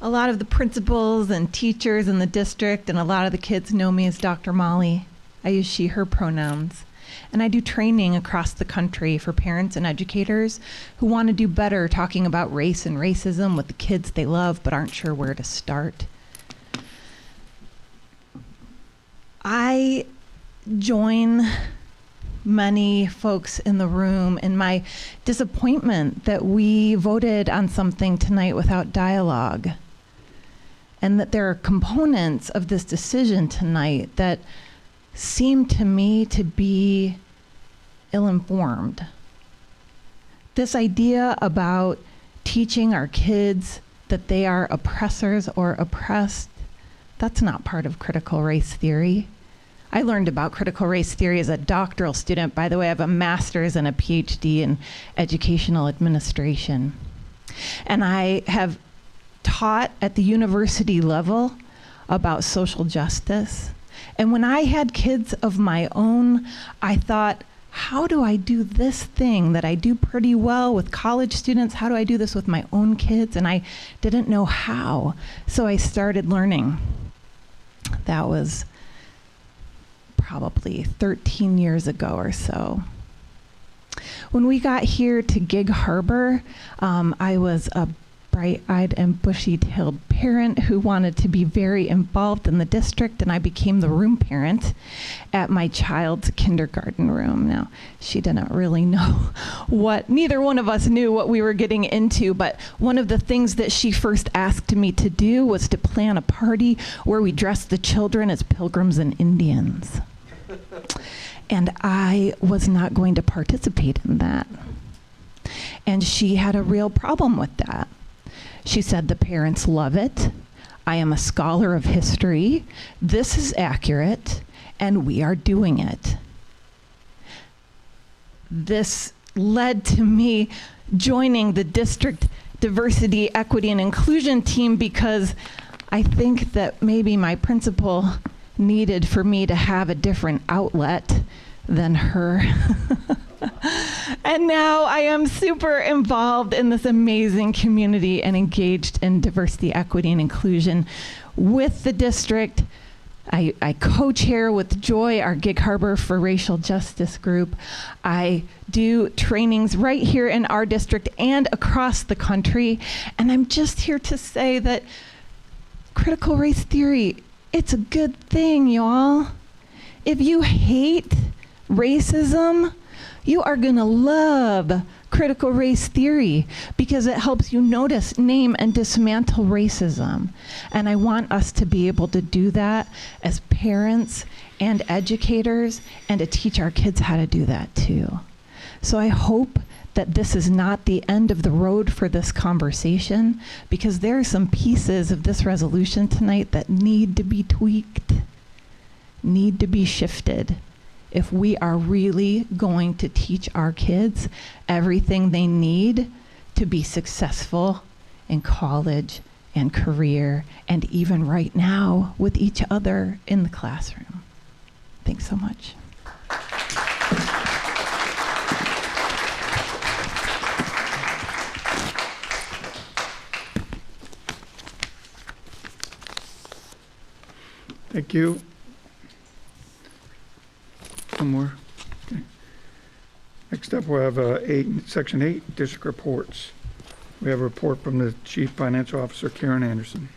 A lot of the principals and teachers in the district and a lot of the kids know me as Dr. Molly. I use she, her pronouns. And I do training across the country for parents and educators who want to do better talking about race and racism with the kids they love but aren't sure where to start. I join many folks in the room in my disappointment that we voted on something tonight without dialogue, and that there are components of this decision tonight that seem to me to be ill-informed. This idea about teaching our kids that they are oppressors or oppressed, that's not part of critical race theory. I learned about critical race theory as a doctoral student. By the way, I have a master's and a PhD in educational administration. And I have taught at the university level about social justice. And when I had kids of my own, I thought, how do I do this thing that I do pretty well with college students? How do I do this with my own kids? And I didn't know how. So I started learning. That was probably 13 years ago or so. When we got here to Gig Harbor, I was a bright-eyed and bushy-tailed parent who wanted to be very involved in the district, and I became the room parent at my child's kindergarten room. Now, she didn't really know neither one of us knew what we were getting into, but one of the things that she first asked me to do was to plan a party where we dressed the children as pilgrims and Indians. And I was not going to participate in that. And she had a real problem with that. She said, the parents love it. I am a scholar of history. This is accurate, and we are doing it. This led to me joining the district diversity, equity, and inclusion team because I think that maybe my principal needed for me to have a different outlet than her. And now I am super involved in this amazing community and engaged in diversity, equity, and inclusion with the district. I co-chair with Joy, our Gig Harbor for Racial Justice group. I do trainings right here in our district and across the country. And I'm just here to say that critical race theory, it's a good thing, y'all. If you hate racism, you are gonna love critical race theory because it helps you notice, name, and dismantle racism. And I want us to be able to do that as parents and educators and to teach our kids how to do that too. So I hope that this is not the end of the road for this conversation because there are some pieces of this resolution tonight that need to be tweaked, need to be shifted if we are really going to teach our kids everything they need to be successful in college and career and even right now with each other in the classroom. Thanks so much. Thank you. One more. Okay. Next up, we'll have Section 8, District Reports. We have a report from the Chief Financial Officer, Karen Anderson.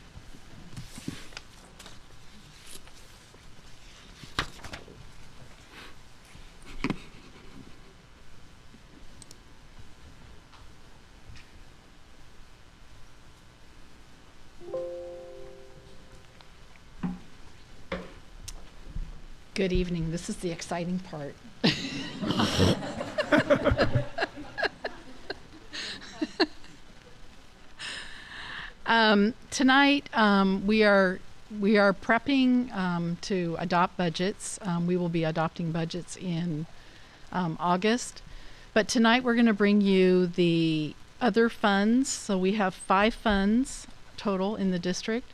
Good evening. This is the exciting part. Tonight, we are prepping to adopt budgets. We will be adopting budgets in August. But tonight we're going to bring you the other funds. So we have 5 funds total in the district.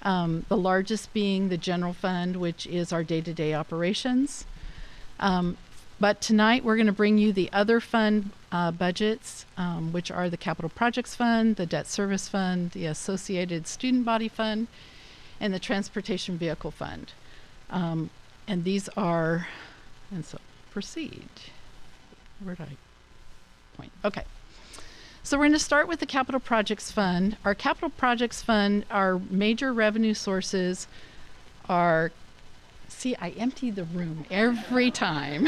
The largest being the general fund, which is our day-to-day operations. But tonight we're going to bring you the other fund budgets, which are the capital projects fund, the debt service fund, the associated student body fund, and the transportation vehicle fund. And these are, and so proceed. Where did I point? Okay. So we're going to start with the Capital Projects Fund. Our Capital Projects Fund, our major revenue sources are, see, I empty the room every time.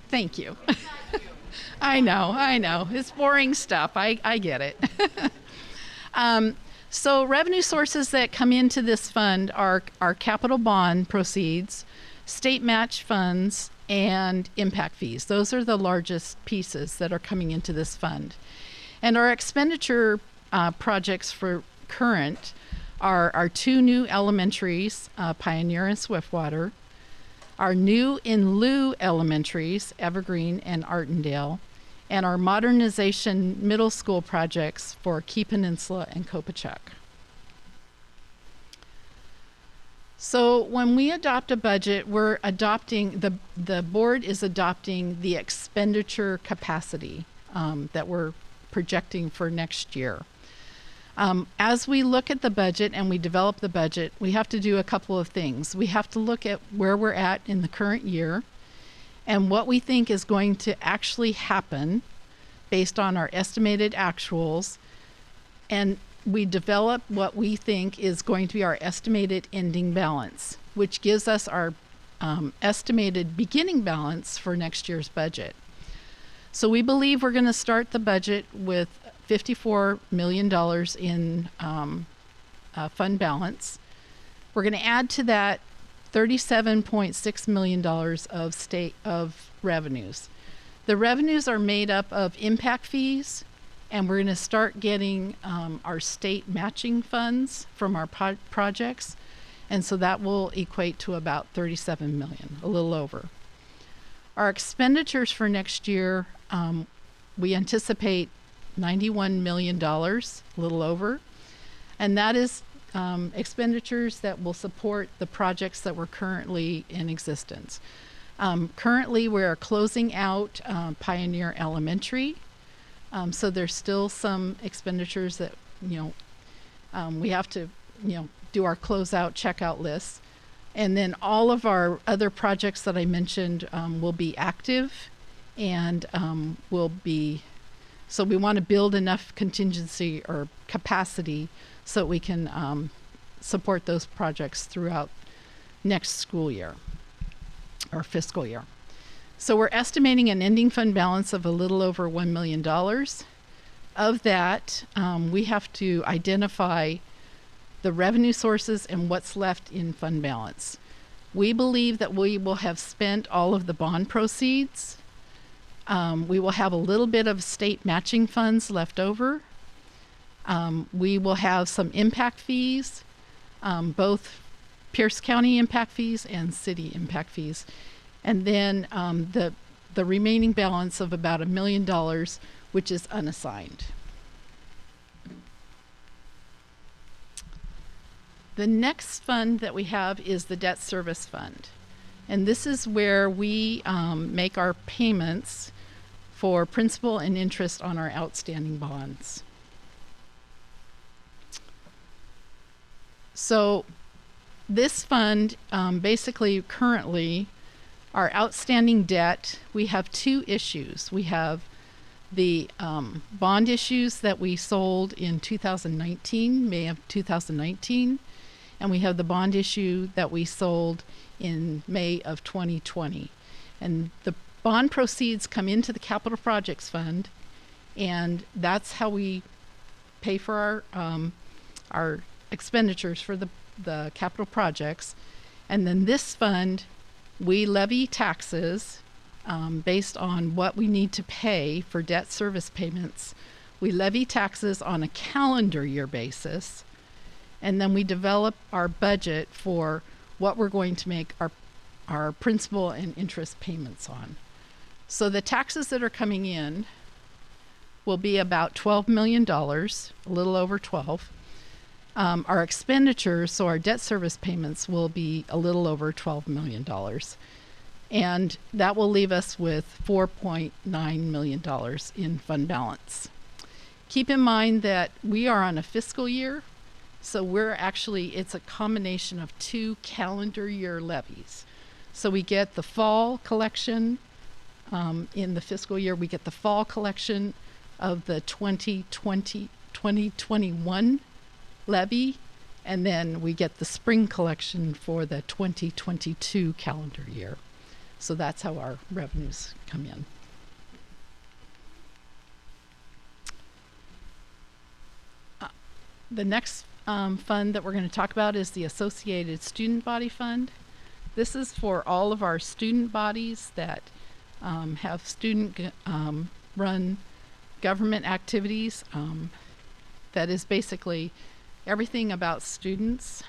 Thank you. I know. It's boring stuff. I get it. So revenue sources that come into this fund are our capital bond proceeds, state match funds, and impact fees. Those are the largest pieces that are coming into this fund. And our expenditure projects for current are our two new elementaries, Pioneer and Swiftwater, our new in lieu elementaries, Evergreen and Artendale, and our modernization middle school projects for Key Peninsula and Kopachuk. So when we adopt a budget, we're adopting, the board is adopting the expenditure capacity that we're projecting for next year. As we look at the budget and we develop the budget, we have to do a couple of things. We have to look at where we're at in the current year and what we think is going to actually happen based on our estimated actuals, and we develop what we think is going to be our estimated ending balance, which gives us our estimated beginning balance for next year's budget. So we believe we're going to start the budget with $54 million in fund balance. We're going to add to that $37.6 million of revenues. The revenues are made up of impact fees, and we're going to start getting our state matching funds from our projects, and so that will equate to about 37 million, a little over. Our expenditures for next year, we anticipate $91 million, a little over, and that is expenditures that will support the projects that were currently in existence. Currently, we're closing out Pioneer Elementary. So there's still some expenditures that, we have to, do our closeout checkout lists. And then all of our other projects that I mentioned will be active and so we want to build enough contingency or capacity so we can support those projects throughout next school year or fiscal year. So we're estimating an ending fund balance of a little over $1 million. Of that, we have to identify the revenue sources and what's left in fund balance. We believe that we will have spent all of the bond proceeds. We will have a little bit of state matching funds left over. We will have some impact fees, both Pierce County impact fees and city impact fees. And then the remaining balance of about $1 million, which is unassigned. The next fund that we have is the debt service fund. And this is where we make our payments for principal and interest on our outstanding bonds. So this fund basically currently, our outstanding debt, we have two issues. We have the bond issues that we sold in 2019, May of 2019, and we have the bond issue that we sold in May of 2020. And the bond proceeds come into the Capital Projects Fund, and that's how we pay for our expenditures for the capital projects. And then this fund, we levy taxes based on what we need to pay for debt service payments. We levy taxes on a calendar year basis, and then we develop our budget for what we're going to make our principal and interest payments on. So the taxes that are coming in will be about $12 million, a little over 12. Our expenditures, so our debt service payments, will be a little over $12 million. And that will leave us with $4.9 million in fund balance. Keep in mind that we are on a fiscal year, so it's a combination of two calendar year levies. So we get the fall collection in the fiscal year, we get the fall collection of the 2021 levy, and then we get the spring collection for the 2022 calendar year. So that's how our revenues come in. The next fund that we're going to talk about is the Associated Student Body Fund. This is for all of our student bodies that have student run government activities. That is basically everything about students.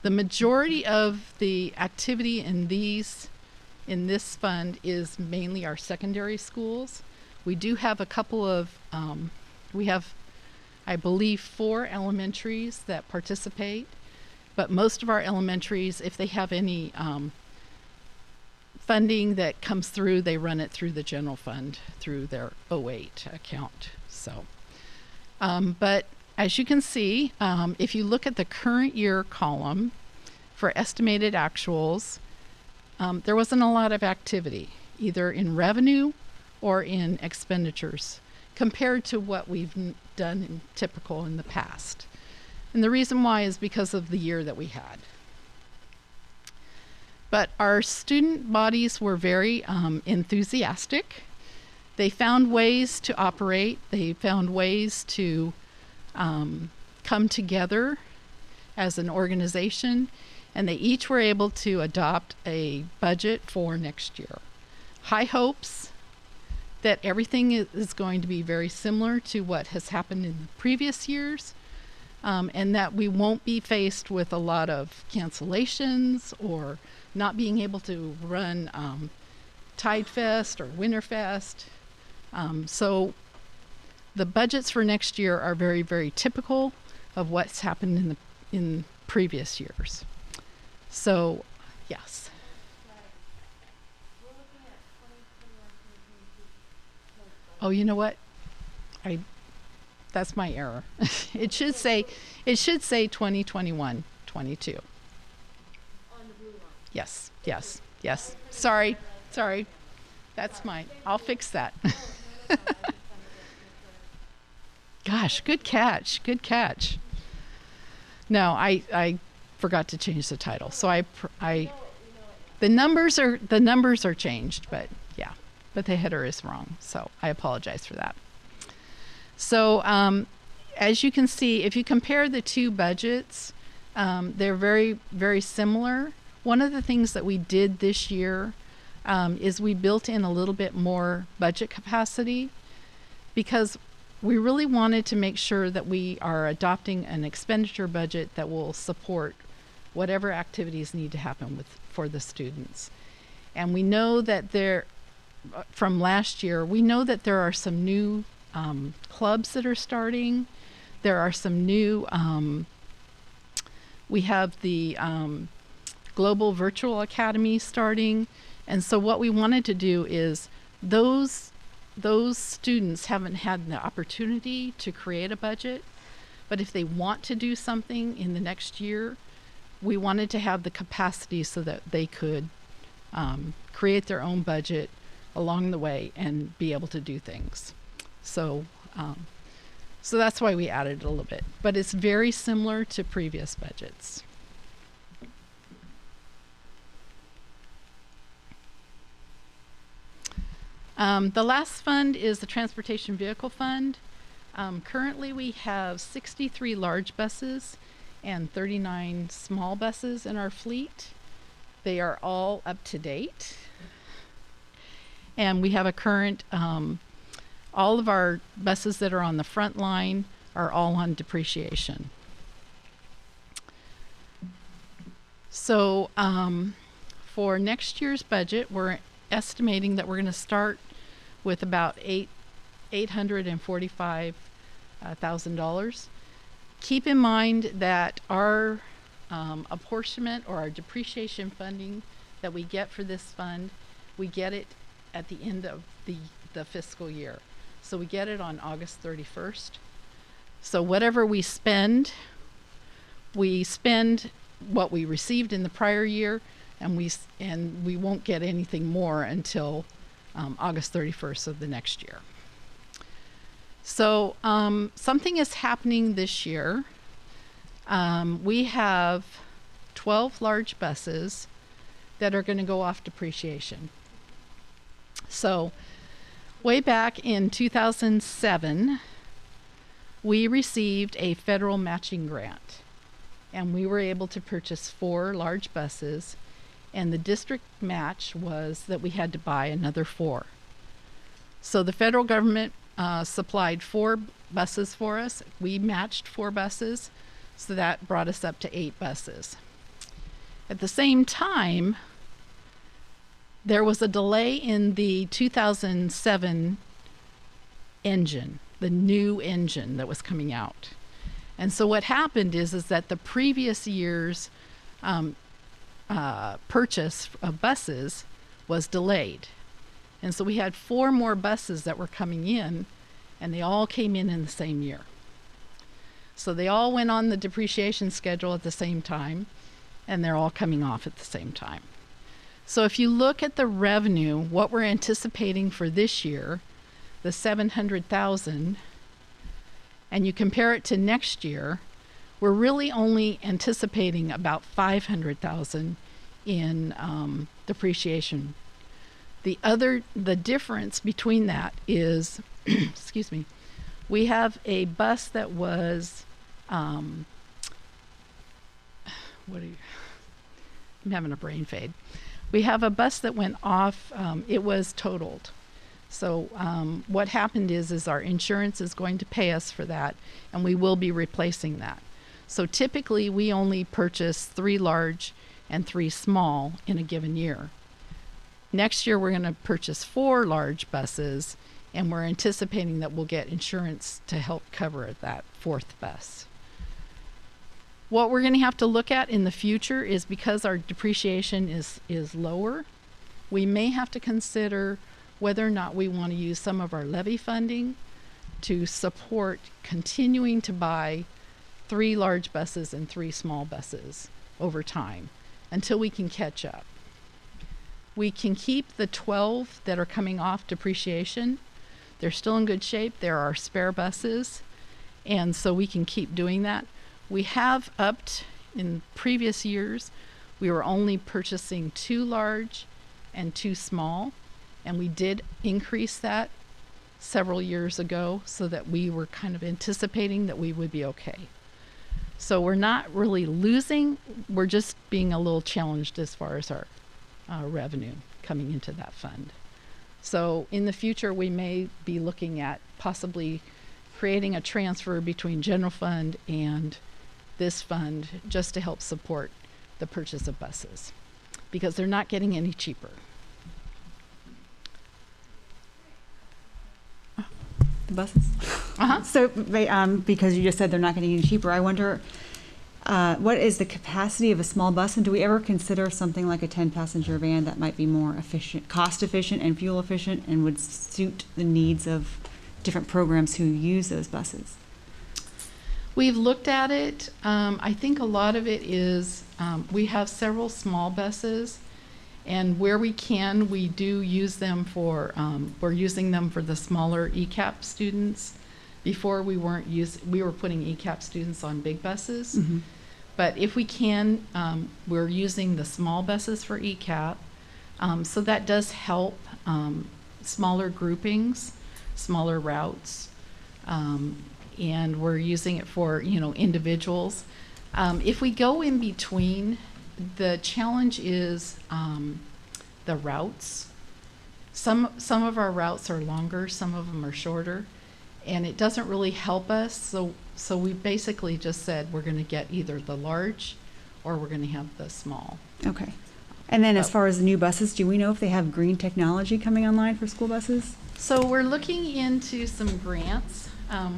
The majority of the activity in this fund is mainly our secondary schools. We do have a couple of, we have, I believe, 4 elementaries that participate, but most of our elementaries, if they have any funding that comes through, they run it through the general fund, through their 08 account. So, but as you can see, if you look at the current year column for estimated actuals, there wasn't a lot of activity, either in revenue or in expenditures, compared to what we've done in typical in the past. And the reason why is because of the year that we had. But our student bodies were very enthusiastic. They found ways to operate. They found ways to come together as an organization, and they each were able to adopt a budget for next year. High hopes that everything is going to be very similar to what has happened in the previous years, and that we won't be faced with a lot of cancellations or not being able to run Tide Fest or Winterfest. So the budgets for next year are very, very typical of what's happened in previous years. So, yes. Oh, you know what? That's my error. It should say 2021, 22. Yes, yes, yes. Sorry. That's mine. I'll fix that. Gosh, good catch. No, I forgot to change the title. So the numbers are changed, but yeah, but the header is wrong. So I apologize for that. So as you can see, if you compare the two budgets, they're very, very similar. One of the things that we did this year is we built in a little bit more budget capacity, because we really wanted to make sure that we are adopting an expenditure budget that will support whatever activities need to happen for the students. And we know that from last year, we know that there are some new clubs that are starting. There are some new, we have the Global Virtual Academy starting. And so what we wanted to do is those students haven't had the opportunity to create a budget, but if they want to do something in the next year, we wanted to have the capacity so that they could create their own budget along the way and be able to do things. So that's why we added a little bit, but it's very similar to previous budgets. The last fund is the Transportation Vehicle Fund. Currently we have 63 large buses and 39 small buses in our fleet. They are all up to date. And we have a current, all of our buses that are on the front line are all on depreciation. So for next year's budget, we're estimating that we're going to start with about $845,000. Keep in mind that our apportionment or our depreciation funding that we get for this fund, we get it at the end of the fiscal year. So we get it on August 31st. So whatever we spend what we received in the prior year, and we won't get anything more until August 31st of the next year. So something is happening this year. We have 12 large buses that are going to go off depreciation. So way back in 2007, we received a federal matching grant, and we were able to purchase 4 large buses, and the district match was that we had to buy another 4. So the federal government supplied 4 buses for us. We matched 4 buses, so that brought us up to 8 buses. At the same time, there was a delay in the 2007 engine, the new engine that was coming out. And so what happened is that the previous year's purchase of buses was delayed. And so we had 4 more buses that were coming in, and they all came in the same year. So they all went on the depreciation schedule at the same time, and they're all coming off at the same time. So if you look at the revenue, what we're anticipating for this year, the 700,000, and you compare it to next year, we're really only anticipating about 500,000 in depreciation. The difference between that is, excuse me, we have a bus that was, I'm having a brain fade. We have a bus that went off, it was totaled. So what happened is our insurance is going to pay us for that, and we will be replacing that. So typically we only purchase 3 large and 3 small in a given year. Next year we're going to purchase 4 large buses, and we're anticipating that we'll get insurance to help cover that 4th bus. What we're going to have to look at in the future is, because our depreciation is lower, we may have to consider whether or not we want to use some of our levy funding to support continuing to buy 3 large buses and 3 small buses over time until we can catch up. We can keep the 12 that are coming off depreciation. They're still in good shape. There are spare buses, and so we can keep doing that. We have upped in previous years. We were only purchasing 2 large and 2 small, and we did increase that several years ago so that we were kind of anticipating that we would be okay. So we're not really losing, we're just being a little challenged as far as our revenue coming into that fund. So in the future, we may be looking at possibly creating a transfer between general fund and this fund just to help support the purchase of buses, because they're not getting any cheaper. The buses? So because you just said they're not getting any cheaper, I wonder what is the capacity of a small bus, and do we ever consider something like a 10-passenger van that might be more efficient, cost efficient and fuel efficient, and would suit the needs of different programs who use those buses? We've looked at it. I think a lot of it is we have several small buses, and where we can, we do use them for, we're using them for the smaller ECAP students. Before we weren't we were putting ECAP students on big buses. Mm-hmm. But if we can, we're using the small buses for ECAP. So that does help smaller groupings, smaller routes. And we're using it for, individuals. If we go in between, the challenge is the routes. Some of our routes are longer, some of them are shorter, and it doesn't really help us. So we basically just said we're going to get either the large or we're going to have the small. Okay. And then as far as the new buses, do we know if they have green technology coming online for school buses? So we're looking into some grants.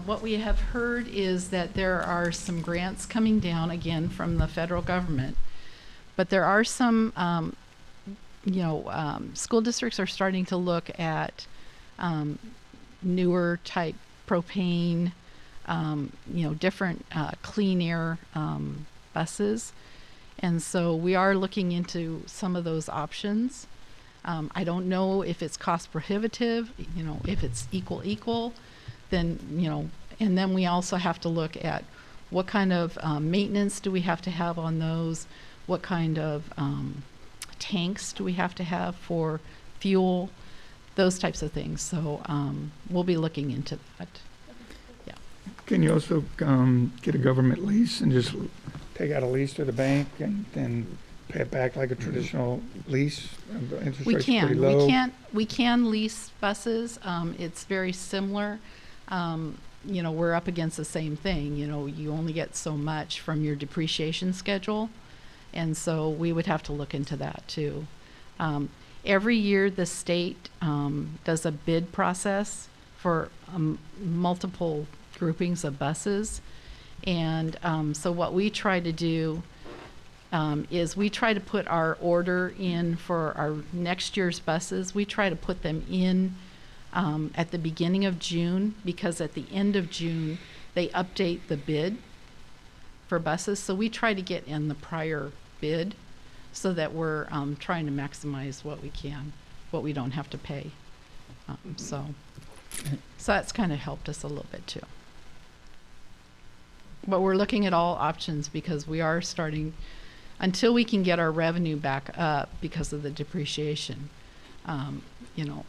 What we have heard is that there are some grants coming down again from the federal government, but there are some, school districts are starting to look at newer type propane, different clean air buses. And so we are looking into some of those options. I don't know if it's cost prohibitive, if it's equal, then, and then we also have to look at what kind of maintenance do we have to have on those, what kind of tanks do we have to have for fuel, those types of things. So we'll be looking into that. Yeah. Can you also get a government lease and just take out a lease to the bank and then pay it back like a traditional lease? Interest rate's pretty low. We can lease buses. It's very similar. you know, we're up against the same thing. You know, you only get so much from your depreciation schedule. And so we would have to look into that too. Every year the state does a bid process for multiple groupings of buses. And so what we try to do is we try to put our order in for our next year's buses. We try to put them in at the beginning of June, because at the end of June they update the bid for buses. So we try to get in the prior bid so that we're trying to maximize what we can, what we don't have to pay. So that's kind of helped us a little bit too. But we're looking at all options because we are starting, until we can get our revenue back up because of the depreciation. You know,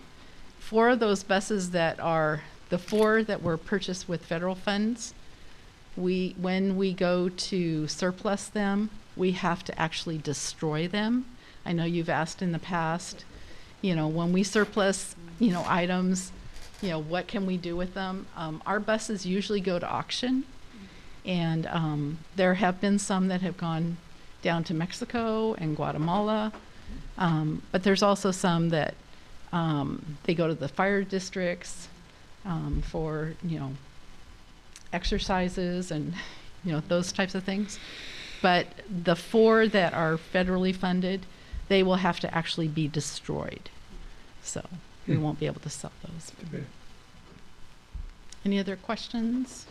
4 of those buses that are, the 4 that were purchased with federal funds, when we go to surplus them, we have to actually destroy them. I know you've asked in the past, you know, when we surplus, you know, items, you know, what can we do with them? Our buses usually go to auction, and there have been some that have gone down to Mexico and Guatemala, but there's also some that they go to the fire districts for, you know, exercises and, you know, those types of things. But the 4 that are federally funded, they will have to actually be destroyed. So we won't be able to sell those. Any other questions?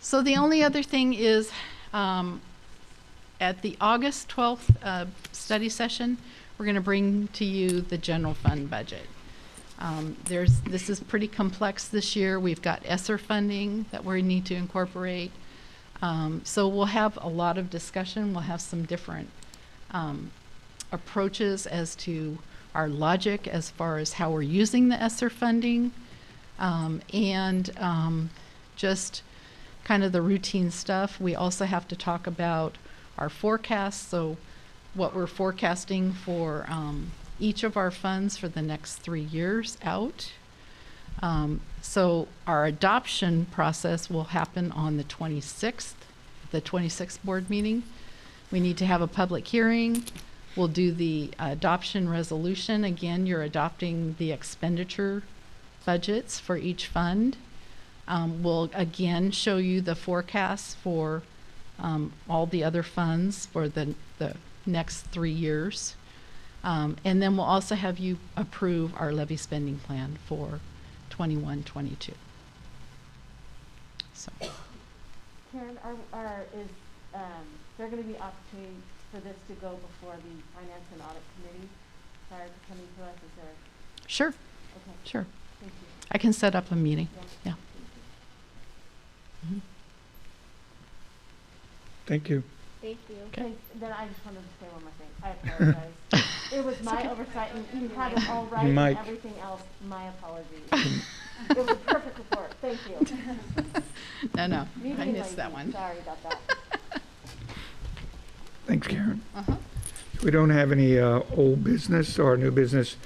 So the only other thing is, at the August 12th study session, we're going to bring to you the general fund budget. This is pretty complex this year. We've got ESSER funding that we need to incorporate. So we'll have a lot of discussion. We'll have some different approaches as to our logic as far as how we're using the ESSER funding, and just kind of the routine stuff. We also have to talk about our forecasts, so what we're forecasting for each of our funds for the next 3 years out. So our adoption process will happen on the 26th board meeting. We need to have a public hearing. We'll do the adoption resolution. Again, you're adopting the expenditure budgets for each fund. We'll again show you the forecasts for all the other funds for the next 3 years. And then we'll also have you approve our levy spending plan for 21-22. So. Karen, is there going to be opportunity for this to go before the Finance and Audit Committee prior to coming to us? Is there? Sure. Okay. Sure. Thank you. I can set up a meeting. Yeah. Thank you. Thank you. Okay. Thanks. Then I just wanted to say one more thing. I apologize. It was my oversight, and you had it all right, and everything else, my apologies. It was a perfect report. Thank you. No, I missed that one. Sorry about that. Thanks, Karen. We don't have any old business or new business.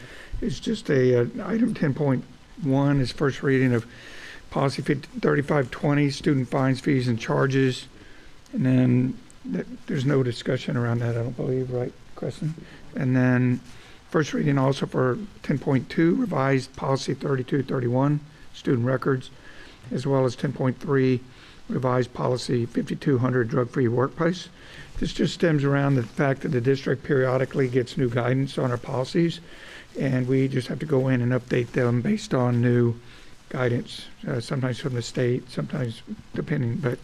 It's just a item 10.1 is first reading of policy 3520, student fines, fees, and charges. And then there's no discussion around that, I don't believe, right, Kristen? And then first reading also for 10.2, revised policy 3231, student records, as well as 10.3, revised policy 5200, drug-free workplace. This just stems around the fact that the district periodically gets new guidance on our policies, and we just have to go in and update them based on new guidance, sometimes from the state, sometimes depending, but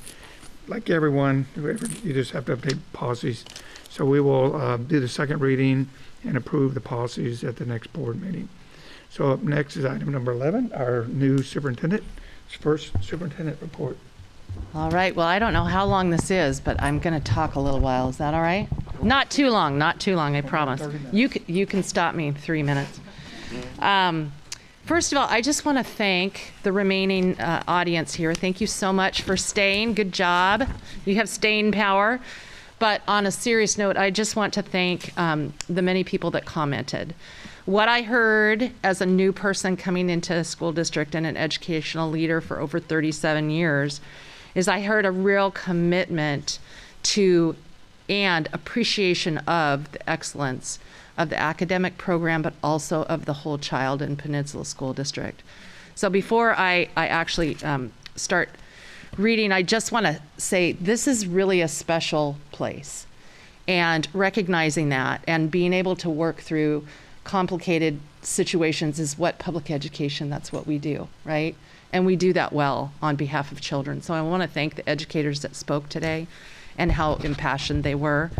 like everyone, you just have to update policies. So we will do the second reading and approve the policies at the next board meeting. So up next is item number 11, our new superintendent, first superintendent report. All right, well, I don't know how long this is, but I'm going to talk a little while. Is that all right? Not too long, I promise. You can stop me in 3 minutes. First of all, I just want to thank the remaining audience here. Thank you so much for staying. Good job. You have staying power. But on a serious note, I just want to thank the many people that commented. What I heard as a new person coming into a school district and an educational leader for over 37 years is I heard a real commitment to and appreciation of the excellence of the academic program, but also of the whole child in Peninsula School District. So before I actually start reading, I just want to say this is really a special place. And recognizing that and being able to work through complicated situations is what public education, that's what we do, right? And we do that well on behalf of children. So I want to thank the educators that spoke today and how impassioned they were,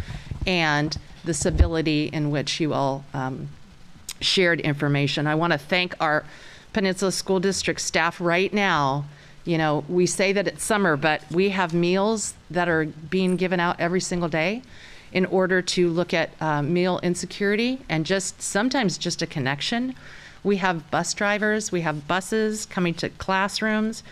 and the civility in which you all shared information. I want to thank our Peninsula School District staff right now. You know, we say that it's summer, but we have meals that are being given out every single day in order to look at meal insecurity and just sometimes just a connection. We have bus drivers, we have buses coming to classrooms.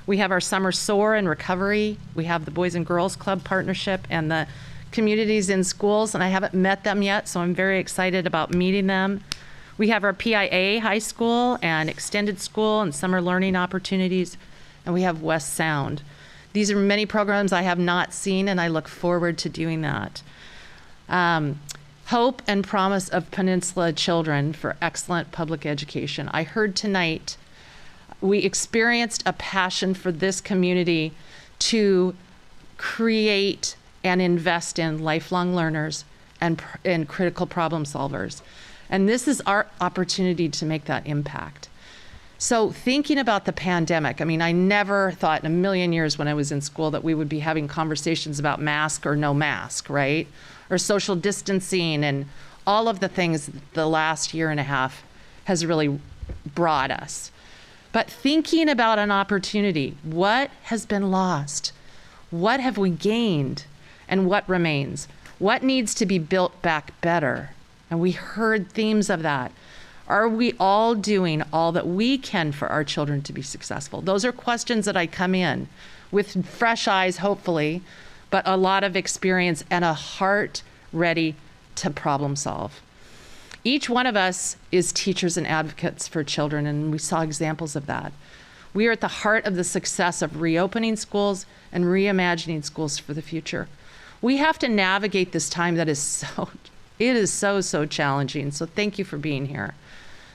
We have our summer SOAR and recovery. We have the Boys and Girls Club partnership and the communities in schools, and I haven't met them yet, so I'm very excited about meeting them. We have our PIA high school and extended school and summer learning opportunities, and we have West Sound. These are many programs I have not seen, and I look forward to doing that. Hope and promise of Peninsula children for excellent public education. I heard tonight we experienced a passion for this community to create and invest in lifelong learners and critical problem solvers. And this is our opportunity to make that impact. So thinking about the pandemic, I mean, I never thought in a million years when I was in school that we would be having conversations about mask or no mask, right? Or social distancing and all of the things the last year and a half has really brought us. But thinking about an opportunity, what has been lost? What have we gained? And what remains? What needs to be built back better? And we heard themes of that. Are we all doing all that we can for our children to be successful? Those are questions that I come in with fresh eyes, hopefully, but a lot of experience and a heart ready to problem solve. Each one of us is teachers and advocates for children, and we saw examples of that. We are at the heart of the success of reopening schools and reimagining schools for the future. We have to navigate this time that is so challenging, so thank you for being here.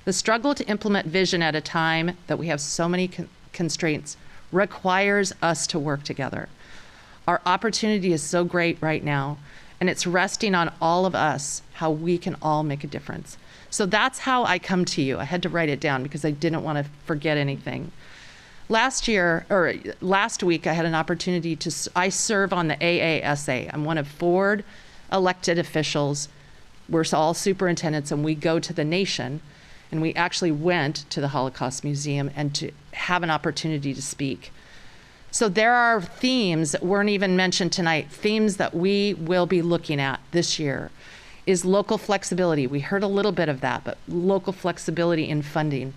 The struggle to implement vision at a time that we have so many constraints requires us to work together. Our opportunity is so great right now, and it's resting on all of us how we can all make a difference. So that's how I come to you. I had to write it down because I didn't want to forget anything. Last week, I had an opportunity I serve on the AASA. I'm one of 4 elected officials. We're all superintendents, and we go to the nation, and we actually went to the Holocaust Museum and to have an opportunity to speak. So there are themes that weren't even mentioned tonight, themes that we will be looking at this year is local flexibility. We heard a little bit of that, but local flexibility in funding.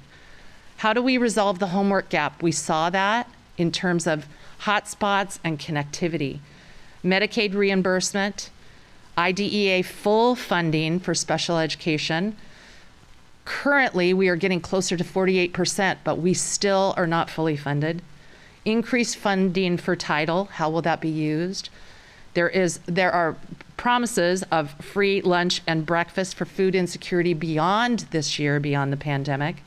How do we resolve the homework gap? We saw that in terms of hotspots and connectivity. Medicaid reimbursement, IDEA full funding for special education. Currently, we are getting closer to 48%, but we still are not fully funded. Increased funding for Title, how will that be used? There are promises of free lunch and breakfast for food insecurity beyond this year, beyond the pandemic.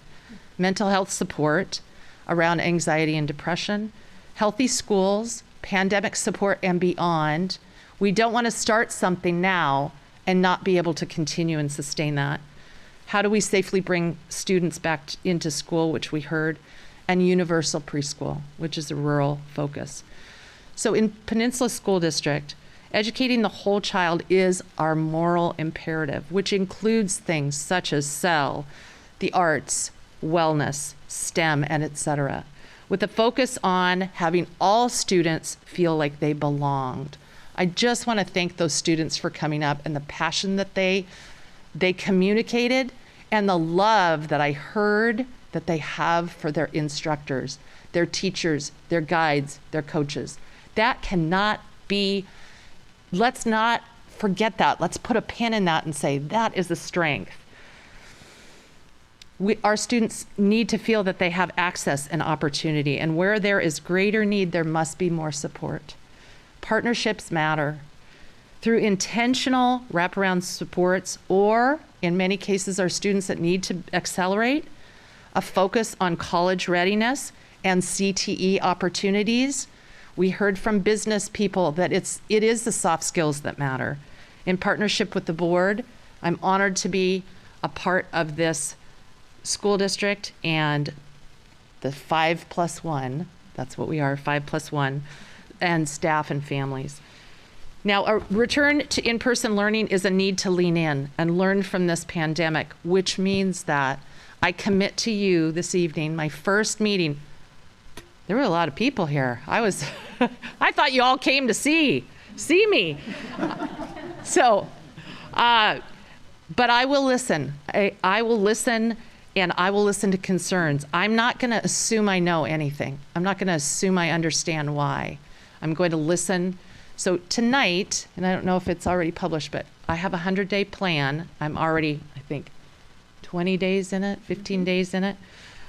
Mental health support around anxiety and depression. Healthy schools, pandemic support and beyond. We don't want to start something now and not be able to continue and sustain that. How do we safely bring students back into school, which we heard, and universal preschool, which is a rural focus. So in Peninsula School District, educating the whole child is our moral imperative, which includes things such as SEL, the arts, wellness, STEM, and etc., with a focus on having all students feel like they belonged. I just want to thank those students for coming up and the passion that they communicated and the love that I heard that they have for their instructors, their teachers, their guides, their coaches. That cannot be, let's not forget that. Let's put a pin in that and say that is a strength. our students need to feel that they have access and opportunity, and where there is greater need, there must be more support. Partnerships matter. Through intentional wraparound supports, or in many cases, our students that need to accelerate, a focus on college readiness and CTE opportunities. We heard from business people that it is the soft skills that matter. In partnership with the board, I'm honored to be a part of this school district and the 5+1, that's what we are, 5+1, and staff and families. Now, a return to in-person learning is a need to lean in and learn from this pandemic, which means that I commit to you this evening, my first meeting. There were a lot of people here. I thought you all came to see me. So, but I will listen. I will listen, and I will listen to concerns. I'm not going to assume I know anything. I'm not going to assume I understand why. I'm going to listen. So tonight, and I don't know if it's already published, but I have a 100-day plan. I'm already, I think, 20 days in it, 15 days in it.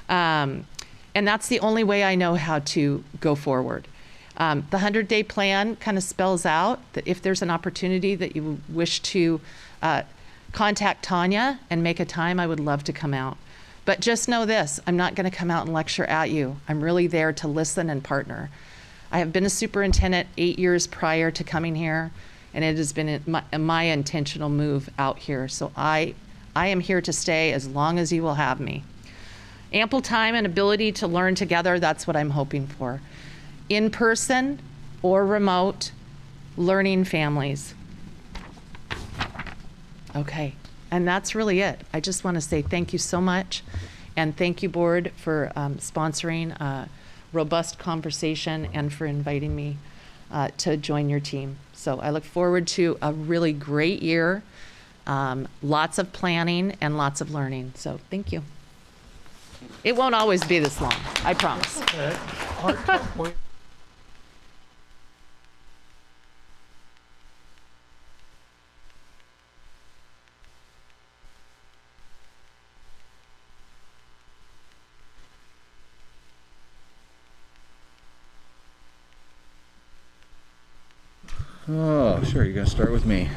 And that's the only way I know how to go forward. The 100-day plan kind of spells out that if there's an opportunity that you wish to contact Tanya and make a time, I would love to come out. But just know this, I'm not going to come out and lecture at you. I'm really there to listen and partner. I have been a superintendent 8 years prior to coming here, and it has been my intentional move out here. So I am here to stay as long as you will have me. Ample time and ability to learn together, that's what I'm hoping for. In person or remote, learning families. Okay, and that's really it. I just want to say thank you so much, and thank you, board, for sponsoring a robust conversation and for inviting me to join your team. So I look forward to a really great year, lots of planning and lots of learning. So thank you. It won't always be this long, I promise. Oh, sure, you're gonna start with me.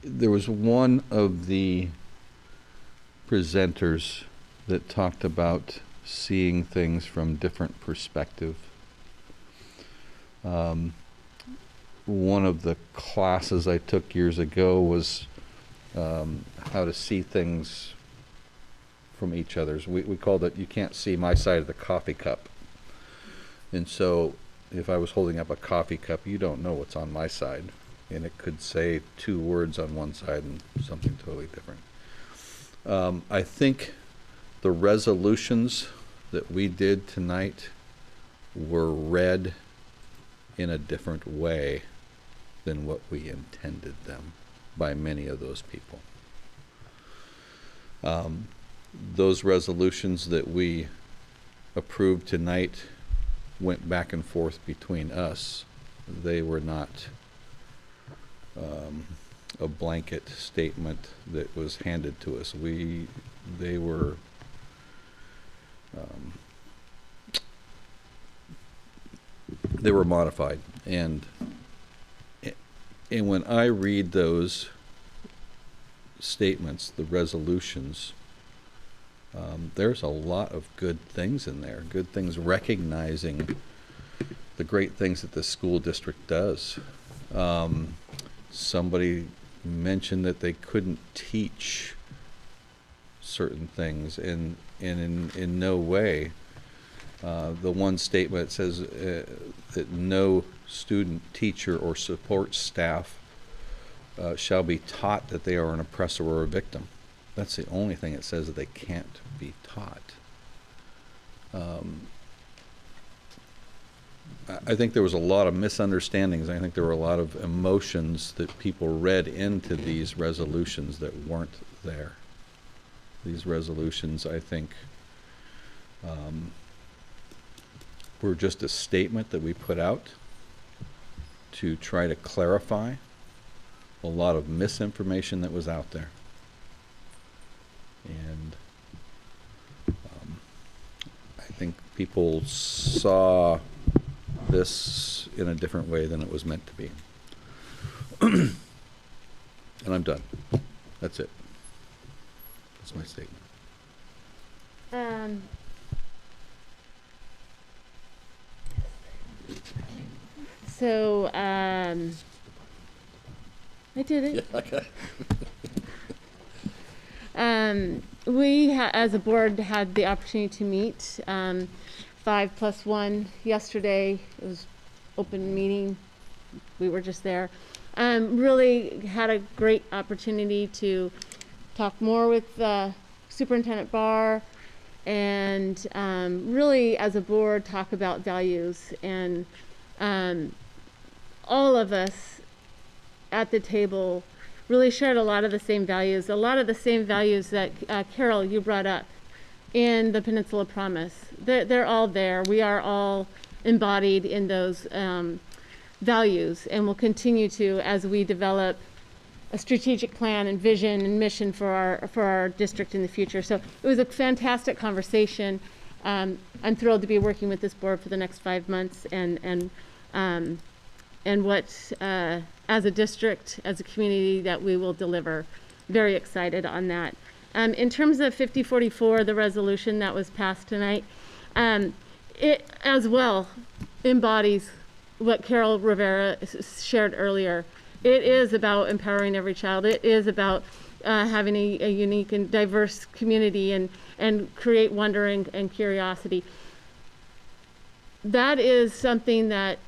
There was one of the presenters that talked about seeing things from different perspective. One of the classes I took years ago was how to see things from each other's. We called it, you can't see my side of the coffee cup. And so if I was holding up a coffee cup, you don't know what's on my side. And it could say 2 words on one side and something totally different. I think the resolutions that we did tonight were read in a different way than what we intended them by many of those people. Those resolutions that we approved tonight went back and forth between us. They were not a blanket statement that was handed to us. They were modified, and when I read those statements, the resolutions, there's a lot of good things in there, good things recognizing the great things that the school district does. Somebody mentioned that they couldn't teach certain things, and in no way. The one statement says that no student, teacher, or support staff shall be taught that they are an oppressor or a victim. That's the only thing it says that they can't be taught. I think there was a lot of misunderstandings. I think there were a lot of emotions that people read into these resolutions that weren't there. These resolutions, I think, were just a statement that we put out, to try to clarify a lot of misinformation that was out there. And I think people saw this in a different way than it was meant to be. And I'm done. That's it. That's my statement. So, I did it. Yeah, okay. We, as a board, had the opportunity to meet 5+1 yesterday. It was open meeting. We were just there. Really had a great opportunity to talk more with Superintendent Barr and really, as a board, talk about values. And all of us at the table really shared a lot of the same values that Carol, you brought up in the Peninsula Promise. They're all there. We are all embodied in those values, and will continue to as we develop a strategic plan and vision and mission for our district in the future. So it was a fantastic conversation. I'm thrilled to be working with this board for the next 5 months, and what as a district, as a community, that we will deliver. Very excited on that. In terms of 5044, the resolution that was passed tonight, it as well embodies what Carol Rivera shared earlier. It is about empowering every child. It is about having a unique and diverse community and create wonder and curiosity. That is something that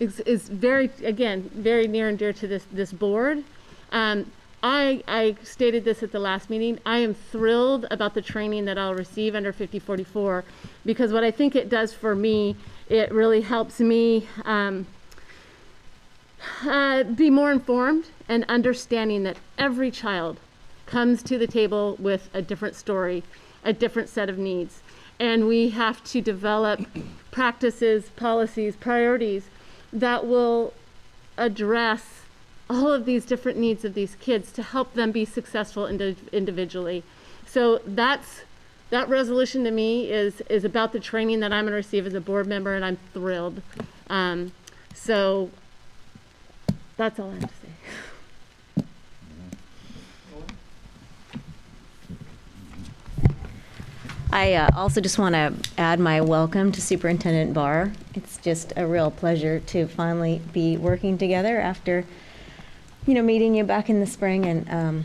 is very, again, very near and dear to this board. I stated this at the last meeting. I am thrilled about the training that I'll receive under 5044, because what I think it does for me, it really helps me be more informed and understanding that every child comes to the table with a different story, a different set of needs. And we have to develop practices, policies, priorities that will address all of these different needs of these kids to help them be successful individually. So that resolution to me is about the training that I'm going to receive as a board member, and I'm thrilled. So that's all I have to say. I also just want to add my welcome to Superintendent Barr. It's just a real pleasure to finally be working together after, meeting you back in the spring, and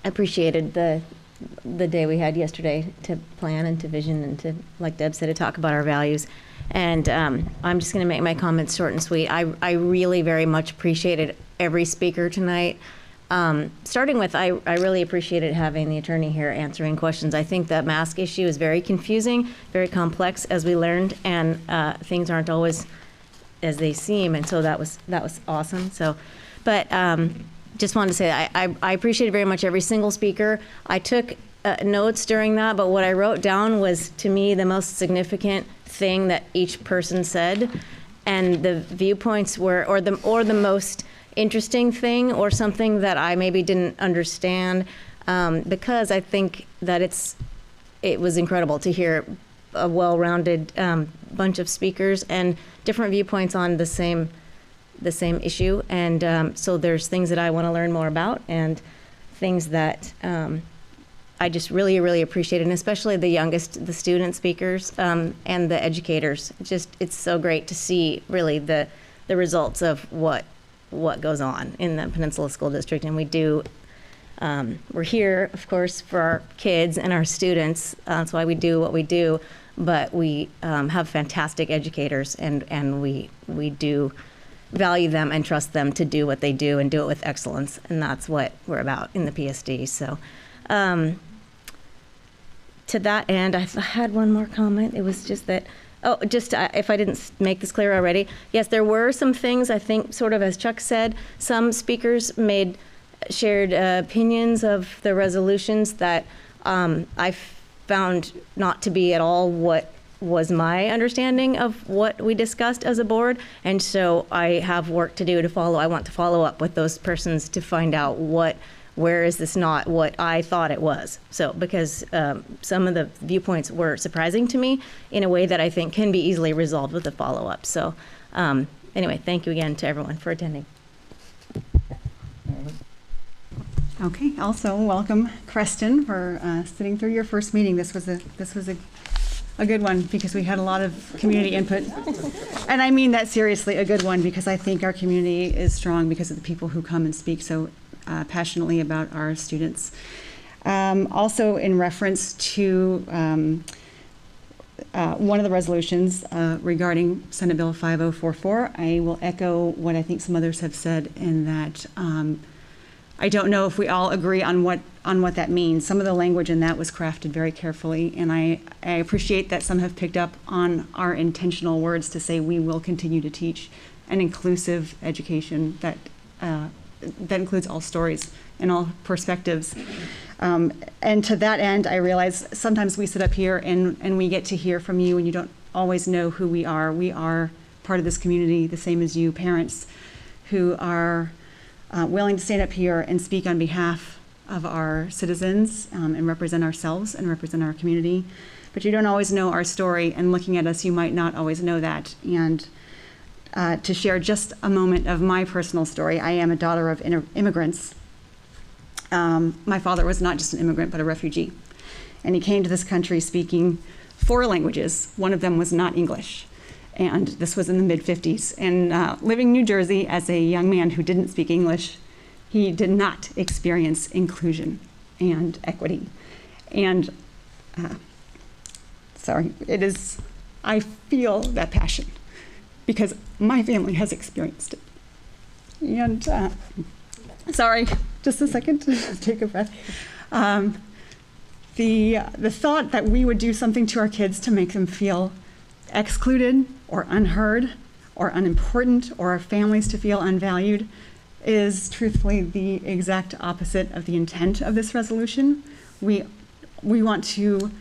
appreciated the day we had yesterday to plan and to vision and to, like Deb said, to talk about our values. And I'm just going to make my comments short and sweet. I really very much appreciated every speaker tonight. Starting with, I really appreciated having the attorney here answering questions. I think that mask issue is very confusing, very complex, as we learned, and things aren't always as they seem, and so that was awesome. So, but just wanted to say I appreciated very much every single speaker. I took notes during that, but what I wrote down was, to me, the most significant thing that each person said, and the viewpoints were, or the most interesting thing, or something that I maybe didn't understand, because I think that it was incredible to hear a well-rounded bunch of speakers and different viewpoints on the same issue. And so there's things that I want to learn more about, and things that I just really, really appreciated, and especially the student speakers and the educators. It's so great to see really the results of what goes on in the Peninsula School District. And we're here, of course, for our kids and our students. That's why we do what we do. But we have fantastic educators, and we do value them and trust them to do what they do and do it with excellence. And that's what we're about in the PSD. So to that end, I had one more comment. It was just that, if I didn't make this clear already, yes, there were some things, I think, sort of as Chuck said, some speakers shared opinions of the resolutions that I found not to be at all what was my understanding of what we discussed as a board. And so I have work to do to follow. I want to follow up with those persons to find out where is this not what I thought it was. So, because some of the viewpoints were surprising to me in a way that I think can be easily resolved with a follow-up. So anyway, thank you again to everyone for attending. Okay, also welcome Creston for sitting through your first meeting. This was a good one because we had a lot of community input. And I mean that seriously, a good one, because I think our community is strong because of the people who come and speak so passionately about our students. Also in reference to one of the resolutions regarding Senate Bill 5044, I will echo what I think some others have said in that I don't know if we all agree on what that means. Some of the language in that was crafted very carefully, and I appreciate that some have picked up on our intentional words to say we will continue to teach an inclusive education that includes all stories and all perspectives. And to that end, I realize sometimes we sit up here and we get to hear from you and you don't always know who we are. We are part of this community, the same as you, parents who are willing to stand up here and speak on behalf of our citizens and represent ourselves and represent our community. But you don't always know our story, and looking at us, you might not always know that. And to share just a moment of my personal story, I am a daughter of immigrants. My father was not just an immigrant, but a refugee. And he came to this country speaking 4 languages. One of them was not English. And this was in the mid-50s. And living in New Jersey as a young man who didn't speak English, he did not experience inclusion and equity. And I feel that passion because my family has experienced it. And sorry, just a second to take a breath. The thought that we would do something to our kids to make them feel excluded or unheard or unimportant, or our families to feel unvalued, is truthfully the exact opposite of the intent of this resolution. We want to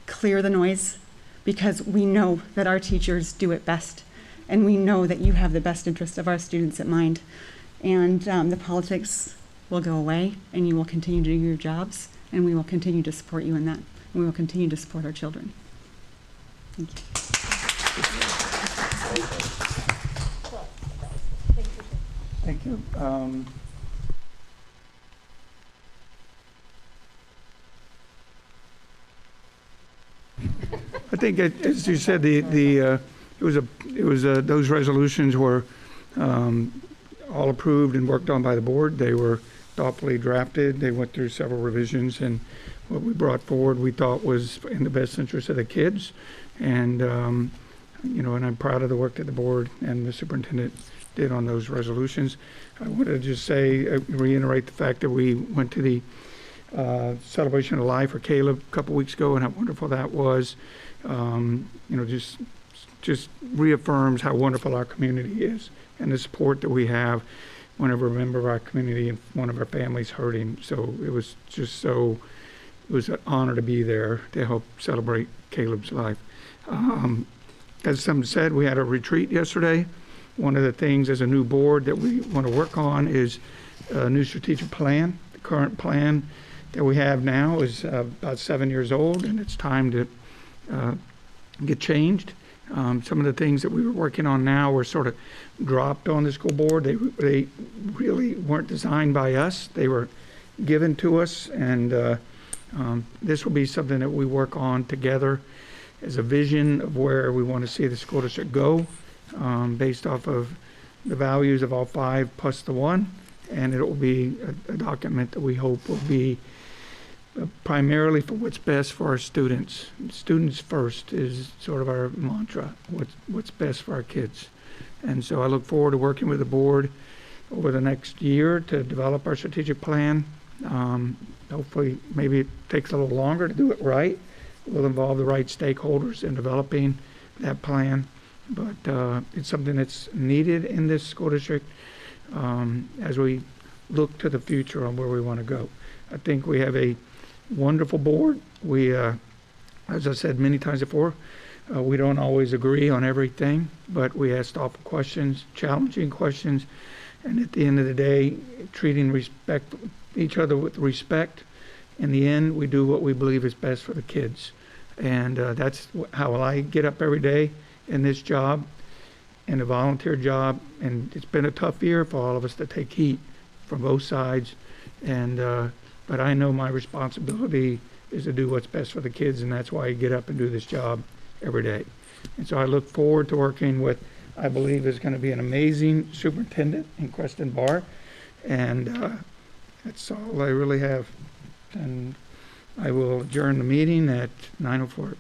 clear the noise because we know that our teachers do it best, and we know that you have the best interest of our students at mind. And the politics will go away, and you will continue to do your jobs, and we will continue to support you in that. And we will continue to support our children. Thank you. Thank you. I think, as you said, those resolutions were all approved and worked on by the board. They were thoughtfully drafted. They went through several revisions, and what we brought forward we thought was in the best interest of the kids. And and I'm proud of the work that the board and the superintendent did on those resolutions. I wanted to just reiterate the fact that we went to the celebration of life for Caleb a couple weeks ago, and how wonderful that was. Just reaffirms how wonderful our community is and the support that we have whenever a member of our community and one of our families hurting. So it was an honor to be there to help celebrate Caleb's life. As some said, we had a retreat yesterday. One of the things as a new board that we want to work on is a new strategic plan. The current plan that we have now is about 7 years old, and it's time to get changed. Some of the things that we were working on now were sort of dropped on the school board. They really weren't designed by us. They were given to us, and this will be something that we work on together as a vision of where we want to see the school district go, based off of the values of all 5 plus the 1, and it will be a document that we hope will be primarily for what's best for our students. Students first is sort of our mantra, what's best for our kids. And so I look forward to working with the board over the next year to develop our strategic plan. Hopefully, maybe it takes a little longer to do it right. We'll involve the right stakeholders in developing that plan. But it's something that's needed in this school district as we look to the future on where we want to go. I think we have a wonderful board. We, as I said many times before, We don't always agree on everything, but we ask thoughtful questions, challenging questions, and at the end of the day, treating each other with respect. In the end, we do what we believe is best for the kids. And that's how I get up every day in this job, in a volunteer job. And it's been a tough year for all of us to take heat from both sides. And but I know my responsibility is to do what's best for the kids, and that's why I get up and do this job every day. And so I look forward to working with, I believe is going to be an amazing superintendent in Creston Barr. And that's all I really have. And I will adjourn the meeting at 9:04.